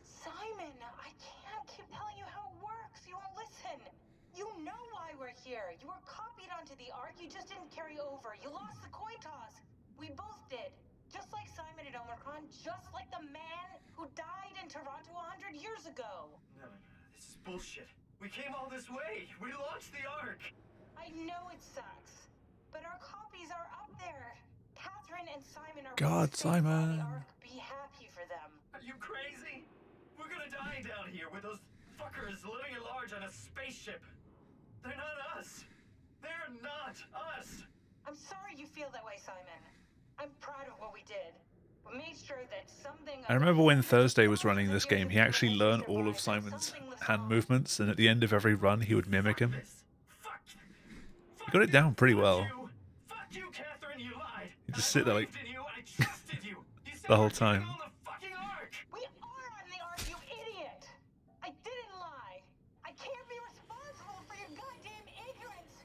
Simon, I can't keep telling you how it works. You won't listen. You know why we're here. You were copied onto the Ark. You just didn't carry over. You lost the coin toss. We both did. Just like Simon at Omicron. Just like the man who died in Toronto 100 years ago. No. This is bullshit. We came all this way. We launched the Ark. I know it sucks. But our copies are up there. Catherine and Simon are God, both safe on Simon. the Ark. Be happy. you crazy? We're gonna die down here with those fuckers living at large on a spaceship. They're not us. They're not us. I'm sorry you feel that way, Simon. I'm proud of what we did. We made sure that something. I remember when Thursday was running this game, he actually learned all of Simon's hand movements, and at the end of every run, he would mimic him. He got it down pretty well. Fuck you, Catherine, you lied. He just sit there like I trusted you. You said the whole we're gonna time. get on the fucking Ark. We are on the Ark, you idiot! I didn't lie. I can't be responsible for your goddamn ignorance.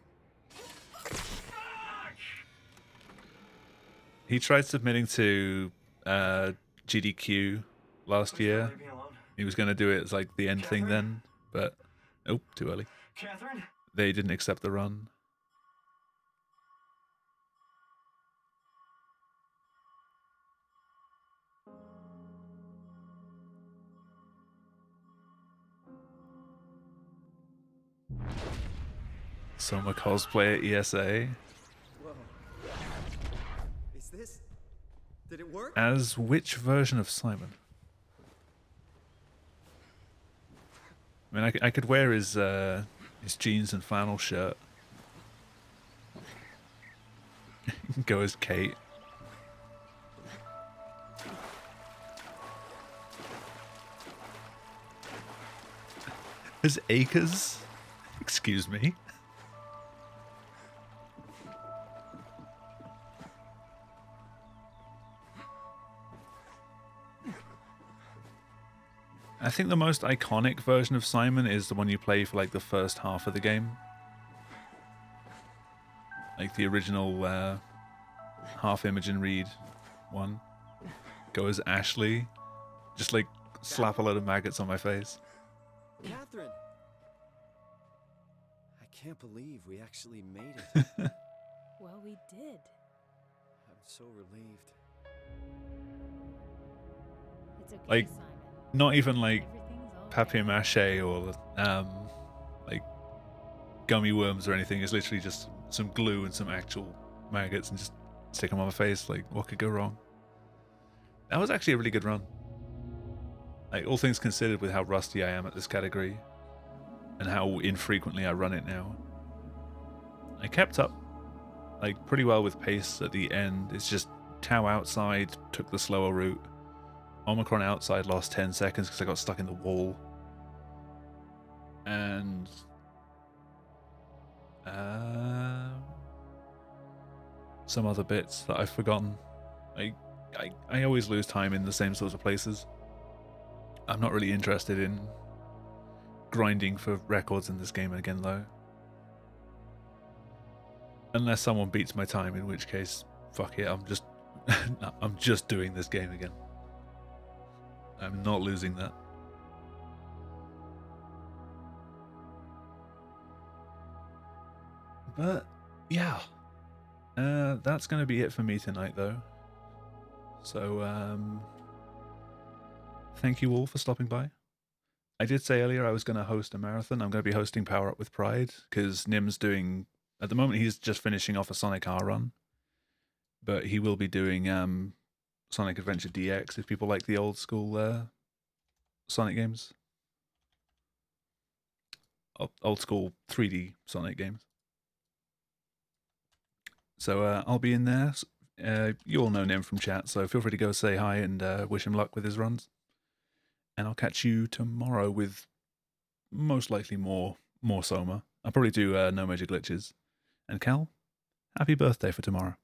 He tried submitting to GDQ last year. He was going to do it as like the end thing then, but oh, too early. Catherine? They didn't accept the run. Soma cosplay at ESA. Whoa. Is this... Did it work? As which version of Simon? I mean, I could wear his jeans and flannel shirt. Go as Kate. As Acres? Excuse me. I think the most iconic version of Simon is the one you play for like the first half of the game. Like the original half Imogen Reed one. Go as Ashley. Just like slap a load of maggots on my face. Catherine! I can't believe we actually made it. Well, we did. I'm so relieved. It's okay, Like, Simon. not even like Everything's okay. papier-mâché or like gummy worms or anything. It's literally just some glue and some actual maggots and just stick them on my face. Like, what could go wrong? That was actually a really good run. Like, all things considered, with how rusty I am at this category and how infrequently I run it now, I kept up like pretty well with pace at the end. It's just Tau outside took the slower route. Omicron outside lost 10 seconds because I got stuck in the wall. And some other bits that I've forgotten. I always lose time in the same sorts of places. I'm not really interested in grinding for records in this game again though. Unless someone beats my time, in which case, fuck it, I'm just doing this game again. I'm not losing that. But yeah, that's going to be it for me tonight though. So thank you all for stopping by. I did say earlier I was going to host a marathon. I'm going to be hosting Power Up with Pride because Nim's doing, at the moment he's just finishing off a Sonic R run, but he will be doing Sonic Adventure DX if people like the old school Sonic games. Old school 3D Sonic games. So I'll be in there. You all know Nim from chat, so feel free to go say hi and wish him luck with his runs. And I'll catch you tomorrow with most likely more Soma. I'll probably do No Major Glitches. And Cal, happy birthday for tomorrow.